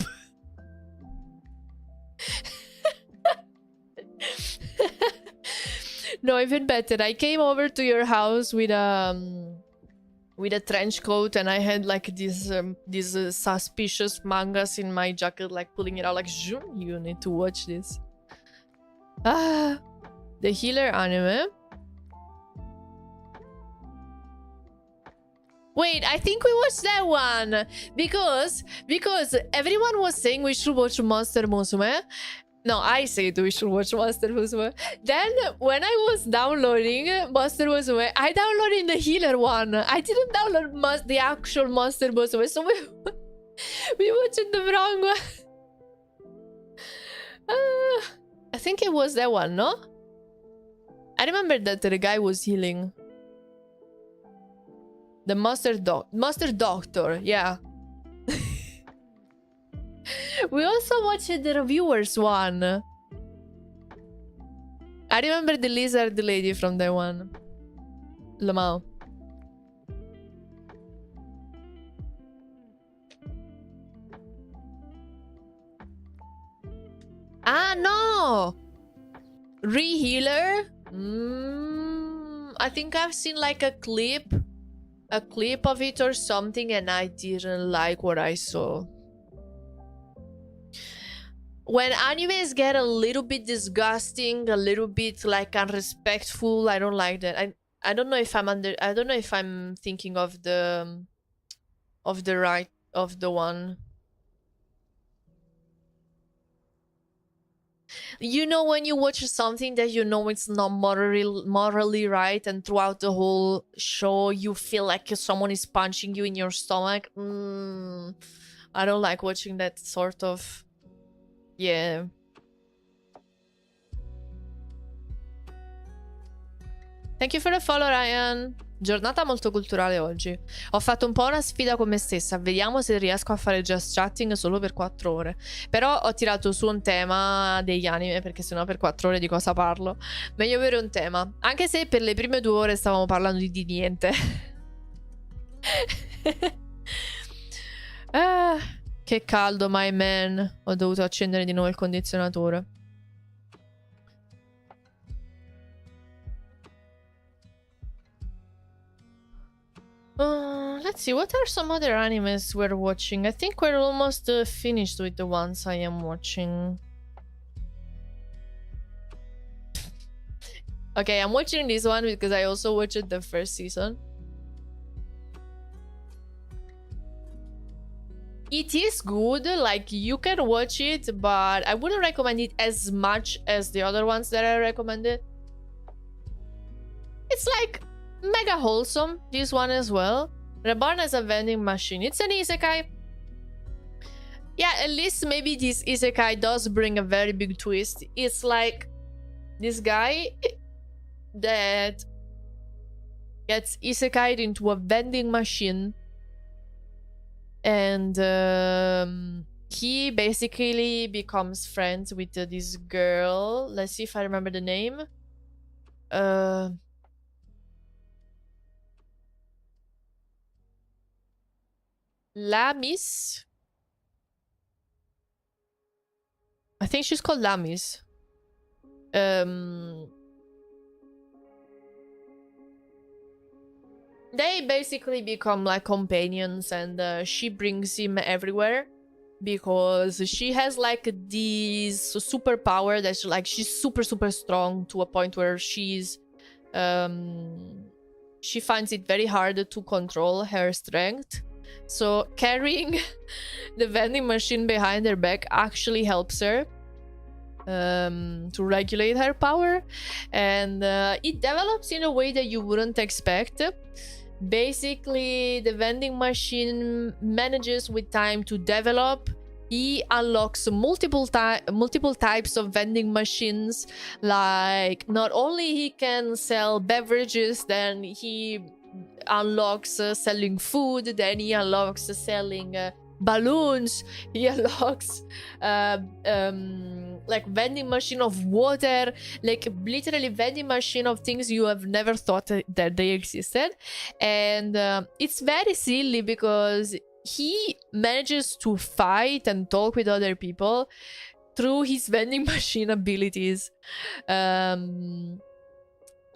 No, even better. I came over to your house with a trench coat, and I had like these suspicious mangas in my jacket, like pulling it out, like, you need to watch this. Ah, the Healer anime. Wait, I think we watched that one because everyone was saying we should watch Monster Musume. No, I said we should watch Monster Musume. Then, when I was downloading Monster Musume, I downloaded the Healer one. I didn't download the actual Monster Musume, so we watched the wrong one. I think it was that one, no? I remember that the guy was healing. The Monster Doctor, yeah. We also watched the reviewers one. I remember the lizard lady from that one. Lamau. Ah, no! Rehealer? I think I've seen like a clip of it or something, and I didn't like what I saw. When animes get a little bit disgusting, a little bit like unrespectful, I don't like that. I don't know if I don't know if I'm thinking of the one. You know, when you watch something that you know it's not morally right, and throughout the whole show you feel like someone is punching you in your stomach. I don't like watching that sort of. Yeah. Thank you for the follow, Ryan. Giornata molto culturale oggi. Ho fatto un po' una sfida con me stessa. Vediamo se riesco a fare just chatting solo per 4 ore. Però ho tirato su un tema degli anime, perché sennò per 4 ore di cosa parlo? Meglio avere un tema. Anche se per le prime 2 ore stavamo parlando di niente. Che caldo, my man. Ho dovuto accendere di nuovo il condizionatore. Let's see, what are some other animes we're watching? I think we're almost finished with the ones I am watching. Okay, I'm watching this one because I also watched the first season. It is good, like you can watch it, but I wouldn't recommend it as much as the other ones that I recommended. It's like mega wholesome, this one as well. Reborn as a vending machine. It's an isekai. Yeah, at least maybe this isekai does bring a very big twist. It's like this guy that gets isekai'd into a vending machine, and he basically becomes friends with this girl. Let's see if I remember the name. Lamis. I think she's called Lamis. They basically become like companions, and she brings him everywhere because she has like this superpower that's like she's super strong to a point where she's she finds it very hard to control her strength. So carrying the vending machine behind her back actually helps her to regulate her power, and it develops in a way that you wouldn't expect. Basically, the vending machine manages with time to develop. He unlocks multiple types of vending machines. Like, not only he can sell beverages, then he unlocks selling food, then he unlocks selling balloons, he unlocks like vending machine of water, like literally vending machine of things you have never thought that they existed. And it's very silly because he manages to fight and talk with other people through his vending machine abilities,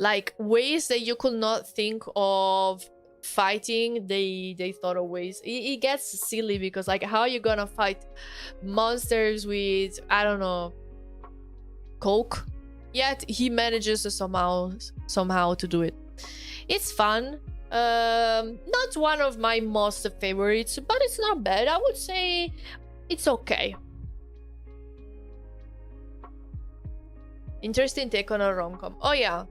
like ways that you could not think of fighting. They thought of ways. It gets silly because like, how are you gonna fight monsters with, I don't know, Coke? Yet he manages to somehow to do it. It's fun. Not one of my most favorites, but it's not bad. I would say it's okay. Interesting take on a rom-com. Oh yeah.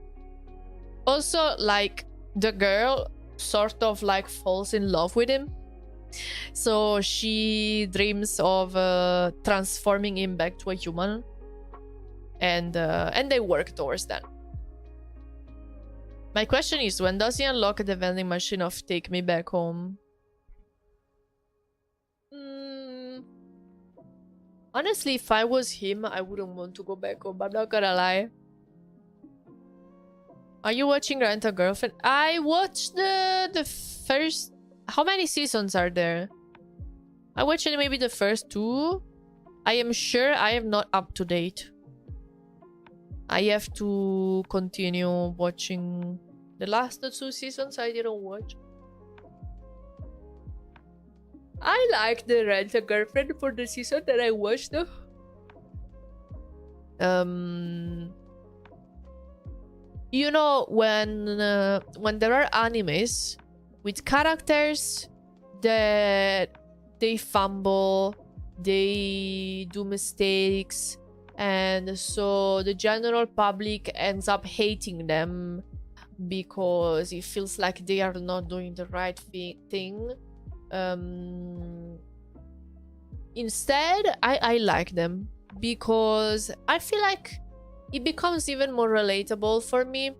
Also, like, the girl sort of like falls in love with him, so she dreams of transforming him back to a human, and they work towards that. My question is, when does he unlock the vending machine of Take Me Back Home? Honestly, if I was him, I wouldn't want to go back home, I'm not gonna lie. Are you watching Rent a Girlfriend? I watched the first... How many seasons are there? I watched maybe the first 2. I am sure I am not up to date. I have to continue watching the last 2 seasons I didn't watch. I like the Rent-A-Girlfriend for the season that I watched. You know, when there are animes with characters that they fumble, they do mistakes, and so the general public ends up hating them because it feels like they are not doing the right thing. Instead, I like them because I feel like it becomes even more relatable for me.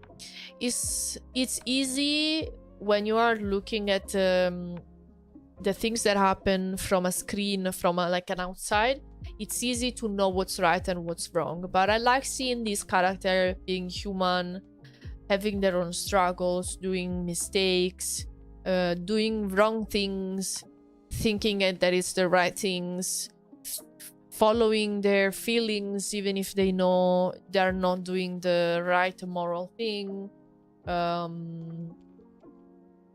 It's easy when you are looking at the things that happen from a screen, from like an outside. It's easy to know what's right and what's wrong, but I like seeing these characters being human, having their own struggles, doing mistakes, doing wrong things, thinking that it's the right things, following their feelings even if they know they're not doing the right moral thing,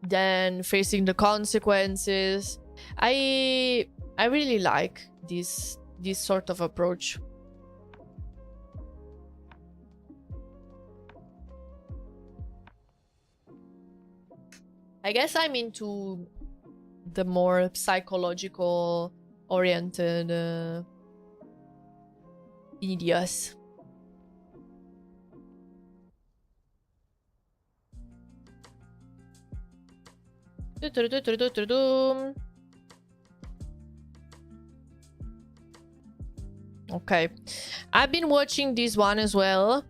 then facing the consequences. I really like this sort of approach. I guess I'm into the more psychological oriented ideas. Okay, I've been watching this one as well.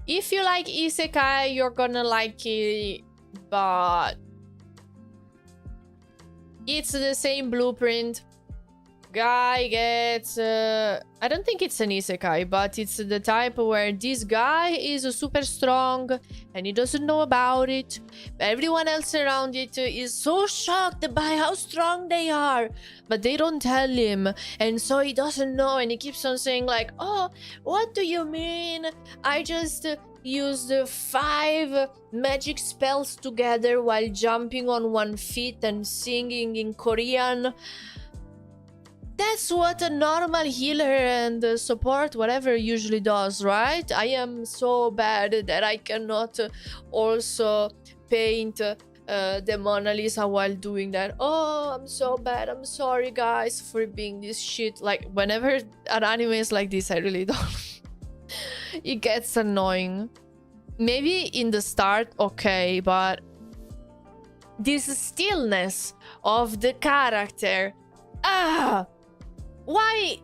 If you like isekai, you're gonna like it, but it's the same blueprint. Guy gets I don't think it's an isekai, but it's the type where this guy is super strong and he doesn't know about it. Everyone else around it is so shocked by how strong they are, but they don't tell him, and so he doesn't know, and he keeps on saying like, oh, what do you mean? I just used 5 magic spells together while jumping on 1 feet and singing in Korean. That's what a normal healer and support whatever usually does, right? I am so bad that I cannot also paint the Mona Lisa while doing that. Oh, I'm so bad. I'm sorry, guys, for being this shit. Like, whenever an anime is like this, I really don't. It gets annoying. Maybe in the start, okay, but this stillness of the character. Why?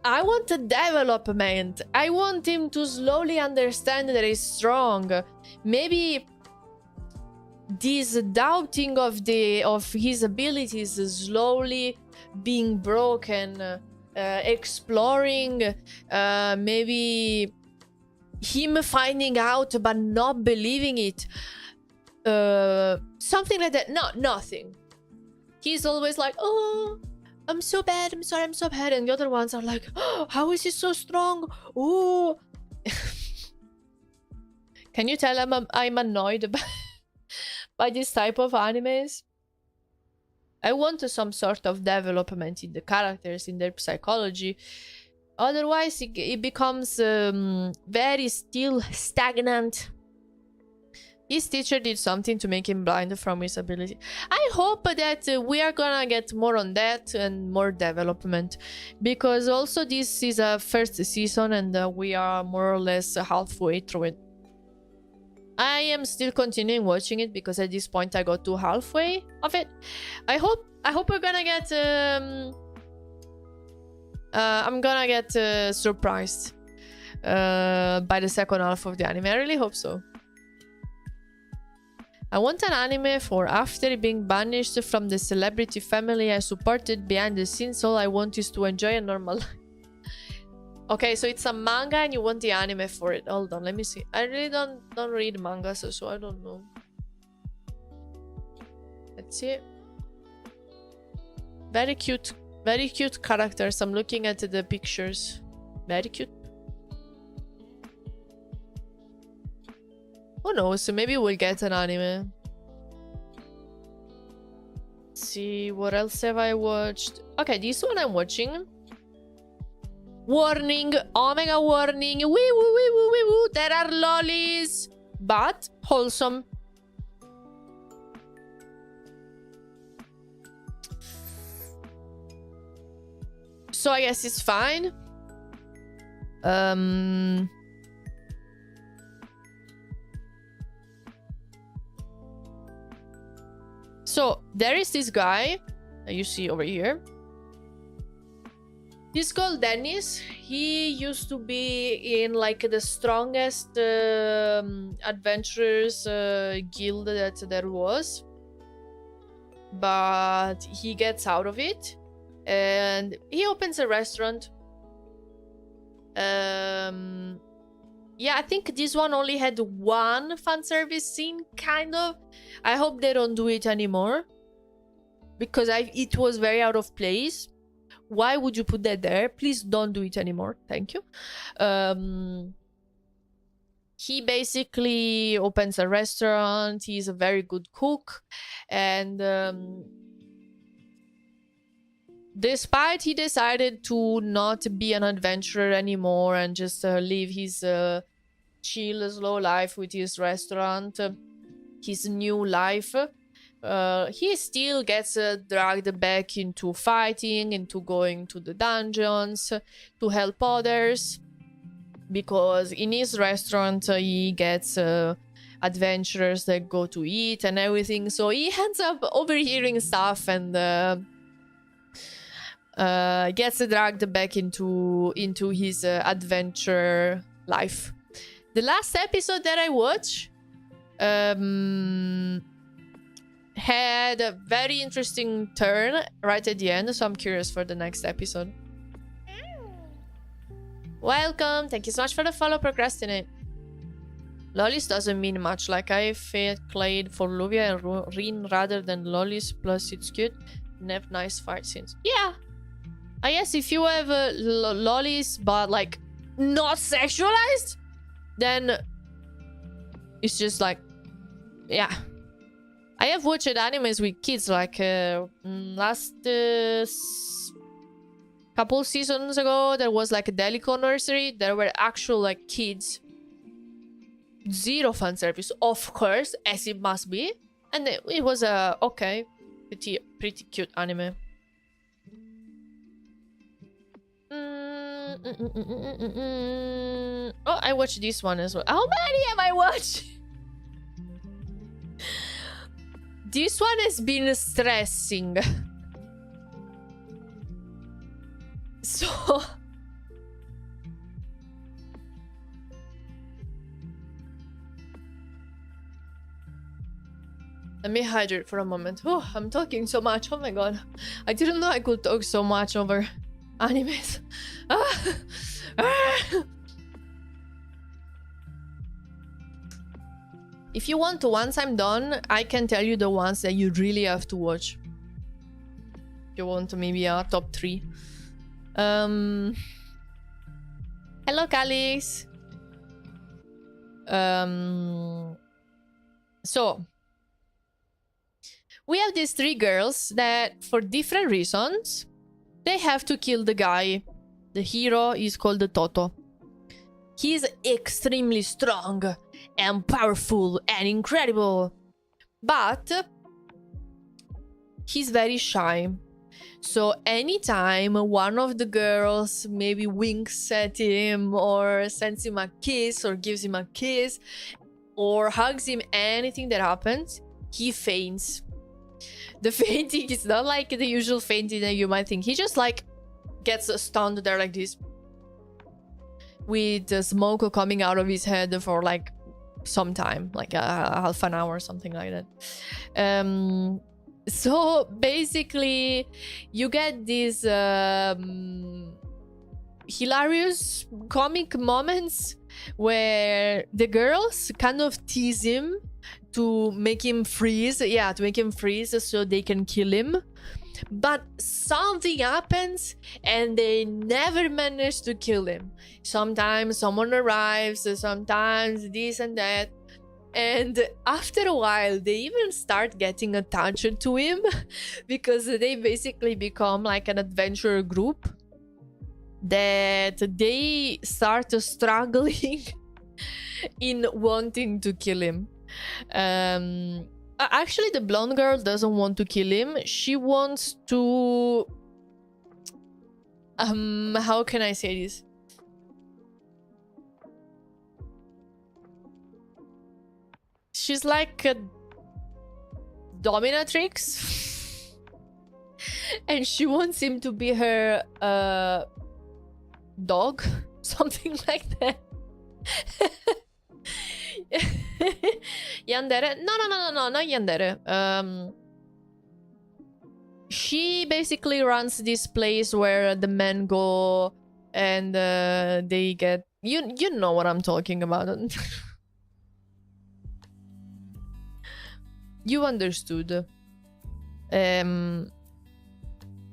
I want a development. I want him to slowly understand that he's strong. Maybe this doubting of his abilities is slowly being broken, exploring, maybe him finding out but not believing it, something like that. No, nothing. He's always like, oh, I'm so bad, I'm sorry, I'm so bad. And the other ones are like, oh, how is he so strong? Oh. Can you tell I'm annoyed by this type of animes? I want some sort of development in the characters, in their psychology. Otherwise, it becomes very still stagnant. His teacher did something to make him blind from his ability. I hope that we are gonna get more on that and more development. Because also this is a first season and we are more or less halfway through it. I am still continuing watching it because at this point I got to halfway of it. I hope we're gonna get... I'm gonna get surprised by the second half of the anime. I really hope so. I want an anime for after being banished from the celebrity family I supported behind the scenes. All I want is to enjoy a normal life. Okay, so it's a manga and you want the anime for it. Hold on, let me see. I really don't read mangas, so I don't know. Let's see. Very cute characters. I'm looking at the pictures. Very cute. Who knows? Maybe we'll get an anime. Let's see, what else have I watched? Okay, this one I'm watching. Warning! Omega warning! Wee woo wee woo wee woo! There are lollies! But wholesome. So I guess it's fine. So there is this guy that you see over here. He's called Dennis. He used to be in like the strongest adventurers guild that there was, but he gets out of it and he opens a restaurant. Yeah, I think this one only had one fan service scene, kind of. I hope they don't do it anymore, because it was very out of place. Why would you put that there? Please don't do it anymore. Thank you. He basically opens a restaurant. He's a very good cook. And despite he decided to not be an adventurer anymore and just live his chill, slow life with his restaurant, his new life, he still gets dragged back into fighting, into going to the dungeons to help others, because in his restaurant he gets adventurers that go to eat and everything, so he ends up overhearing stuff and gets dragged back into his adventure life. The last episode that I watched had a very interesting turn right at the end, so I'm curious for the next episode. Welcome, thank you so much for the follow, Procrastinate. Lollies doesn't mean much, like I played for Luvia and Rin rather than Lollies, plus it's cute and have nice fight scenes. Yeah, I guess if you have lollies but like not sexualized, then it's just like, yeah. I have watched animes with kids like last couple seasons ago. There was like a Delico nursery. There were actual like kids. Zero fan service, of course, as it must be. And it was a okay, pretty cute anime. Oh, I watched this one as well. How many have I watched? This one has been stressing. So... let me hydrate for a moment. Oh, I'm talking so much. Oh my god. I didn't know I could talk so much over animes. If you want to, once I'm done, I can tell you the ones that you really have to watch. If you want maybe a top 3. Hello, Calix. So we have these 3 girls that, for different reasons, they have to kill the guy. The hero is called Toto. He's extremely strong and powerful and incredible, but he's very shy. So anytime one of the girls maybe winks at him or sends him a kiss or gives him a kiss or hugs him, anything that happens, he faints. The fainting is not like the usual fainting that you might think. He just like gets stunned there like this, with the smoke coming out of his head for like some time, like half an hour or something like that. So basically you get these hilarious comic moments where the girls kind of tease him to make him freeze, so they can kill him. But something happens and they never manage to kill him. Sometimes someone arrives, sometimes this and that. And after a while, they even start getting attached to him because they basically become like an adventure group that they start struggling in wanting to kill him. Actually, the blonde girl doesn't want to kill him. She wants to... how can I say this? She's like a dominatrix. And she wants him to be her dog. Something like that. Yandere? No, not Yandere. She basically runs this place where the men go and they get... You know what I'm talking about. You understood. In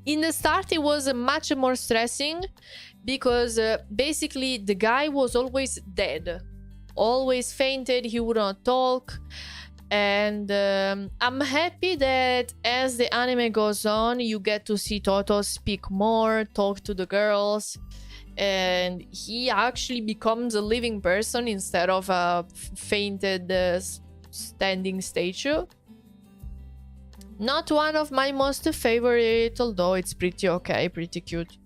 the start, it was much more stressing because basically the guy was always dead, always fainted, he would not talk. And I'm happy that as the anime goes on, you get to see Toto speak more, talk to the girls, and he actually becomes a living person instead of a fainted standing statue. Not one of my most favorite, although it's pretty okay, pretty cute.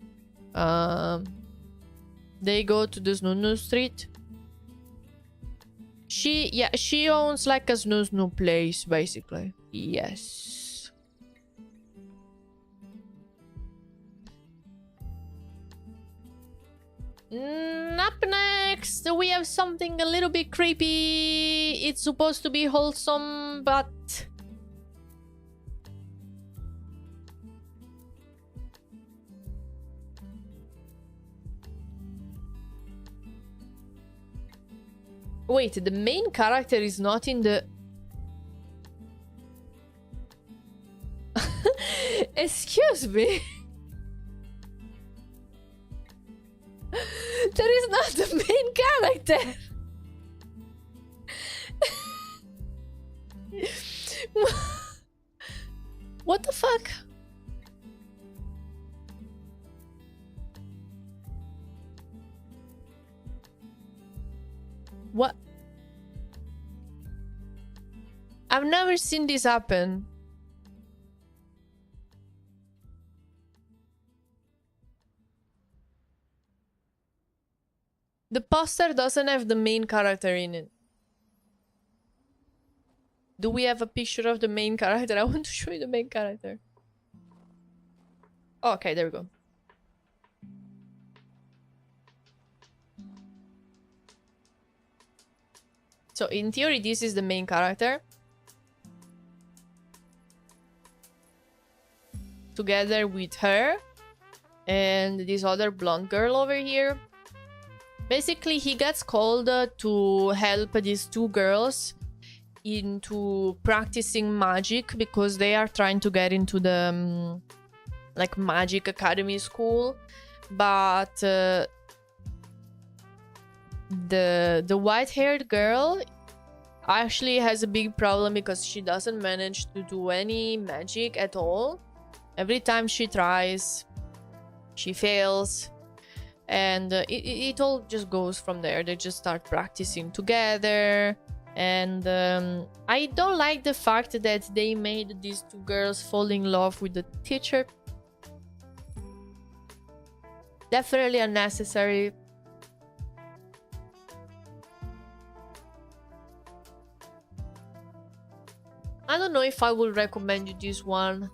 They go to the Snoo Street. She owns like a Snoo place, basically. Yes. Up next, we have something a little bit creepy. It's supposed to be wholesome, but... Wait, the main character is not in the... Excuse me? That is not the main character! What the fuck? What? I've never seen this happen. The poster doesn't have the main character in it. Do we have a picture of the main character? I want to show you the main character. Oh, okay, there we go. So in theory, this is the main character. Together with her and this other blonde girl over here. Basically, he gets called to help these two girls into practicing magic because they are trying to get into the like magic academy school. But the white-haired girl actually has a big problem because she doesn't manage to do any magic at all. Every time she tries, she fails. And it all just goes from there. They just start practicing together. And I don't like the fact that they made these two girls fall in love with the teacher. Definitely unnecessary. I don't know if I would recommend you this one.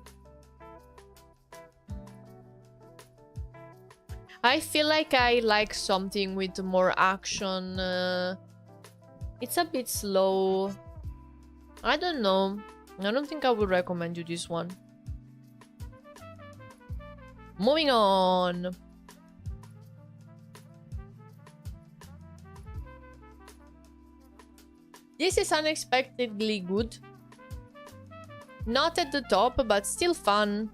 I feel like I like something with more action. It's a bit slow. I don't know. I don't think I would recommend you this one. Moving on. This is unexpectedly good. Not at the top, but still fun.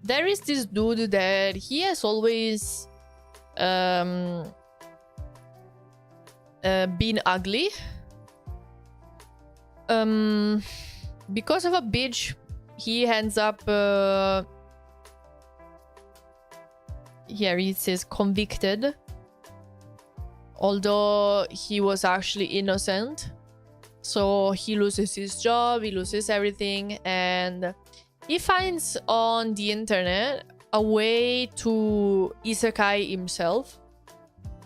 there is this dude that he has always been ugly. Because of a bitch, he ends up here it says convicted, although he was actually innocent. So he loses his job, he loses everything, and he finds on the internet a way to isekai himself.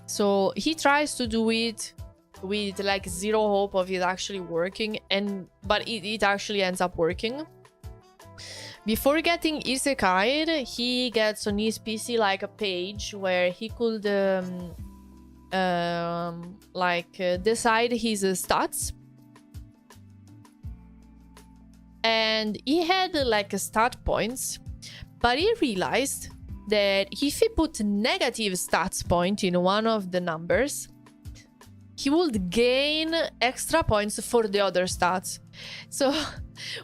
So he tries to do it with like zero hope of it actually working, but it actually ends up working. Before getting isekai'd, he gets on his PC like a page where he could decide his stats. And he had like stat points, but he realized that if he put negative stats point in one of the numbers, he would gain extra points for the other stats. So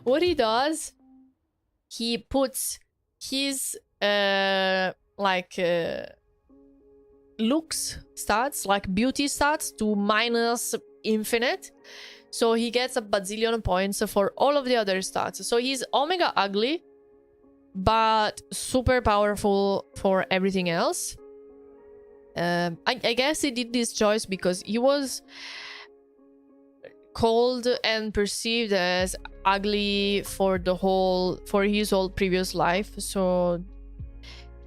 what he does, he puts his looks stats, like beauty stats, to minus infinite. So he gets a bazillion points for all of the other stats. So he's omega ugly, but super powerful for everything else. I guess he did this choice because he was called and perceived as ugly for his whole previous life. So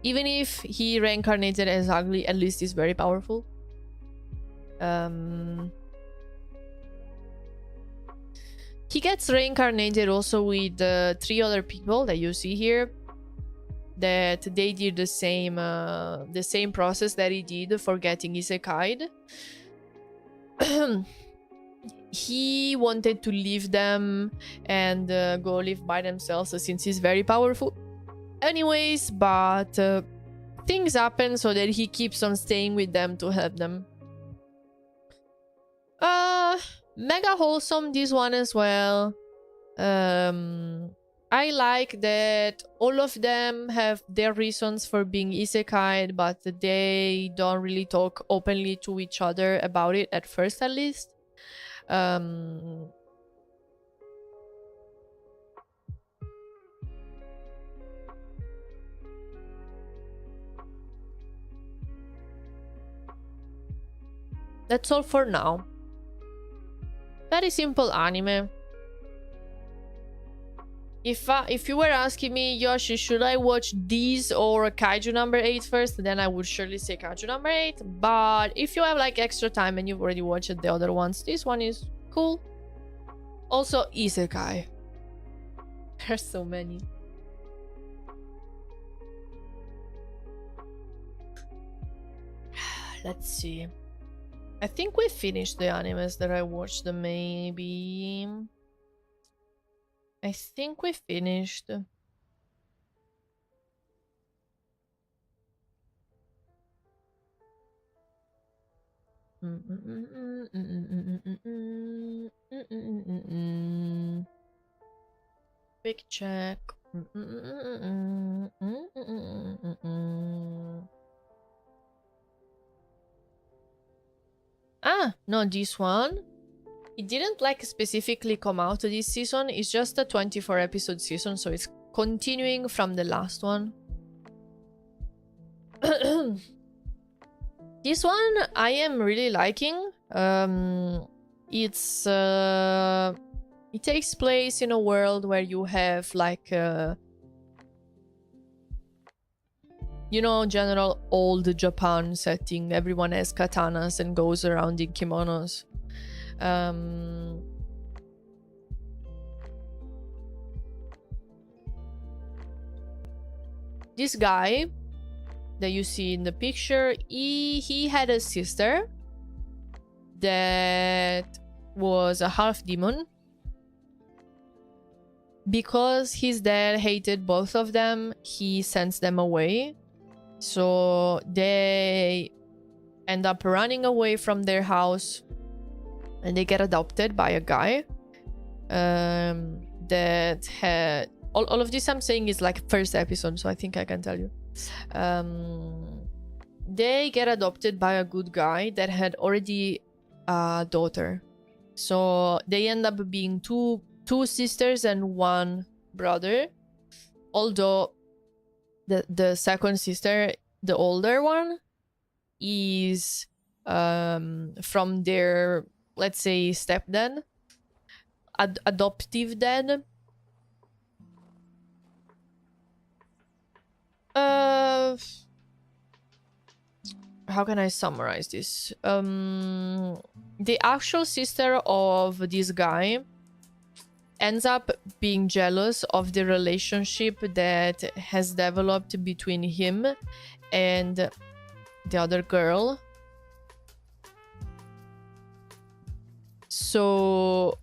even if he reincarnated as ugly, at least he's very powerful. He gets reincarnated also with 3 other people that you see here, that they did the same process that he did for getting isekai'd. He wanted to leave them and go live by themselves since he's very powerful anyways, but things happen so that he keeps on staying with them to help them. Mega wholesome, this one as well. I like that all of them have their reasons for being isekai'd, but they don't really talk openly to each other about it, at first at least. That's all for now. Very simple anime. If you were asking me, Yoshi, should I watch these or Kaiju number 8 first, then I would surely say Kaiju number 8. But if you have like extra time and you've already watched the other ones, this one is cool. Also, isekai. There's so many. Let's see. I think we finished the animes that I watched, maybe. I think we finished. Quick check. Ah, no, this one. It didn't like specifically come out this season. It's just a 24 episode season, so it's continuing from the last one. This one I am really liking. It takes place in a world where you have like you know, general old Japan setting. Everyone has katanas and goes around in kimonos. This guy that you see in the picture, he had a sister that was a half demon. Because his dad hated both of them, he sends them away. So they end up running away from their house and they get adopted by a guy that had all of this I'm saying is like first episode, so I think I can tell you. They get adopted by a good guy that had already a daughter. So they end up being two sisters and one brother. Although the second sister, the older one, is from their, let's say, stepdad, adoptive dad. How can I summarize this? The actual sister of this guy ends up being jealous of the relationship that has developed between him and the other girl. So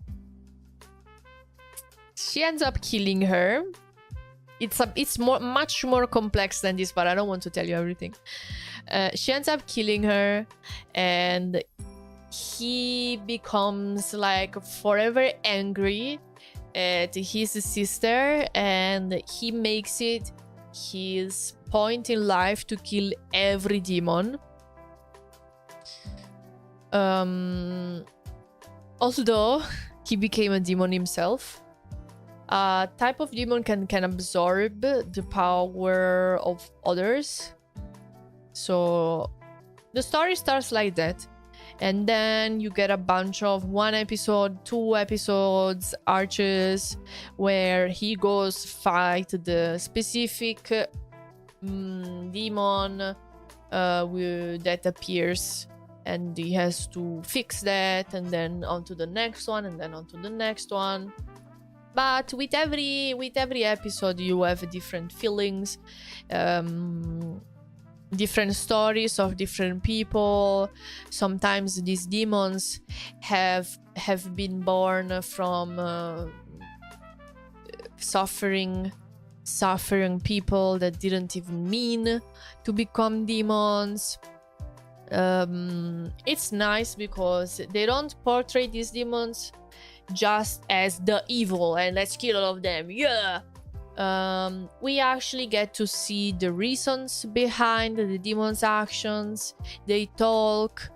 she ends up killing her. It's much more complex than this, but I don't want to tell you everything. She ends up killing her, and he becomes like forever angry at his sister, and he makes it his point in life to kill every demon. Although he became a demon himself. A type of demon can absorb the power of others. So the story starts like that. And then you get a bunch of 1 episode, 2 episodes, arches, where he goes fight the specific demon that appears, and he has to fix that, and then on to the next one, and then on to the next one. But with every episode, you have different feelings, different stories of different people. Sometimes these demons have been born from suffering people that didn't even mean to become demons. It's nice because they don't portray these demons just as the evil and let's kill all of them, yeah. We actually get to see the reasons behind the demons' actions. They talk,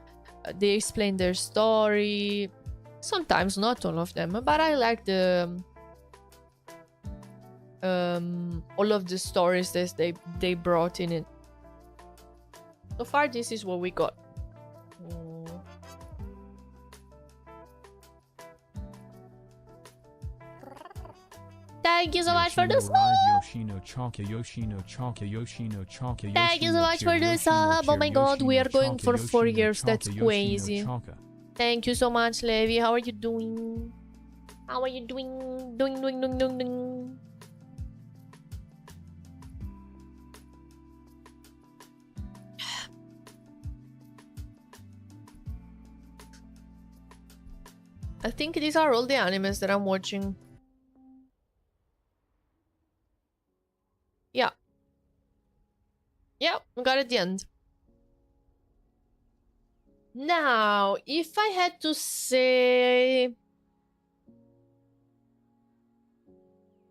they explain their story. Sometimes not all of them, but I like the all of the stories that they brought in it. So far, this is what we got. Thank you so much for the sub. Thank you so much for the sub. Oh my god, we are going for 4 years. That's crazy. Thank you so much, Levi. How are you doing? How are you doing? Doing. I think these are all the animes that I'm watching. Yeah, we got at the end. Now, if I had to say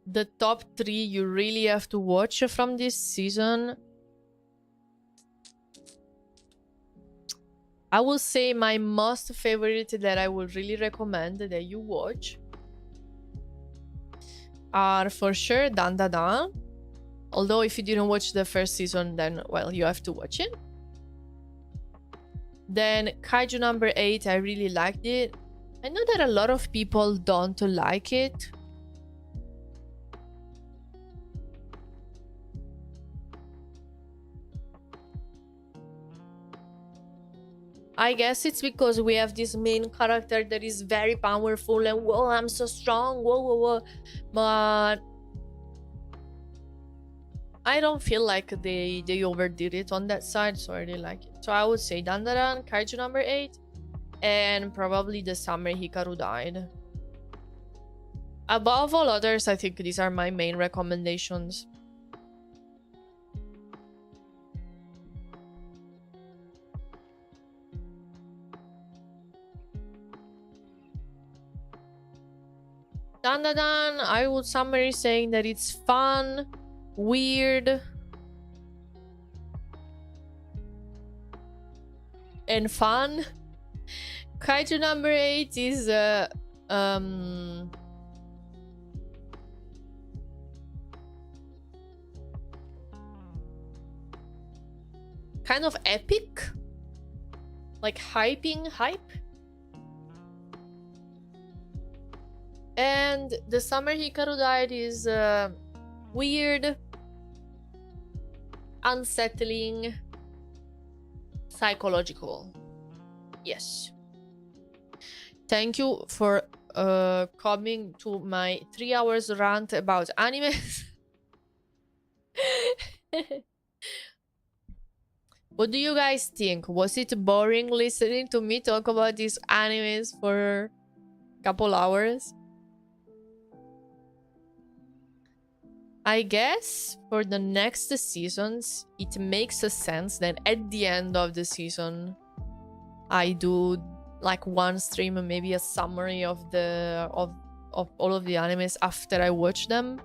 the top 3 you really have to watch from this season, I will say my most favorite that I would really recommend that you watch are for sure Dan Da Dan. Although if you didn't watch the first season, then, well, you have to watch it. Then Kaiju number 8, I really liked it. I know that a lot of people don't like it. I guess it's because we have this main character that is very powerful and, whoa, I'm so strong, whoa. But I don't feel like they overdid it on that side, so I really like it. So I would say Dandadan, Kaiju number 8, and probably the summer Hikaru died. Above all others, I think these are my main recommendations. Dandadan, I would summary saying that it's fun, weird, and fun. Kaiju number 8 is kind of epic, like hype. And the Summer Hikaru died is weird, unsettling, psychological. Yes. Thank you for coming to my 3 hours rant about animes. What do you guys think? Was it boring listening to me talk about these animes for a couple hours? I guess for the next seasons, it makes a sense that at the end of the season, I do like one stream and maybe a summary of all of the animes after I watch them.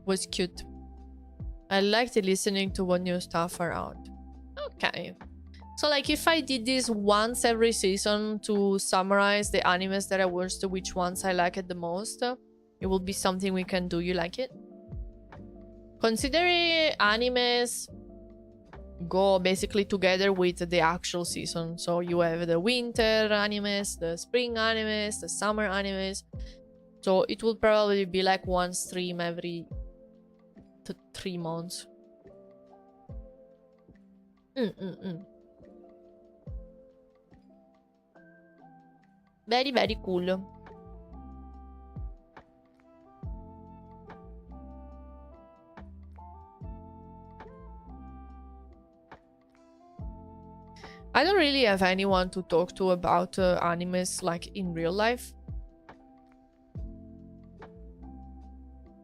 Was cute. I liked listening to what new stuff around. Okay. So like if I did this once every season to summarize the animes that I watched, which ones I like it the most, it will be something we can do. You like it? Considering animes go basically together with the actual season. So you have the winter animes, the spring animes, the summer animes. So it will probably be like one stream every 3 months. Very, very cool. I don't really have anyone to talk to about animes like in real life.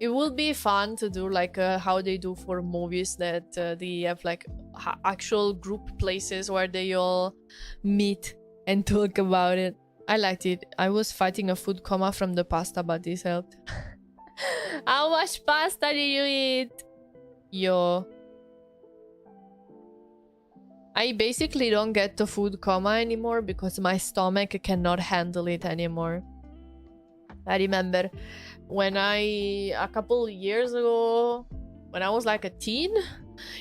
It will be fun to do like how they do for movies, that they have like actual group places where they all meet and talk about it. I liked it. I was fighting a food coma from the pasta, but this helped. How much pasta did you eat? Yo. I basically don't get the food coma anymore because my stomach cannot handle it anymore. I remember when a couple years ago, when I was like a teen,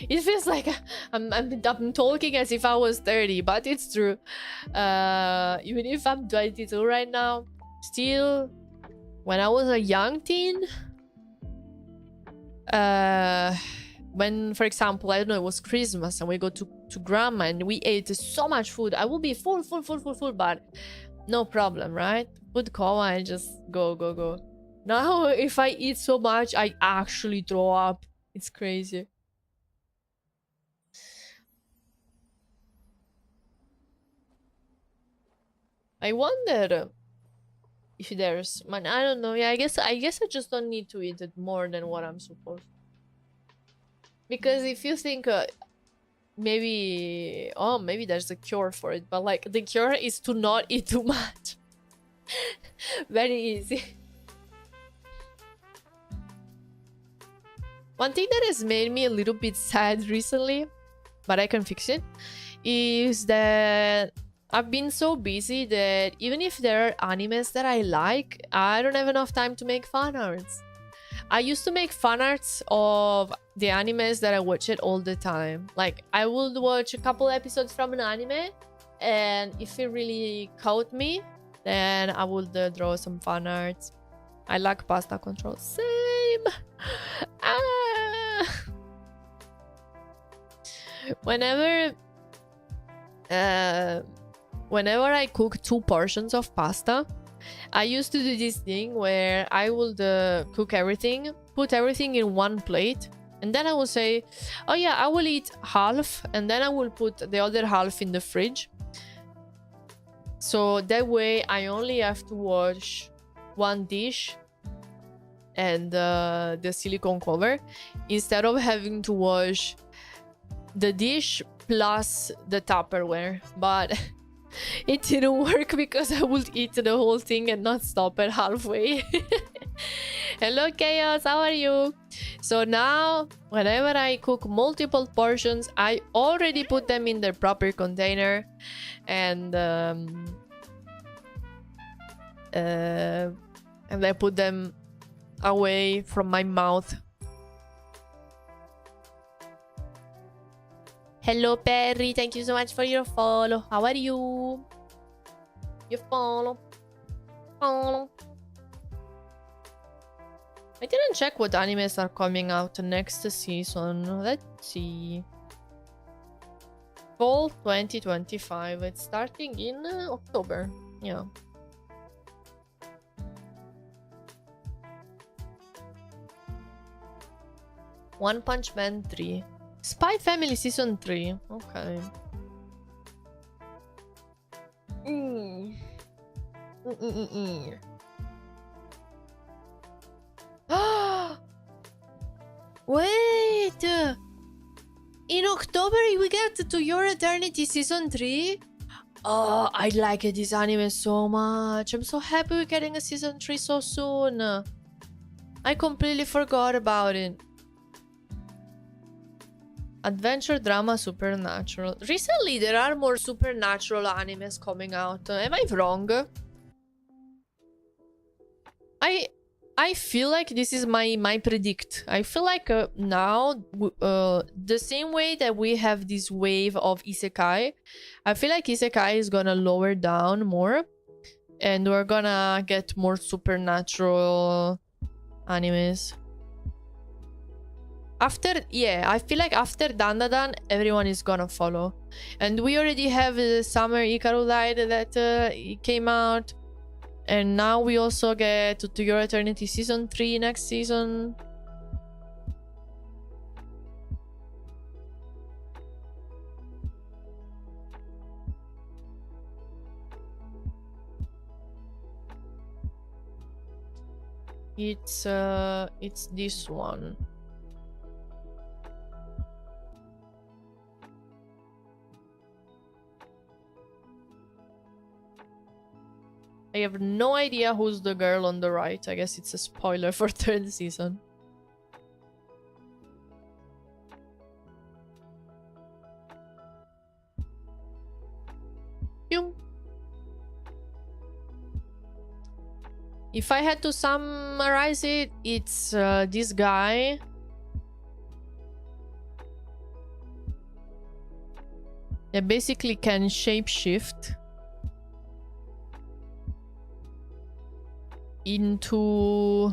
it feels like I'm talking as if I was 30, but it's true. Even if I'm 22 right now, still, when I was a young teen, when, for example, I don't know, it was Christmas and we go to grandma and we ate so much food, I will be full, but no problem, right? Food coma and just go. Now, if I eat so much, I actually throw up. It's crazy. I wonder if there's, man, I don't know. Yeah, I guess I just don't need to eat it more than what I'm supposed to. Because if you think maybe there's a cure for it, but like the cure is to not eat too much. Very easy. One thing that has made me a little bit sad recently, but I can fix it, is that I've been so busy that even if there are animes that I like, I don't have enough time to make fan arts. I used to make fan arts of the animes that I watch it all the time. Like, I would watch a couple episodes from an anime, and if it really caught me, then I would draw some fan arts. I like pasta control. Same! Whenever I cook 2 portions of pasta, I used to do this thing where I would cook everything, put everything in one plate, and then I will say, oh yeah, I will eat half, and then I will put the other half in the fridge. So that way I only have to wash one dish and the silicone cover, instead of having to wash the dish plus the Tupperware. But It didn't work because I would eat the whole thing and not stop at halfway. Hello Chaos, how are you? So now, whenever I cook multiple portions, I already put them in their proper container, and I put them away from my mouth. Hello Perry, thank you so much for your follow. How are you? You follow. I didn't check what animes are coming out next season. Let's see. Fall 2025. It's starting in October. Yeah. One Punch Man 3. Spy Family Season 3. Okay. Wait! In October we get To Your Eternity Season 3? Oh, I like this anime so much. I'm so happy we're getting a Season 3 so soon. I completely forgot about it. Adventure, drama, supernatural. Recently, there are more supernatural animes coming out. Am I wrong? I feel like this is my predict. I feel like now, the same way that we have this wave of isekai, I feel like isekai is gonna lower down more, and we're gonna get more supernatural animes. I feel like after Dandadan, everyone is gonna follow. And we already have the Summer Ikaru Light that came out. And now we also get To Your Eternity Season 3 next season. It's this one. I have no idea who's the girl on the right. I guess it's a spoiler for third season. If I had to summarize it, it's this guy. That basically can shapeshift into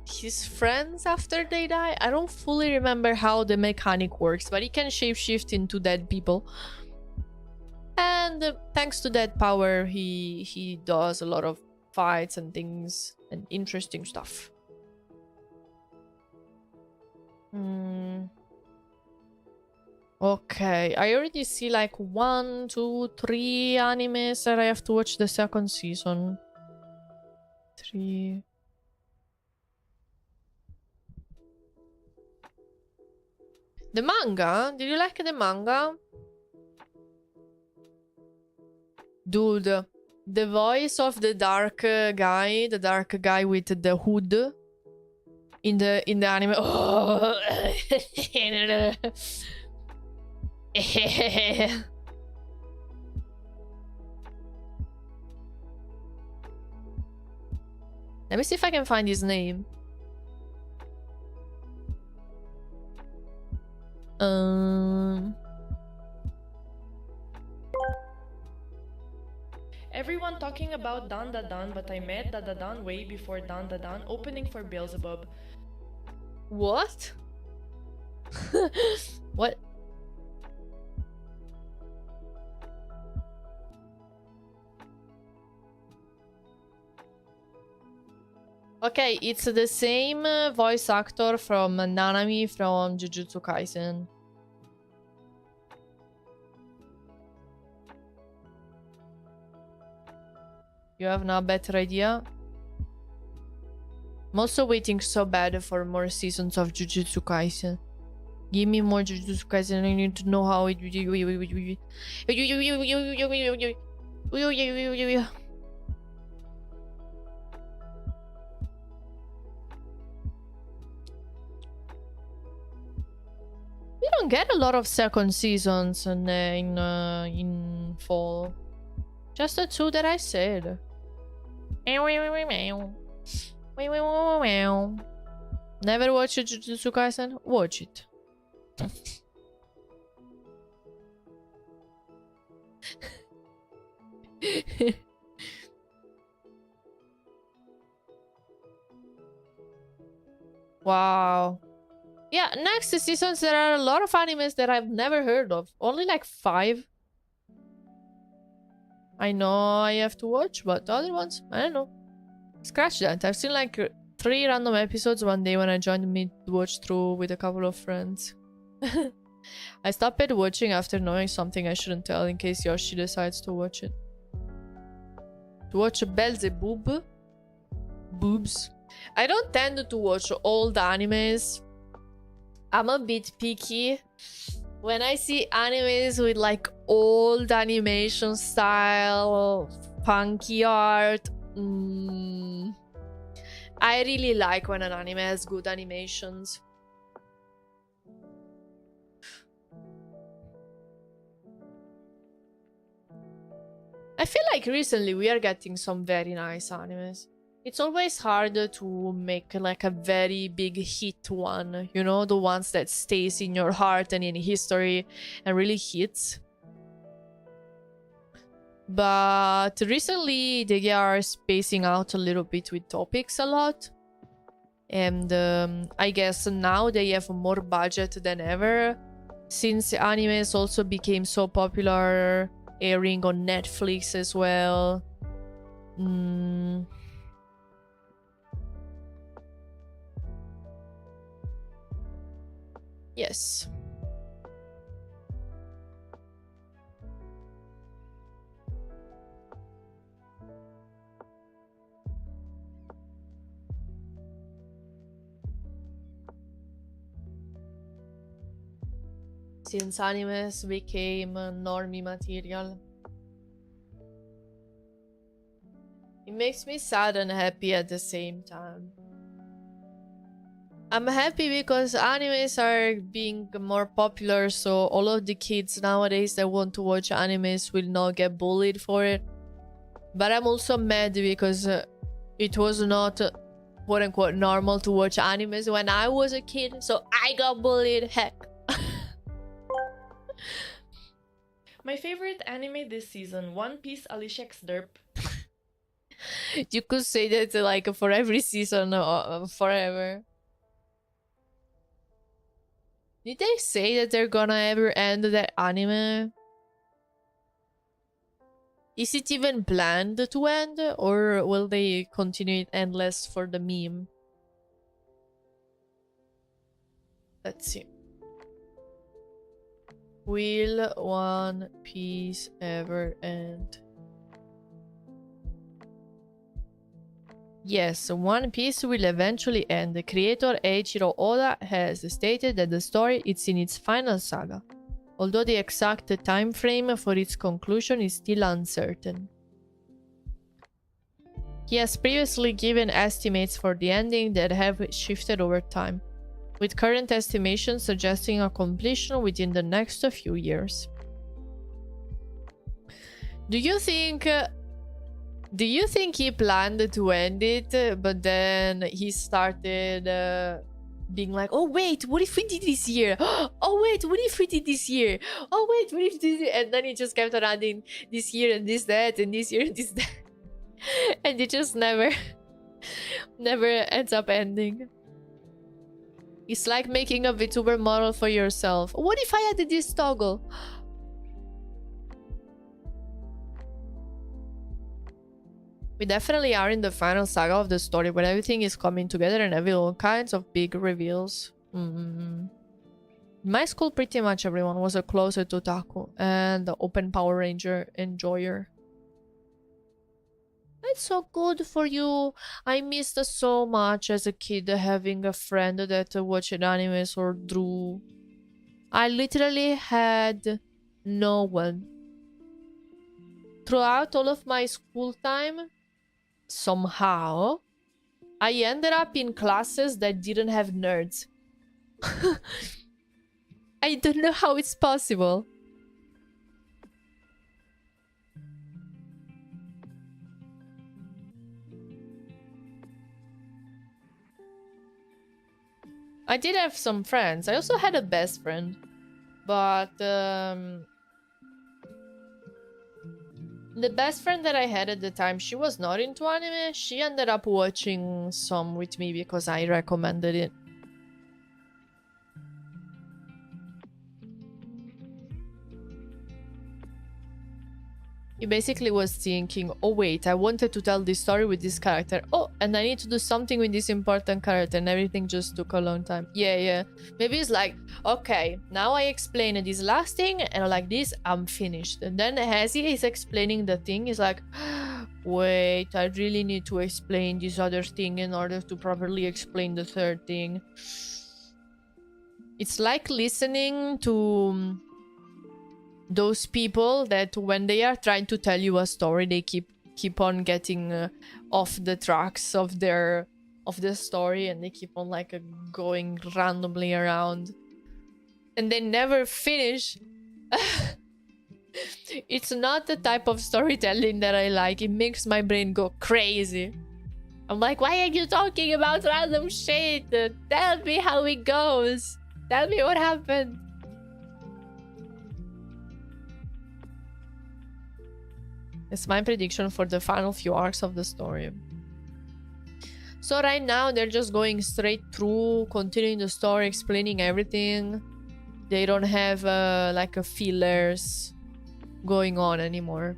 his friends after they die. I don't fully remember how the mechanic works, but he can shapeshift into dead people. And thanks to that power, he does a lot of fights and things and interesting stuff. Okay, I already see like 1, 2, 3 animes that I have to watch the second season. 3. The manga? Did you like the manga? Dude, the voice of the dark guy with the hood in the anime. Oh. Let me see if I can find his name. Everyone talking about Dandadan, but I met Dandadan way before Dandadan opening for Beelzebub. What? What? Okay, it's the same voice actor from Nanami from Jujutsu Kaisen. You have no better idea? I'm also waiting so bad for more seasons of Jujutsu Kaisen. Give me more Jujutsu Kaisen. I need to know how it. We don't get a lot of second seasons in fall. Just the two that I said. Never watch Jujutsu Kaisen? Watch it. Wow. Yeah, next seasons there are a lot of animes that I've never heard of. Only like 5. I know I have to watch, but the other ones, I don't know. Scratch that. I've seen like 3 random episodes one day when I joined Mid Watch Through with a couple of friends. I stopped watching after knowing something I shouldn't tell in case Yoshi decides to watch it. To watch Beelzebub? Boobs. I don't tend to watch old animes. I'm a bit picky. When I see animes with like old animation style, funky art, I really like when an anime has good animations. I feel like recently we are getting some very nice animes. It's always harder to make like a very big hit one, you know, the ones that stays in your heart and in history and really hits. But recently they are spacing out a little bit with topics a lot. And I guess now they have more budget than ever, since animes also became so popular, airing on Netflix as well. Yes. Since animes became normie material. It makes me sad and happy at the same time. I'm happy because animes are being more popular, so all of the kids nowadays that want to watch animes will not get bullied for it. But I'm also mad because it was not quote-unquote normal to watch animes when I was a kid, so I got bullied, heck. My favorite anime this season, One Piece Alicia X Derp. You could say that like for every season forever. Did they say that they're gonna ever end that anime? Is it even planned to end, or will they continue it endless for the meme? Let's see. Will One Piece ever end? Yes, One Piece will eventually end. The creator Eiichiro Oda has stated that the story is in its final saga, although the exact time frame for its conclusion is still uncertain. He has previously given estimates for the ending that have shifted over time, with current estimations suggesting a completion within the next few years. Do you think he planned to end it, but then he started being like, oh wait, what if we did this year? Oh wait, what if we did this year? Oh wait, what if this? And then he just kept on adding this year and this that and this year and this that, and it just never ends up ending. It's like making a VTuber model for yourself. What if I added this toggle? We definitely are in the final saga of the story, where everything is coming together and having all kinds of big reveals. In my school, pretty much everyone was a closet otaku and the open Power Ranger enjoyer. That's so good for you. I missed so much as a kid having a friend that watched animes or drew I literally had no one. Throughout all of my school time, somehow, I ended up in classes that didn't have nerds. I don't know how it's possible. I did have some friends. I also had a best friend. But the best friend that I had at the time, she was not into anime. She ended up watching some with me because I recommended it. He basically was thinking, oh wait, I wanted to tell this story with this character. Oh, and I need to do something with this important character, and everything just took a long time. Yeah. Maybe it's like, okay, now I explained this last thing, and like this, I'm finished. And then as he is explaining the thing, he's like, wait, I really need to explain this other thing in order to properly explain the third thing. It's like listening to those people that when they are trying to tell you a story, they keep on getting off the tracks of the story, and they keep on like going randomly around, and they never finish. It's not the type of storytelling that I like. It makes my brain go crazy. I'm like, why are you talking about random shit? Tell me how it goes. Tell me what happened. It's my prediction for the final few arcs of the story. So right now they're just going straight through, continuing the story, explaining everything. They don't have like a fillers going on anymore.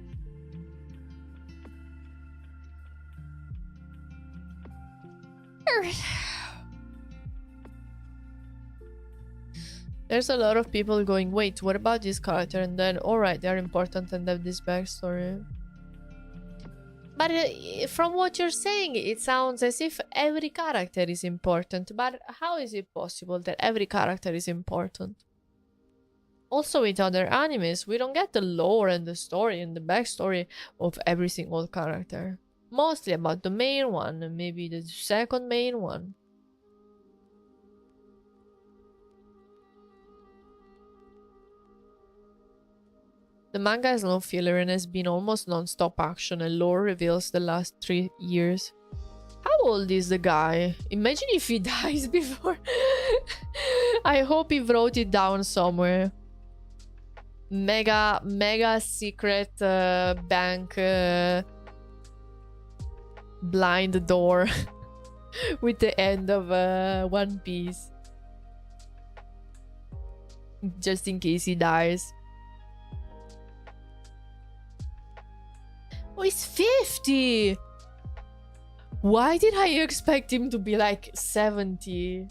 There's a lot of people going, wait, what about this character? And then, alright, they're important and have this backstory. But from what you're saying, it sounds as if every character is important. But how is it possible that every character is important? Also, with other animes, we don't get the lore and the story and the backstory of every single character. Mostly about the main one, and maybe the second main one. The manga has no filler and has been almost non-stop action, and lore reveals the last 3 years. How old is the guy? Imagine if he dies before. I hope he wrote it down somewhere. Mega secret bank blind door with the end of One Piece. Just in case he dies. Oh, he's 50! Why did I expect him to be like 70?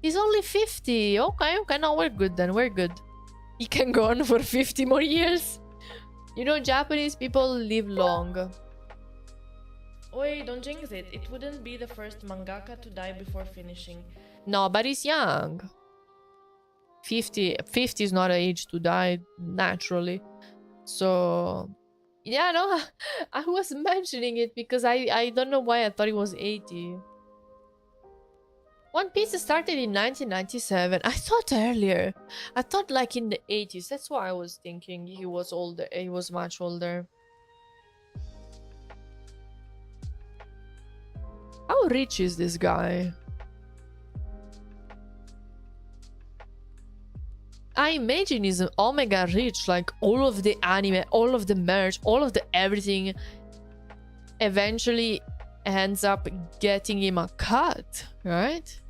He's only 50. Okay, no, we're good then. We're good. He can go on for 50 more years. You know, Japanese people live long. Wait, don't jinx it. It wouldn't be the first mangaka to die before finishing. No, but he's young. 50 is not an age to die naturally. So... yeah, no, I was mentioning it because I don't know why I thought it was 80. One Piece started in 1997. I thought earlier. I thought like in the 80s. That's why I was thinking he was older. He was much older. How rich is this guy? I imagine he's an omega rich, like all of the anime, all of the merch, all of the everything eventually ends up getting him a cut, right?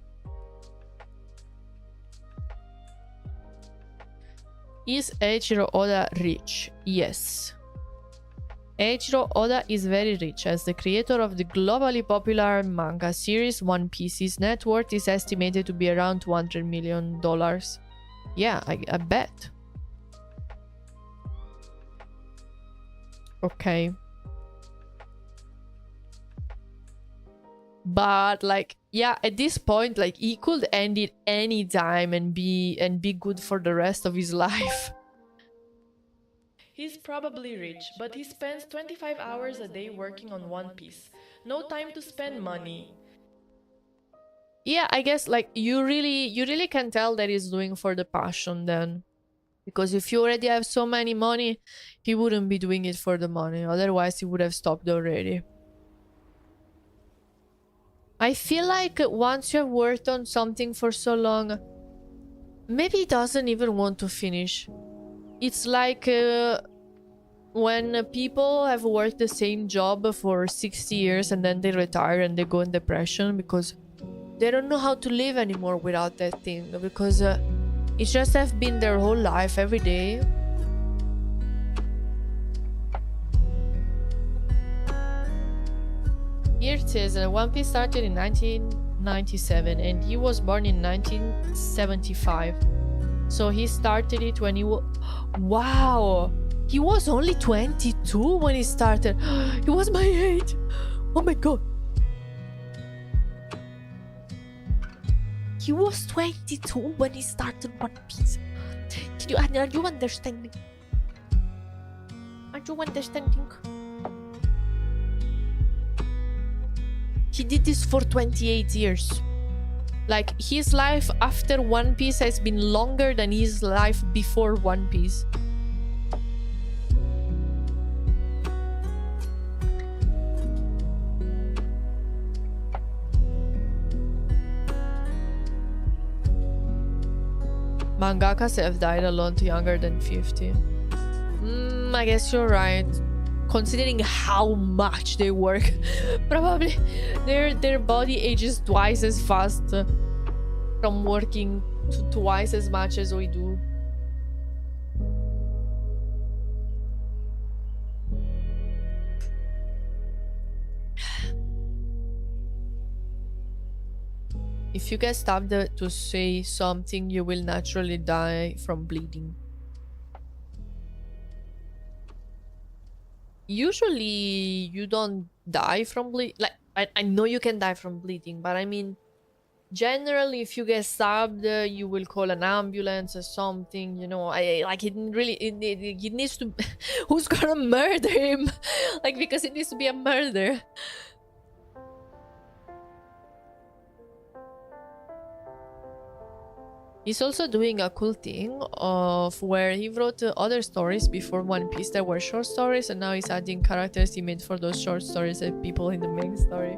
Is Eiichiro Oda rich? Yes. Eiichiro Oda is very rich. As the creator of the globally popular manga series One Piece, his net worth is estimated to be around $200 million. Yeah, I bet. Okay. But like, yeah, at this point, like he could end it any time and be good for the rest of his life. He's probably rich, but he spends 25 hours a day working on One Piece. No time to spend money. Yeah, I guess like you really can tell that he's doing for the passion then. Because if you already have so many money, he wouldn't be doing it for the money. Otherwise, he would have stopped already. I feel like once you have worked on something for so long, maybe he doesn't even want to finish. It's like when people have worked the same job for 60 years and then they retire and they go in depression because they don't know how to live anymore without that thing. Because it just have been their whole life every day. Here it says One Piece started in 1997 and he was born in 1975. So he started it when he was... Wow! He was only 22 when he started. He was my age! Oh my god! He was 22 when he started One Piece. Are you understanding? Are you understanding? He did this for 28 years. Like, his life after One Piece has been longer than his life before One Piece. Mangakas have died a lot younger than 50. I guess you're right. Considering how much they work, probably their body ages twice as fast from working twice as much as we do. If you get stabbed to say something, you will naturally die from bleeding. Usually, you don't die from bleeding. Like, I know you can die from bleeding, but I mean, generally, if you get stabbed, you will call an ambulance or something. You know, like it really it needs to. Who's gonna murder him? Like, because it needs to be a murder. He's also doing a cool thing of where he wrote other stories before One Piece that were short stories, and now he's adding characters he made for those short stories and people in the main story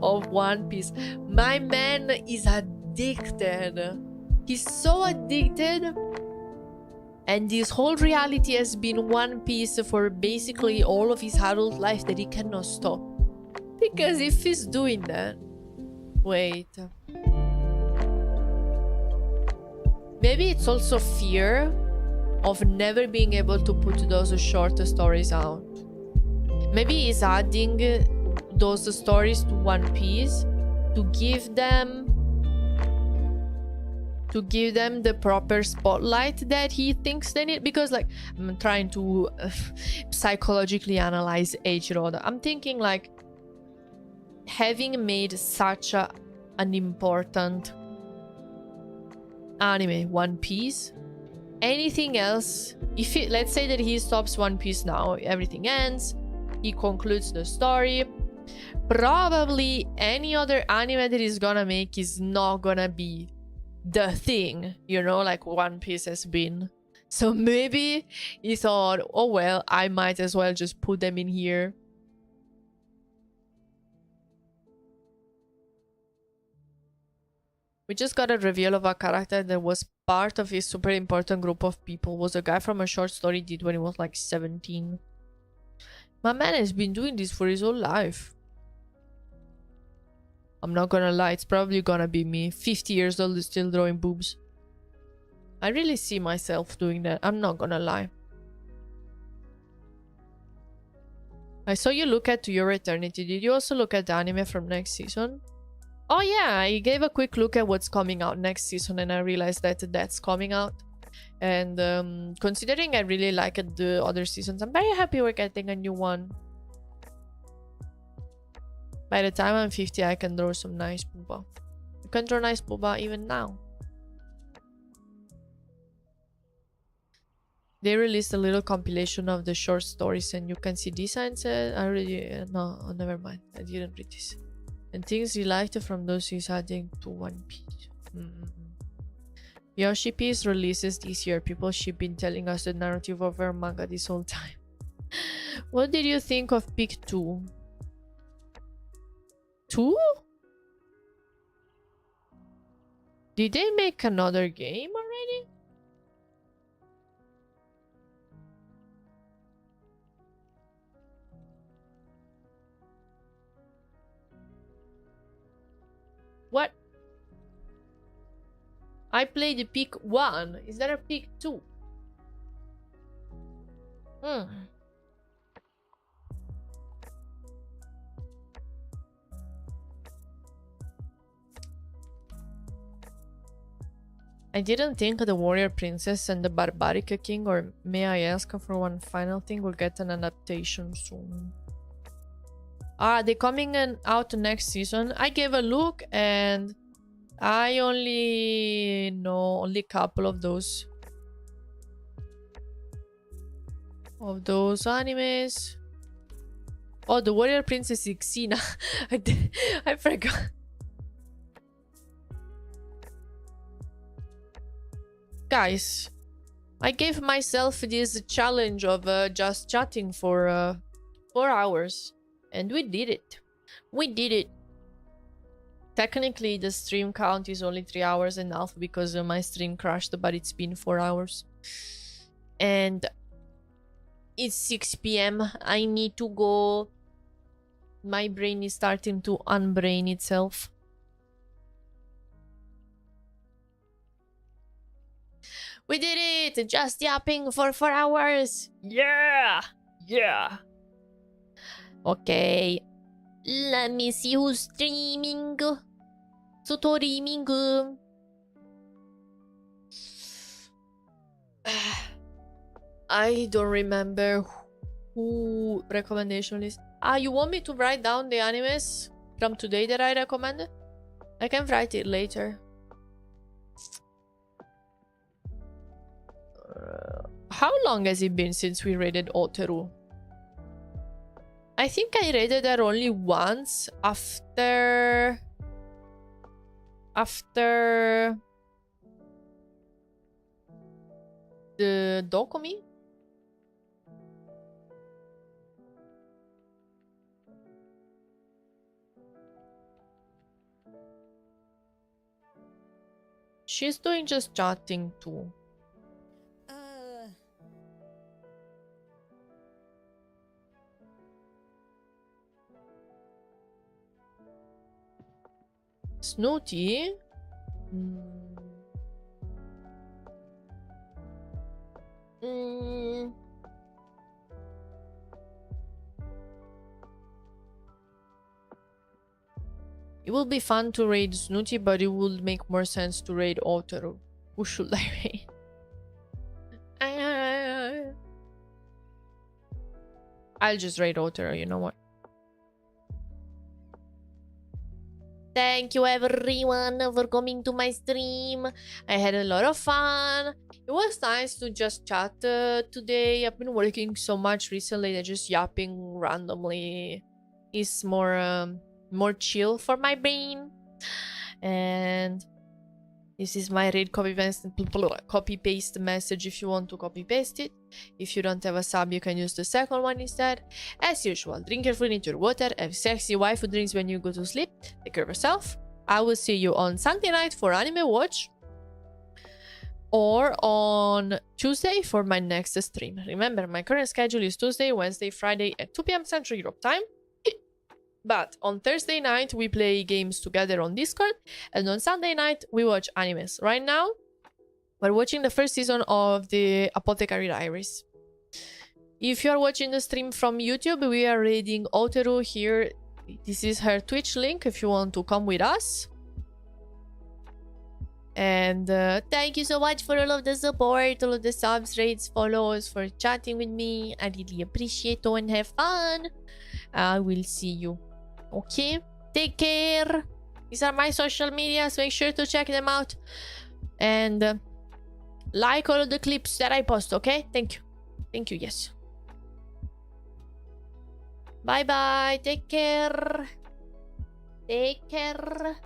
of One Piece. My man is addicted. He's so addicted. And this whole reality has been One Piece for basically all of his adult life that he cannot stop. Because if he's doing that... Wait... Maybe it's also fear of never being able to put those short stories out. Maybe he's adding those stories to One Piece to give them the proper spotlight that he thinks they need. Because, like, I'm trying to psychologically analyze Eiichiro. I'm thinking, like, having made such an important anime, One Piece, anything else, if it, let's say that he stops One Piece now, everything ends, he concludes the story, probably any other anime that he's gonna make is not gonna be the thing, you know, like One Piece has been. So maybe he thought, oh well, I might as well just put them in here. We just got a reveal of a character that was part of his super important group of people. Was a guy from a short story he did when he was like 17. My man has been doing this for his whole life. I'm not gonna lie, it's probably gonna be me. 50 years old, still drawing boobs. I really see myself doing that. I'm not gonna lie. I saw you look at To Your Eternity. Did you also look at the anime from next season? Oh yeah, I gave a quick look at what's coming out next season and I realized that that's coming out. And considering I really liked the other seasons, I'm very happy we're getting a new one. By the time I'm 50, I can draw some nice booba. You can draw nice booba even now. They released a little compilation of the short stories, and you can see designs. I already no, never mind. I didn't read this. And things you liked from those is adding to One Piece. Yoshi Piece releases this year. People should been telling us the narrative of our manga this whole time. What did you think of Pick 2? 2? Did they make another game already? What? I played the Peak 1. Is there a Peak 2? I didn't think the Warrior Princess and the Barbaric King, or may I ask for one final thing, will get an adaptation soon. They're coming out next season. I gave a look and I only know a couple of those animes. Oh, the Warrior Princess is Xena. I forgot. Guys, I gave myself this challenge of just chatting for 4 hours. And we did it. We did it. Technically, the stream count is only 3 hours and a half because my stream crashed, but it's been 4 hours. And it's 6 p.m. I need to go. My brain is starting to unbrain itself. We did it! Just yapping for 4 hours! Yeah! Yeah! Okay. Let me see who's streaming. Streaming. I don't remember who recommendation list. You want me to write down the animes from today that I recommended? I can write it later. How long has it been since we raided Oteru? I think I raided her only once after the Dokumi. She's doing just chatting too. Snooty. It will be fun to raid Snooty, but it would make more sense to raid Oteru. Who should I raid? I'll just raid Oteru, you know what? Thank you everyone for coming to my stream. I had a lot of fun. It was nice to just chat today. I've been working so much recently that just yapping randomly is more chill for my brain. And this is my raid copy paste message if you want to copy paste it. If you don't have a sub, you can use the second one instead. As usual, drink your food, eat your water, have sexy waifu drinks when you go to sleep. Take care of yourself. I will see you on Sunday night for Anime Watch, or on Tuesday for my next stream. Remember, my current schedule is Tuesday, Wednesday, Friday at 2 p.m. Central Europe time. But on Thursday night, we play games together on Discord. And on Sunday night, we watch animes. Right now, we're watching the first season of the Apothecary Diaries. If you're watching the stream from YouTube, we are raiding Oteru here. This is her Twitch link if you want to come with us. And thank you so much for all of the support, all of the subs, raids, follows, for chatting with me. I really appreciate it and have fun. I will see you Okay? Take care. These are my social medias. Make sure to check them out. And like all of the clips that I post, okay? Thank you. Thank you, yes. Bye-bye. Take care. Take care.